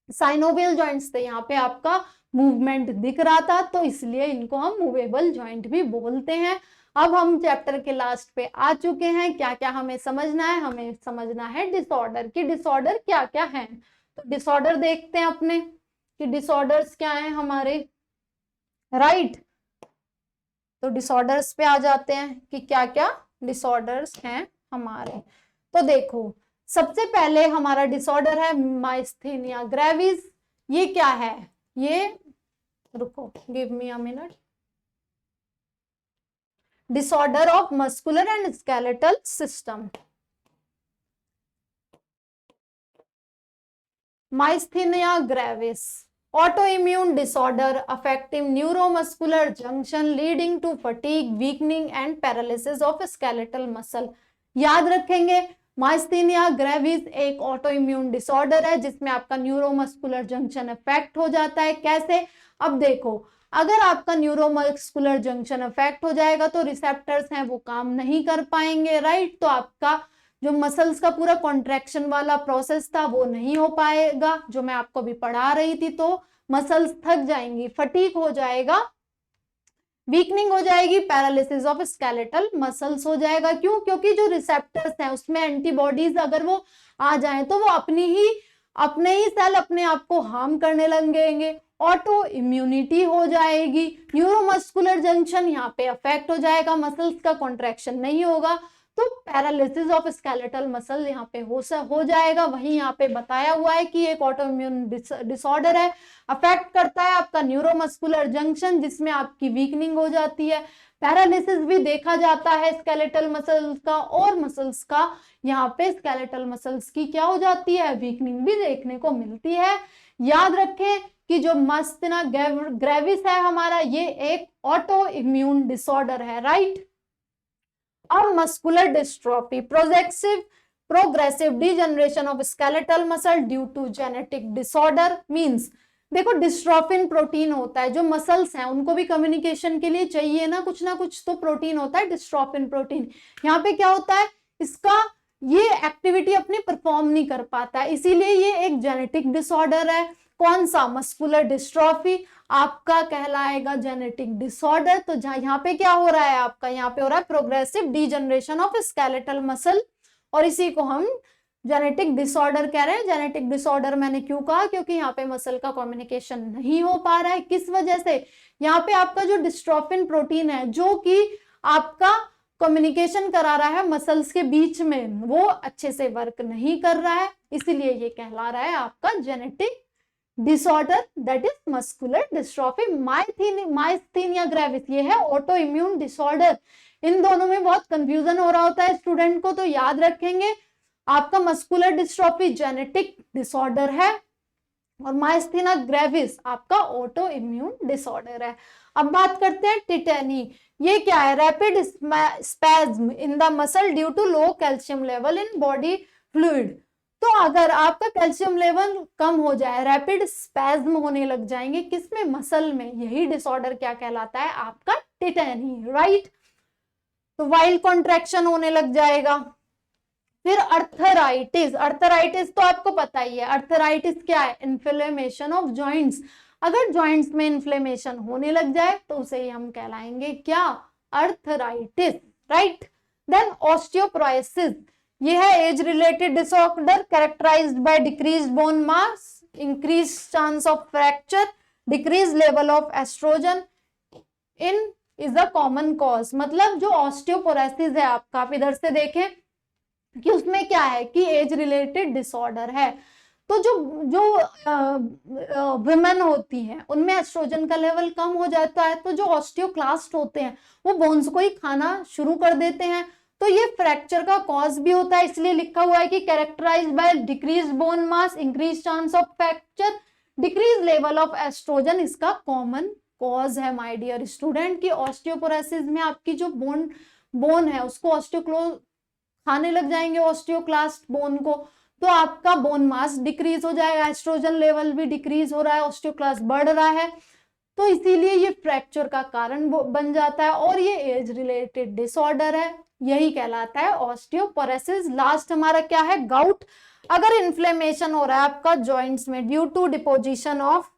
साइनोवियल जॉइंट्स थे, यहाँ पे आपका मूवमेंट दिख रहा था, तो इसलिए इनको हम मूवेबल जॉइंट भी बोलते हैं। अब हम चैप्टर के लास्ट पे आ चुके हैं, क्या क्या हमें समझना है? हमें समझना है डिसऑर्डर की डिसऑर्डर क्या क्या है। तो डिसऑर्डर देखते हैं अपने कि डिसऑर्डर्स क्या हैं हमारे, राइट। तो डिसऑर्डर्स पे आ जाते हैं कि क्या क्या डिसऑर्डर्स हैं हमारे। तो देखो सबसे पहले हमारा डिसऑर्डर है माइस्थेनिया ग्रेविस। ये क्या है? ये रुको, give me a minute. Disorder of muscular and skeletal system. Myasthenia gravis, autoimmune disorder affecting neuromuscular junction leading to fatigue, weakening and paralysis of skeletal muscle। याद रखेंगे माइस्थेनिया ग्रेविस एक ऑटोइम्यून डिसऑर्डर है जिसमें आपका न्यूरोमस्कुलर जंक्शन अफेक्ट हो जाता है। कैसे? अब देखो, अगर आपका न्यूरोमस्कुलर जंक्शन अफेक्ट हो जाएगा तो रिसेप्टर्स हैं वो काम नहीं कर पाएंगे, राइट। तो आपका जो मसल्स का पूरा कॉन्ट्रैक्शन वाला प्रोसेस था वो नहीं हो पाएगा, जो मैं आपको अभी पढ़ा रही थी। तो मसल्स थक जाएंगी, फटीग हो जाएगा, वीकनिंग हो जाएगी, पैरालिसिस ऑफ स्केलेटल मसल्स हो जाएगा। क्यों? क्योंकि जो रिसेप्टर्स हैं उसमें एंटीबॉडीज अगर वो आ जाएं तो वो अपने ही सेल अपने आप को हार्म करने लगेंगे, ऑटो इम्यूनिटी हो जाएगी, न्यूरोमस्कुलर जंक्शन यहाँ पे अफेक्ट हो जाएगा, मसल्स का कॉन्ट्रैक्शन नहीं होगा, तो पैरालिसिस ऑफ स्केलेटल मसल यहाँ पे हो जाएगा। वहीं यहाँ पे बताया हुआ है कि एक ऑटोइम्यून डिसऑर्डर है, अफेक्ट करता है आपका न्यूरोमस्कुलर जंक्शन जिसमें आपकी वीकनिंग हो जाती है, पैरालिसिस भी देखा जाता है स्केलेटल मसल्स का, और मसल्स का यहाँ पे स्केलेटल मसल्स की क्या हो जाती है, वीकनिंग भी देखने को मिलती है। याद रखें कि जो माइस्थेनिया ग्रेविस है हमारा, ये एक ऑटो इम्यून डिसऑर्डर है, राइट। अब muscular dystrophy, progressive degeneration of skeletal muscle due to genetic disorder. Means देखो डिस्ट्रोफिन प्रोटीन होता है, जो मसल्स हैं उनको भी कम्युनिकेशन के लिए चाहिए ना कुछ तो प्रोटीन होता है, डिस्ट्रोफिन प्रोटीन। यहाँ पे क्या होता है, इसका ये एक्टिविटी अपनी परफॉर्म नहीं कर पाता है, इसीलिए ये एक जेनेटिक डिसऑर्डर है। कौन सा? मस्कुलर डिस्ट्रोफी आपका कहलाएगा जेनेटिक डिसऑर्डर। तो यहाँ पे क्या हो रहा है आपका, यहाँ पे हो रहा है progressive degeneration of skeletal muscle, और इसी को हम जेनेटिक डिसऑर्डर कह रहे हैं। जेनेटिक डिसऑर्डर मैंने क्यों कहा? क्योंकि यहाँ पे मसल का कम्युनिकेशन नहीं हो पा रहा है। किस वजह से? यहाँ पे आपका जो डिस्ट्रोफिन प्रोटीन है जो कि आपका कम्युनिकेशन करा रहा है मसल्स के बीच में, वो अच्छे से वर्क नहीं कर रहा है, इसीलिए ये कहला रहा है आपका genetic disorder, that is muscular dystrophy. Myasthenia gravis ये है ऑटो इम्यून डिसऑर्डर। इन दोनों में बहुत कंफ्यूजन हो रहा होता है स्टूडेंट को, तो याद रखेंगे आपका मस्कुलर डिस्ट्रोफी जेनेटिक डिसऑर्डर है और माइस्थेनिया ग्रेविस आपका ऑटो इम्यून डिसऑर्डर है। अब बात करते हैं टिटेनी। ये क्या है? Rapid spasm in the muscle due to low calcium level in body fluid. तो अगर आपका कैल्शियम लेवल कम हो जाए, रैपिड स्पैज्म होने लग जाएंगे, किसमें? मसल में। यही डिसऑर्डर क्या कहलाता है? आपका टिटेनी, राइट। तो वाइल्ड कॉन्ट्रैक्शन होने लग जाएगा। फिर अर्थराइटिस। अर्थराइटिस तो आपको पता ही है, अर्थराइटिस क्या है? Inflammation of joints. अगर जॉइंट्स में इन्फ्लेमेशन होने लग जाए तो उसे हम कहलाएंगे क्या? Arthritis, right. देन ऑस्टियोपोरोसिस, ये है age related disorder characterized by decreased bone mass increase chance of fracture, decrease level of estrogen in is the common cause. मतलब जो ऑस्टियोपोरोसिस है आपका, आप इधर से देखें कि उसमें क्या है कि एज रिलेटेड डिसऑर्डर है। तो जो जो वुमेन होती हैं उनमें एस्ट्रोजन का लेवल कम हो जाता है, तो जो ऑस्टियोक्लास्ट होते हैं वो बोन्स को ही खाना शुरू कर देते हैं, तो ये फ्रैक्चर का कॉज भी होता है। इसलिए लिखा हुआ है कि characterize by decrease bone mass, increase chance of fracture, decrease level of estrogen इसका कॉमन कॉज है माय डियर स्टूडेंट। की ऑस्टियोपोरोसिस में आपकी जो बोन है उसको ऑस्टियोक्लोज खाने लग जाएंगे, ऑस्टियोक्लास्ट बोन को, तो आपका बोन मास डिक्रीज हो जाएगा, एस्ट्रोजन लेवल भी डिक्रीज हो रहा है, ऑस्टियोक्लास्ट बढ़ रहा है, तो इसीलिए ये फ्रैक्चर का कारण बन जाता है और ये एज रिलेटेड डिसऑर्डर है, यही कहलाता है ऑस्टियोपोरोसिस। लास्ट हमारा क्या है, गाउट। अगर इन्फ्लेमेशन हो रहा है आपका जॉइंट्स में due to deposition of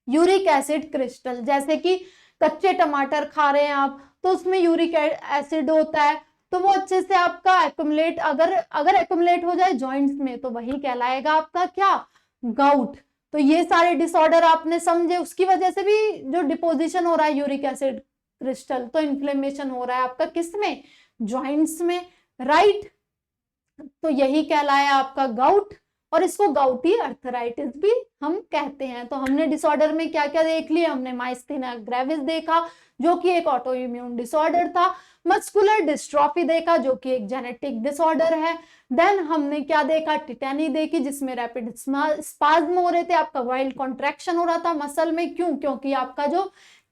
uric acid crystal, जैसे कि कच्चे टमाटर खा रहे हैं आप तो उसमें यूरिक एसिड होता है, तो वो अच्छे से आपका एक्युमुलेट, अगर एक्युमुलेट हो जाए जॉइंट्स में तो वही कहलाएगा आपका क्या, गाउट। तो ये सारे डिसऑर्डर आपने समझे, उसकी वजह से भी जो डिपोजिशन हो रहा है यूरिक एसिड क्रिस्टल, तो इन्फ्लेमेशन हो रहा है आपका किसमें, जॉइंट्स में, राइट। तो यही कहलाया आपका गाउट, और इसको गाउटी अर्थराइटिस भी हम कहते हैं। तो हमने डिसऑर्डर में क्या क्या देख लिया, हमने माइस्थीनिया ग्रेविस देखा जो कि एक ऑटो इम्यून डिसऑर्डर था, मस्कुलर डिस्ट्रॉफी देखा जो कि एक जेनेटिक डिसऑर्डर है, देन हमने क्या देखा, टिटेनी देखी जिसमें रैपिड स्पाज्म हो रहे थे, आपका वाइल्ड कॉन्ट्रैक्शन हो रहा था मसल में, क्यों, क्योंकि आपका जो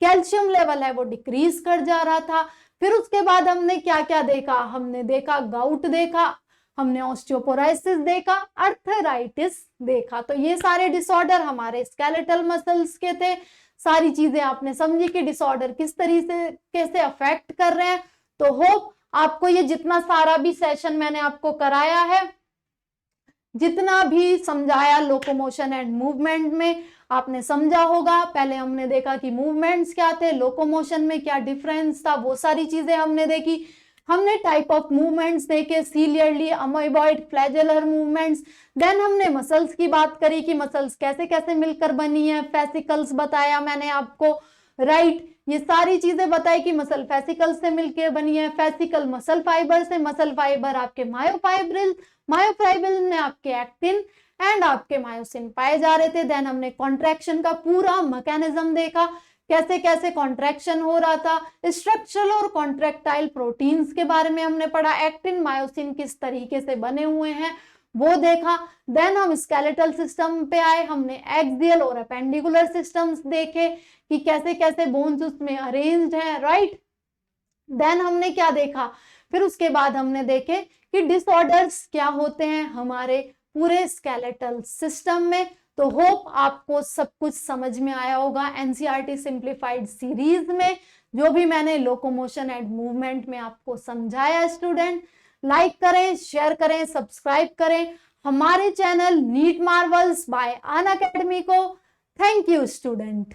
कैल्शियम लेवल है वो डिक्रीज कर जा रहा था। फिर उसके बाद हमने क्या क्या देखा, हमने देखा गाउट देखा, हमने ऑस्टियोपोरोसिस देखा, अर्थराइटिस देखा। तो ये सारे डिसऑर्डर हमारे स्केलेटल मसल्स के थे। सारी चीजें आपने समझी कि डिसऑर्डर किस तरीके से अफेक्ट कर रहे हैं। तो होप आपको ये जितना सारा भी सेशन मैंने आपको कराया है, जितना भी समझाया लोकोमोशन एंड मूवमेंट में, आपने समझा होगा। पहले हमने देखा कि मूवमेंट्स क्या थे, लोकोमोशन में क्या डिफरेंस था, वो सारी चीजें हमने देखी। हमने टाइप ऑफ मूवमेंट्स देखे, सीलियरली, अमोइबॉइड, फ्लैजेलर मूवमेंट्स। देन हमने मसल्स की बात करी कि मसल्स कैसे कैसे मिलकर बनी है, फेसिकल्स बताया मैंने आपको, राइट। ये सारी चीजें बताई कि मसल फेसिकल से मिलकर बनी है, फेसिकल मसल फाइबर से, मसल फाइबर आपके मायोफाइब्रिल, मायोफाइब्रिल में आपके एक्टिन एंड आपके मायोसिन पाए जा रहे थे। देन हमने कॉन्ट्रैक्शन का पूरा मैकेनिज्म देखा, कैसे कैसे कॉन्ट्रैक्शन हो रहा था, स्ट्रक्चरल और कॉन्ट्रैक्टाइल प्रोटीन्स के बारे में हमने पढ़ा, एक्टिन मायोसिन किस तरीके से बने हुए हैं वो देखा। देन हम स्केलेटल सिस्टम पे आए, हमने एक्सियल और अपेंडिकुलर सिस्टम्स देखे कि कैसे कैसे बोन्स उसमें अरेंज्ड हैं, राइट। देन हमने क्या देखा, फिर उसके बाद हमने देखे कि डिसऑर्डर्स क्या होते हैं हमारे पूरे स्केलेटल सिस्टम में। तो होप आपको सब कुछ समझ में आया होगा एनसीईआरटी सिंप्लीफाइड सीरीज में, जो भी मैंने लोकोमोशन एंड मूवमेंट में आपको समझाया। स्टूडेंट लाइक करें, शेयर करें, सब्सक्राइब करें हमारे channel NEET Marvels by Unacademy को। Thank you student.